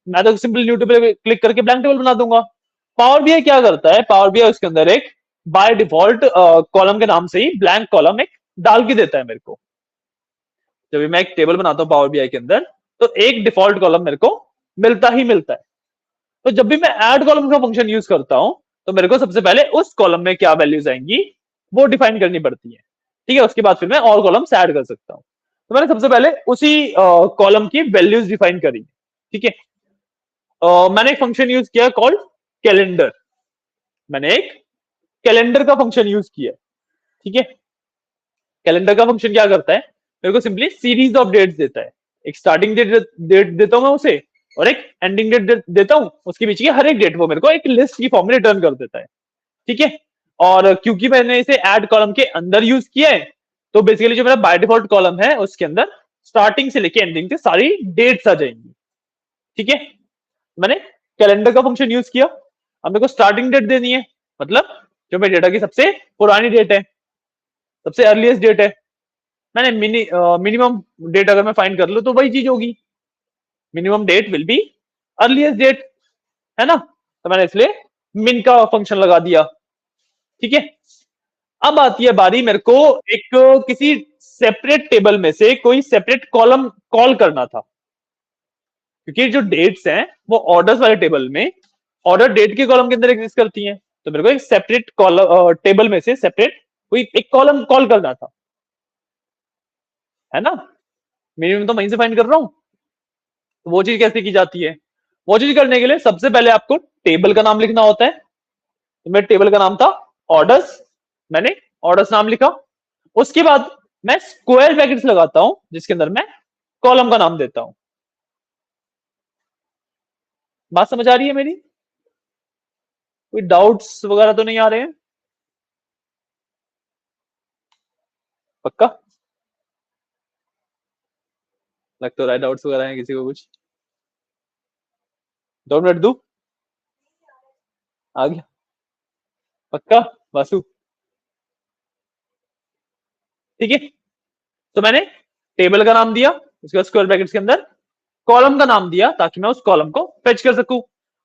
मैं तो सिंपल न्यू टेबल क्लिक करके ब्लैंक टेबल बना दूंगा। पावर बीआई क्या करता है, पावर बीआई उसके अंदर एक बाय डिफॉल्ट कॉलम के नाम से ही ब्लैंक कॉलम एक डाल के देता है मेरे को। जब भी मैं एक टेबल बनाता हूँ पावर बीआई के अंदर, तो एक डिफॉल्ट कॉलम मेरे को मिलता ही मिलता है। तो जब भी मैं ऐड कॉलम का फंक्शन यूज करता हूं, तो मेरे को सबसे पहले उस कॉलम में क्या वैल्यूज आएंगी वो डिफाइन करनी पड़ती है, ठीक है। उसके बाद फिर मैं और कॉलम्स ऐड कर सकता हूं। तो मैंने सबसे पहले उसी कॉलम की वैल्यूज डिफाइन करी, ठीक है। मैंने एक फंक्शन यूज किया कॉल्ड कैलेंडर। मैंने एक कैलेंडर का फंक्शन यूज किया, ठीक है। कैलेंडर का फंक्शन क्या करता है, मेरे को सिंपली सीरीज ऑफ डेट्स देता है। एक स्टार्टिंग डेट देता हूं मैं उसे, और एक एंडिंग डेट देता हूं, उसके बीच की हर एक डेट वो मेरे को एक लिस्ट की फॉर्म में रिटर्न कर देता है, ठीक है। और क्योंकि मैंने इसे ऐड कॉलम के अंदर यूज किया है, तो बेसिकली जो मेरा बाय डिफॉल्ट कॉलम है उसके अंदर स्टार्टिंग से लेके एंडिंग तक सारी डेट्स आ जाएंगी, ठीक है। मैंने कैलेंडर का फंक्शन यूज किया। अब मेरे को स्टार्टिंग डेट देनी है, मतलब जो मेरे डेटा की सबसे पुरानी डेट है, सबसे अर्लीस्ट डेट है। मैंने मिनिमम डेट अगर मैं फाइंड कर लूं तो वही चीज होगी, minimum date will be earliest date, है ना। तो मैंने इसलिए मिन का फंक्शन लगा दिया, ठीक है। अब आती है बारी मेरे को एक किसी सेपरेट टेबल में से कोई सेपरेट कॉलम कॉल करना था, क्योंकि जो डेट्स हैं वो ऑर्डर्स वाले टेबल में ऑर्डर डेट के कॉलम के अंदर एग्जिस्ट करती हैं। तो मेरे को एक सेपरेट कॉलम टेबल में से सेपरेट कोई एक कॉलम कॉल करना था, है ना। मिनिमम तो वहीं से फाइंड कर रहा हूं, तो वो चीज कैसे की जाती है, वो चीज करने के लिए सबसे पहले आपको टेबल का नाम लिखना होता है। तो मेरे टेबल का नाम था ऑर्डर्स, मैंने ऑर्डर्स नाम लिखा। उसके बाद मैं स्क्वायर ब्रैकेट्स लगाता हूं जिसके अंदर मैं कॉलम का नाम देता हूं। बात समझ आ रही है मेरी? कोई डाउट्स वगैरह तो नहीं आ रहे हैं? पक्का लग तो रहा है डाउट्स वगैरह हैं किसी को कुछ? 2 मिनट दू? आ गया? पक्का वासु? ठीक है, तो मैंने टेबल का नाम दिया, उसके बाद स्क्वायर ब्रैकेट्स के अंदर कॉलम का नाम दिया ताकि मैं उस कॉलम को फेच कर सकूं।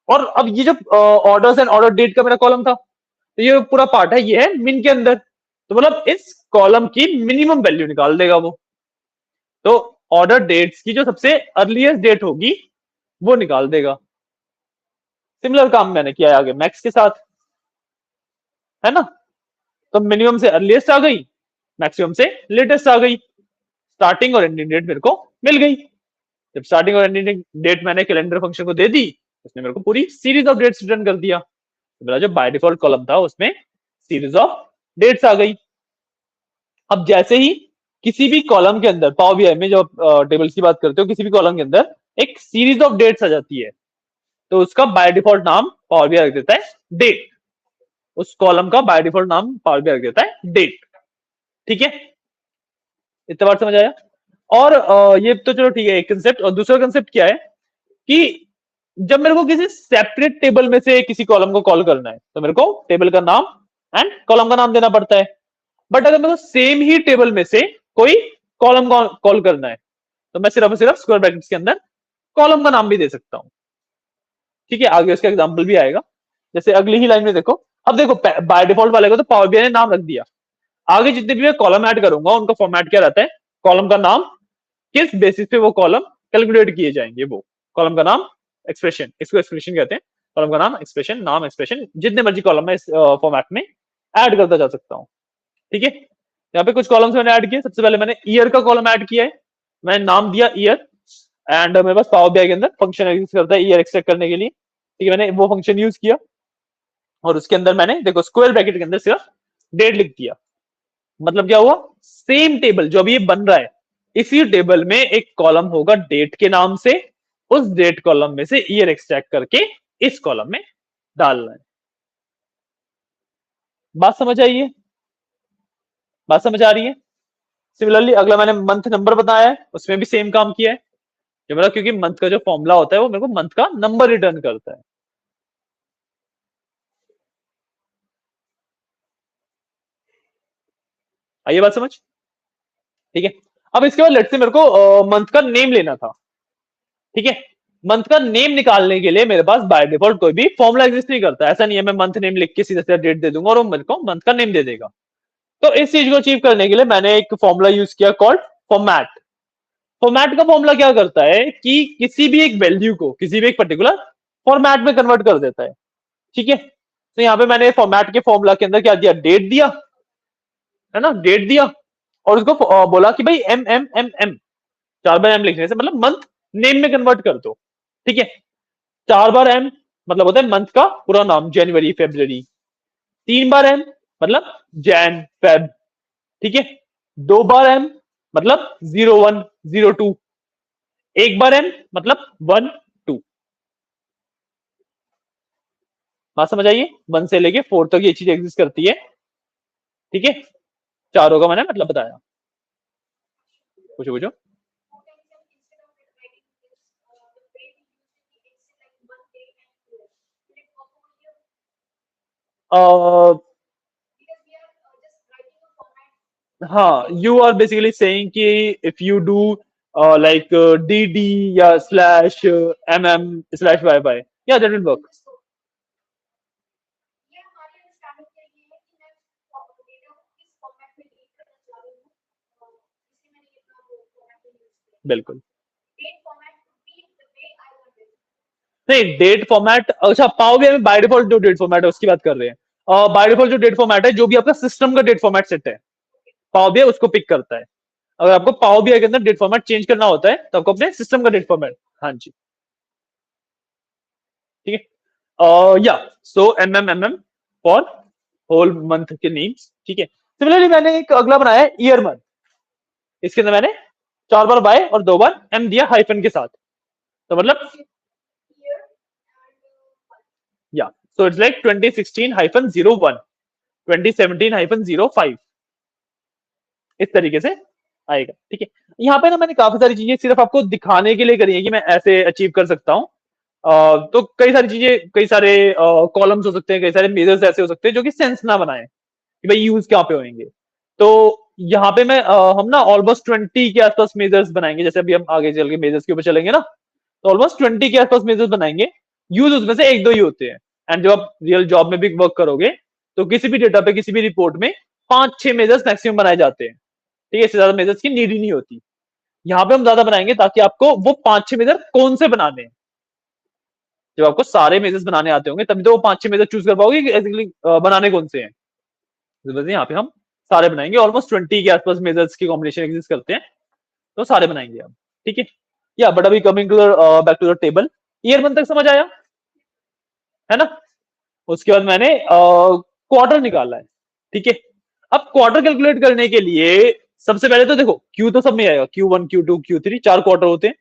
और अब ये जब ऑर्डर्स एंड ऑर्डर डेट का मेरा कॉलम था, तो ये पूरा पार्ट है, ये है मिन के अंदर, तो मतलब इस कॉलम की मिनिमम वैल्यू निकाल देगा वो। तो ऑर्डर डेट्स की जो सबसे अर्लीस्ट डेट होगी वो निकाल देगा। सिमिलर काम मैंने किया है आगे मैक्स के साथ, है ना? तो मिनिमम से अर्लीस्ट आ गई, मैक्सिमम से लेटेस्ट आ गई, स्टार्टिंग और एंडिंग डेट मेरे को मिल गई। जब स्टार्टिंग और एंडिंग डेट मैंने कैलेंडर फंक्शन को दे दी, उसने मेरे को पूरी सीरीज ऑफ डेट्स रिटर्न कर दिया। तो मेरा जो बाय डिफॉल्ट कॉलम था उसमें सीरीज ऑफ डेट्स आ गई। अब जैसे ही किसी भी कॉलम के अंदर पावर बीआई में जब टेबल्स की बात करते हो, किसी भी कॉलम के अंदर एक सीरीज ऑफ डेट्स आ जाती है, तो उसका बाय डिफॉल्ट नाम पावर बीआई रख देता है डेट। उस कॉलम का बाय डिफॉल्ट नाम पावर बीआई रख देता है डेट। ठीक है, इतना बार समझ आया? और ये तो चलो ठीक है एक कंसेप्ट। और दूसरा कंसेप्ट क्या है कि जब मेरे को किसी सेपरेट टेबल में से किसी कॉलम को कॉल करना है, तो मेरे को टेबल का नाम एंड कॉलम का नाम देना पड़ता है। बट अगर मेरे को सेम ही टेबल में से कोई कॉलम कॉल करना है, तो मैं सिर्फ और सिर्फ स्क्वायर ब्रैकेट्स के अंदर कॉलम का नाम भी दे सकता हूं। ठीक है, आगे उसका एग्जांपल भी आएगा। जैसे अगली ही लाइन में देखो, अब देखो बाय डिफॉल्ट वाले को तो पावर बीआई ने नाम रख दिया। आगे जितने भी मैं कॉलम ऐड करूंगा उनका फॉर्मेट क्या रहता है, कॉलम का नाम, किस बेसिस पे वो कॉलम कैलकुलेट किए जाएंगे, वो कॉलम का नाम, एक्सप्रेशन, इसको एक्सप्रेशन कहते हैं। कॉलम का नाम, एक्सप्रेशन, नाम, एक्सप्रेशन, जितने मर्जी कॉलम में इस फॉर्मेट में ऐड करता जा सकता हूँ। ठीक है, यहाँ पे कुछ कॉलम्स मैंने ऐड किए। सबसे पहले मैंने ईयर का कॉलम ऐड किया है, मैंने नाम दिया ईयर, एंड मेरे पास पावर बीआई के अंदर फंक्शन एग्जिस्ट करता है ईयर एक्सट्रैक्ट करने के लिए। ठीक है, मैंने वो फंक्शन यूज किया और उसके अंदर मैंने देखो स्क्वायर ब्रैकेट के अंदर सिर्फ डेट लिख दिया। मतलब क्या हुआ, सेम टेबल जो अभी ये बन रहा है, इसी टेबल में एक कॉलम होगा डेट के नाम से, उस डेट कॉलम में से ईयर एक्सट्रैक्ट करके इस कॉलम में डालना है। बात समझ आई है? बात समझ आ रही है? सिमिलरली अगला मैंने मंथ नंबर बताया है, उसमें भी सेम काम किया है। जो मतलब क्योंकि मंथ का जो फॉर्मूला होता है वो मेरे को मंथ का नंबर रिटर्न करता है। आइए बात समझ। ठीक है, अब इसके बाद लेट्स से मेरे को मंथ का नेम लेना था। ठीक है, मंथ का नेम निकालने के लिए मेरे पास बाय डिफॉल्ट कोई भी फॉर्मूला एग्जिस्ट नहीं करता। ऐसा नहीं है मैं मंथ नेम लिख के सीधा सीधा डेट दे दूंगा और वो मेरे को मंथ का नेम दे देगा। तो इस चीज को अचीव करने के लिए मैंने एक फॉर्मूला यूज किया कॉल्ड फॉर्मेट। फॉर्मेट का फॉर्मूला क्या करता है कि किसी भी एक वैल्यू को किसी भी एक पर्टिकुलर फॉर्मेट में कन्वर्ट कर देता है। ठीक है, तो यहाँ पे मैंने फॉर्मेट के फॉर्मूला के अंदर क्या दिया, डेट दिया, है ना, डेट दिया, और उसको बोला कि भाई एम एम एम एम, 4 बार एम लिखने से मतलब मंथ नेम में कन्वर्ट कर दो। ठीक है, 4 बार एम मतलब होता है मंथ का पूरा नाम, जनवरी, फेब्रुवरी। 3 बार एम मतलब जैन, फेब। ठीक है, 2 बार एम मतलब 01, 02। 1 बार एम मतलब 1, 2। बात समझ आइए, 1 से लेके 4 तक ये चीज एग्जिस्ट करती है। ठीक है, चारों का मैंने मतलब बताया। पूछो पूछो। uh, हाँ, यू आर बेसिकली सेइंग कि if you do like D D या slash M M slash Y Y, या दैट विल वर्क। बिल्कुल नहीं, डेट फॉर्मेट, अच्छा पाओगे में बाय डिफॉल्ट जो डेट फॉर्मेट है उसकी बात कर रहे हैं। बाय डिफॉल्ट जो डेट फॉर्मेट है, जो भी आपका सिस्टम का डेट फॉर्मेट सेट है, पावर बीआई उसको पिक करता है। अगर आपको पावर बीआई के अंदर डेट फॉर्मेट चेंज करना होता है तो आपको अपने सिस्टम का डेट फॉर्मेट, हाँ जी, ठीक है। या so M M for whole month के नेम्स। ठीक है, सिमिलरली मैंने एक अगला बनाया है ईयर मंथ। इसके अंदर मैंने 4 बार बाय और 2 बार एम दिया हाइफन के साथ। तो मतलब या सो इट्स लाइक 2016-01, 2017-05, इस तरीके से आएगा। ठीक है, यहाँ पे ना मैंने काफी सारी चीजें सिर्फ आपको दिखाने के लिए करी है कि मैं ऐसे अचीव कर सकता हूँ। तो कई सारी चीजें, कई सारे कॉलम्स हो सकते हैं, कई सारे मेजर्स ऐसे हो सकते हैं जो कि सेंस ना बनाए कि भाई यूज कहाँ पे होंगे। तो यहाँ पे मैं हम ना ऑलमोस्ट 20 के आसपास मेजर्स बनाएंगे। जैसे अभी हम आगे चल के मेजर्स के ऊपर चलेंगे ना, तो ऑलमोस्ट 20 के आसपास मेजर्स बनाएंगे। यूज उसमें से एक दो ही होते हैं। एंड जब आप रियल जॉब में भी वर्क करोगे तो किसी भी डेटा पे, किसी भी रिपोर्ट में 5-6 मेजर्स मैक्सिमम बनाए जाते हैं। ठीक है, इससे ज्यादा मेजर्स की नीड ही नहीं होती। यहाँ पे हम ज्यादा बनाएंगे ताकि आपको वो 5-6 मेजर कौन से बनाने हैं, जब आपको सारे मेजर्स बनाने आते होंगे तभी तो वो 5-6 मेजर चूज कर पाओगे कि एक्चुअली बनाने कौन से हैं। इस वजह से यहाँ पे हम सारे बनाएंगे। ऑलमोस्ट 20 के आसपास मेजर्स की कॉम्बिनेशन एग्जिस्ट करते हैं, तो सारे बनाएंगे हम। ठीक है, या बट अभी coming to back to the table, year month तक समझ आया है ना। उसके बाद मैंने क्वार्टर निकाला है। ठीक है, अब क्वार्टर कैलकुलेट करने के लिए सबसे पहले तो देखो क्यू तो सब में आएगा, Q1 Q2 Q3, 4 क्वार्टर होते हैं,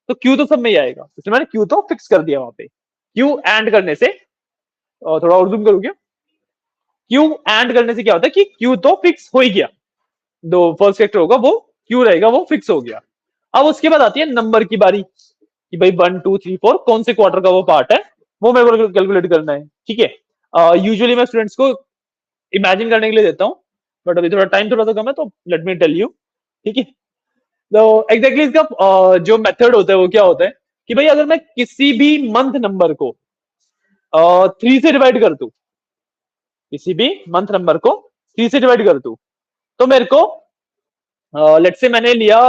तो क्यू तो सब में ही आएगा। इसलिए मैंने क्यू तो फिक्स कर दिया वहां पे। क्यू एंड करने से थोड़ा और जूम करूँ क्या, क्यू एंड करने से क्या होता है कि क्यू तो फिक्स हो ही गया, दो फर्स्ट फैक्टर होगा वो क्यू रहेगा, वो फिक्स हो गया। अब उसके बाद आती है नंबर की बारी कि भाई 1 2 3 4 कौन से क्वार्टर का वो पार्ट है, वो मेरे को कैलकुलेट करना है। ठीक है, यूजुअली मैं स्टूडेंट्स को इमेजिन करने के लिए देता हूँ, बट अभी थोड़ा टाइम थोड़ा सा कम है, तो लेट मी टेल यू। ठीक है, तो एग्जैक्टली इसका जो मेथड होता है वो क्या होता है कि भाई अगर मैं किसी भी मंथ नंबर को 3 से डिवाइड कर दूं, किसी भी मंथ नंबर को 3 से डिवाइड कर दूं, तो मेरे को लेट्स से मैंने लिया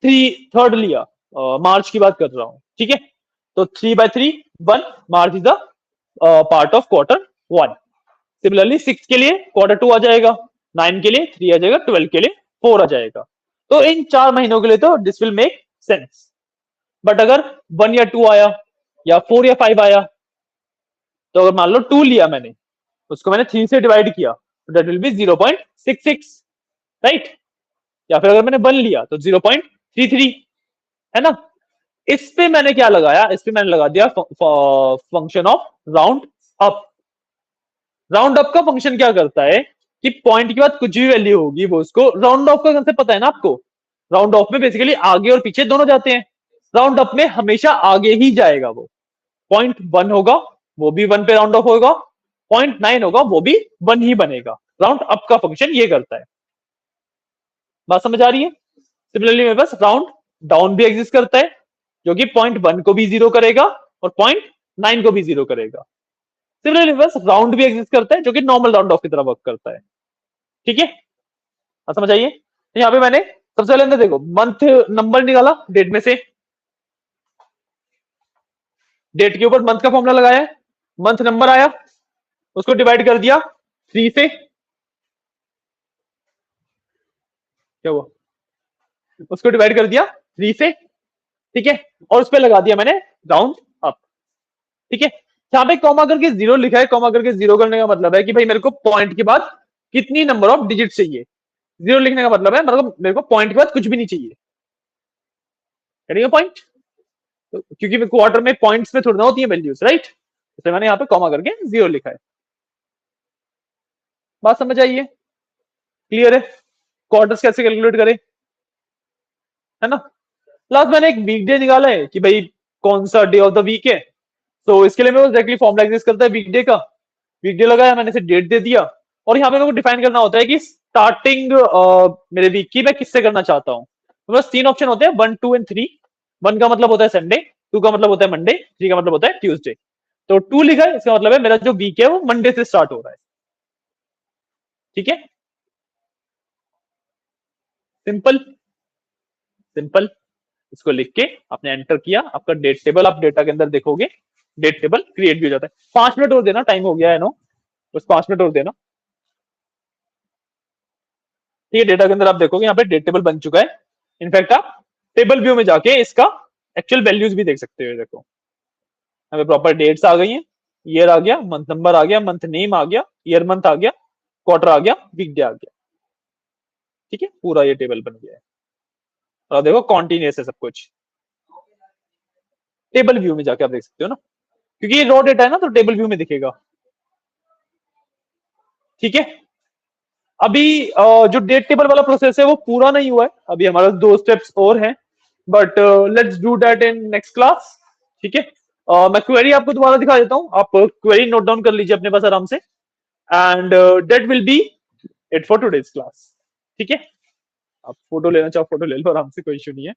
3 लिया, मार्च की बात कर रहा हूं। ठीक है, तो 3/3 1, March is the part of Q1। Similarly 6 के लिए Q2 आ जाएगा, 9 के लिए 3 आ जाएगा, 12 के लिए 4 आ जाएगा। तो इन 4 महीनों के लिए तो this will make sense. But अगर 1 या 2 आया, या 4 या 5 आया, तो अगर मान लो 2 लिया मैंने, उसको मैंने 3 से डिवाइड किया, तो दैट विल बी 0.66, राइट। या फिर अगर मैंने 1 लिया तो 0.33, है ना। इस पे मैंने क्या लगाया, इस पे मैंने लगा दिया function of round up. Round up का फंक्शन क्या करता है कि पॉइंट के बाद कुछ भी वैल्यू होगी वो उसको राउंड ऑफ का कंसेप्ट पता है ना आपको। राउंड ऑफ में बेसिकली आगे और पीछे दोनों जाते हैं, राउंड अप में हमेशा आगे ही जाएगा। वो 0.1 होगा वो भी 1 पे राउंड ऑफ होगा, 0.9 होगा वो भी 1 ही बनेगा। राउंड अप का फंक्शन ये करता है। बात समझ आ रही है। सिमिलरली मेरे पास राउंड डाउन भी एग्जिस्ट करता है, जो कि 0.1 को भी 0 करेगा और 0.9 को भी 0 करेगा। सिमिलरली बस राउंड भी एग्जिस्ट करता है, जो कि नॉर्मल राउंड ऑफ की तरह वर्क करता है। ठीक है, समझ आइए। तो यहाँ पे मैंने सबसे पहले अंदर देखो मंथ नंबर निकाला डेट में से, डेट के ऊपर मंथ का फॉर्मूला लगाया है, मंथ नंबर आया, उसको डिवाइड कर दिया 3 से, क्या हुआ, उसको डिवाइड कर दिया 3 से। ठीक है, और उस पर लगा दिया मैंने राउंड अप। ठीक है, यहाँ पे कॉमा करके 0 लिखा है। कॉमा करके 0 करने का मतलब है कि भाई मेरे को पॉइंट के बाद कितनी नंबर ऑफ डिजिट चाहिए। 0 लिखने का मतलब है मतलब मेरे को पॉइंट के बाद कुछ भी नहीं चाहिए, पॉइंट। तो क्योंकि क्वार्टर में पॉइंट्स में थोड़ी ना होती है वैल्यूज, राइट, इसलिए मैंने यहाँ पे कॉमा करके 0 लिखा है। बात समझ आइए, क्लियर है। क्वार्टर्स कैसे कैलकुलेट करें, है ना। लास्ट मैंने एक वीक डे निकाला है कि भाई कौन सा डे ऑफ द वीक है। तो इसके लिए मेरे को डायरेक्टली फॉर्मूला एग्जिस्ट करता है वीक डे का। वीक डे लगाया मैंने, इसे डेट दे दिया, और यहाँ पे मेरे को डिफाइन करना होता है कि स्टार्टिंग मेरे वीक की मैं किससे करना चाहता हूँ। तो बस 3 ऑप्शन होते हैं, 1 2 एंड 3। 1 का मतलब होता है संडे, 2 का मतलब होता है मंडे, 3 का मतलब होता है ट्यूसडे। तो 2 लिखा है, इसका मतलब है मेरा जो वीक है वो मंडे से स्टार्ट हो रहा है। ठीक है, सिंपल सिंपल। इसको लिख के आपने एंटर किया, आपका डेट टेबल आप डेटा के अंदर देखोगे, डेट टेबल क्रिएट भी हो जाता है। 5 मिनट और देना, टाइम हो गया है नो, बस 5 मिनट और देना। ठीक है, डेटा के अंदर आप देखोगे यहाँ पे डेट टेबल बन चुका है। इनफैक्ट आप टेबल व्यू में जाके इसका एक्चुअल वैल्यूज भी देख सकते हो। देखो यहाँ पे प्रॉपर डेट्स आ गई हैं, ईयर आ गया, मंथ नंबर आ गया, मंथ नेम आ गया, ईयर मंथ आ गया, क्वार्टर आ गया, वीक डे आ गया। ठीक है, पूरा ये टेबल बन गया है। और देखो कॉन्टिन्यूस है सब कुछ, टेबल व्यू में जाके आप देख सकते हो ना, क्योंकि ये रॉ डेटा है ना, तो टेबल व्यू में दिखेगा। ठीक है। अभी जो डेट टेबल वाला प्रोसेस है वो पूरा नहीं हुआ है, अभी हमारा 2 स्टेप्स और हैं, but let's do that in next class. ठीक है। मैं क्वेरी आपको दोबारा दिखा देता हूँ, आप क्वेरी नोट डाउन कर लीजिए अपने पास आराम से, and that will B it for today's class. ठीक है। आप फोटो लेना चाहो फोटो ले लो आराम से, कोई इशू नहीं है।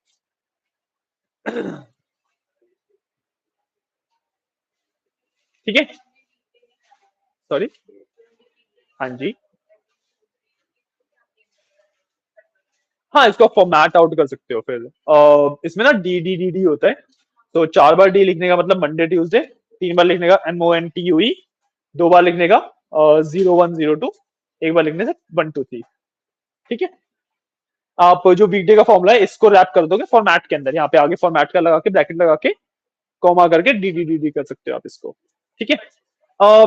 ठीक है। सॉरी। हाँ जी। हाँ, इसको फॉर्मेट आउट कर सकते हो फिर। इसमें ना डी डी डी डी होता है, तो 4 बार डी लिखने का मतलब मंडे ट्यूसडे, 3 बार लिखने का MONTUE, 2 बार लिखने का 0102, एक बार लिखने से 123। ठीक है। आप जो वीकडे का फॉर्मूला है इसको रैप कर दोगे फॉर्मेट के अंदर, यहाँ पे आगे फॉर्मेट का लगा के ब्रैकेट लगा के कॉमा करके डी डी डी डी कर सकते हो आप इसको। ठीक है।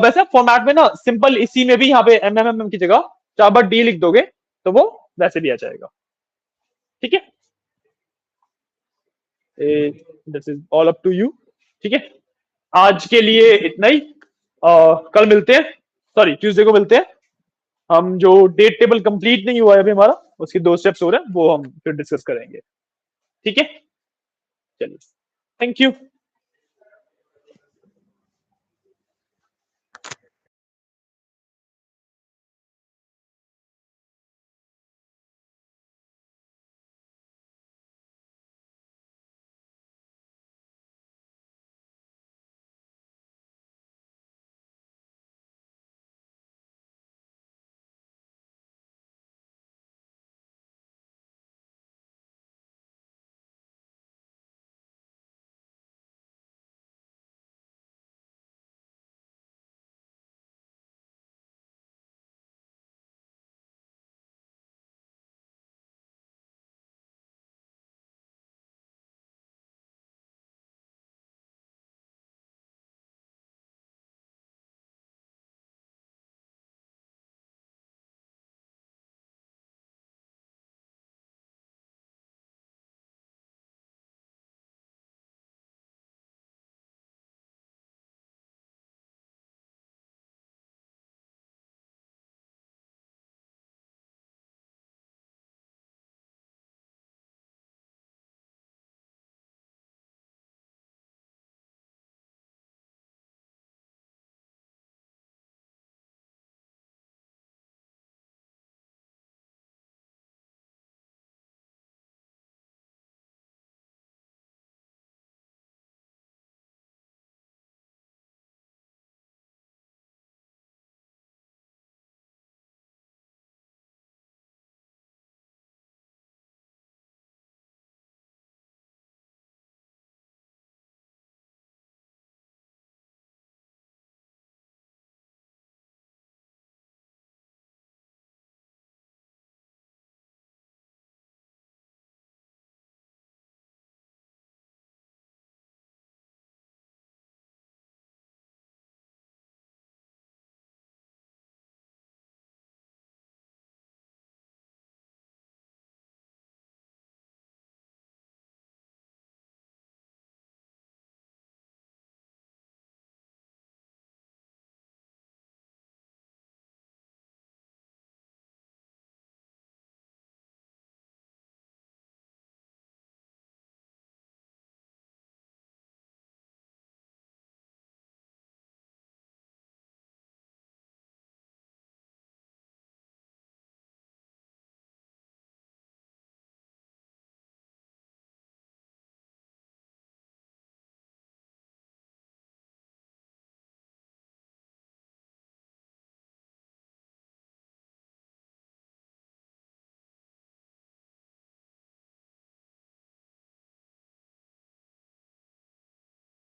वैसे फॉर्मेट में ना सिंपल इसी में भी यहाँ पे MMM की जगह 4 बार डी लिख दोगे तो वो वैसे भी आ जाएगा। ठीक है। This is all up to you. ठीक है। आज के लिए इतना ही। कल मिलते हैं, सॉरी ट्यूसडे को मिलते हैं। हम जो डेट टेबल कंप्लीट नहीं हुआ है अभी हमारा, उसके 2 स्टेप्स हो रहे हैं, वो हम फिर डिस्कस करेंगे। ठीक है। चलिए, थैंक यू।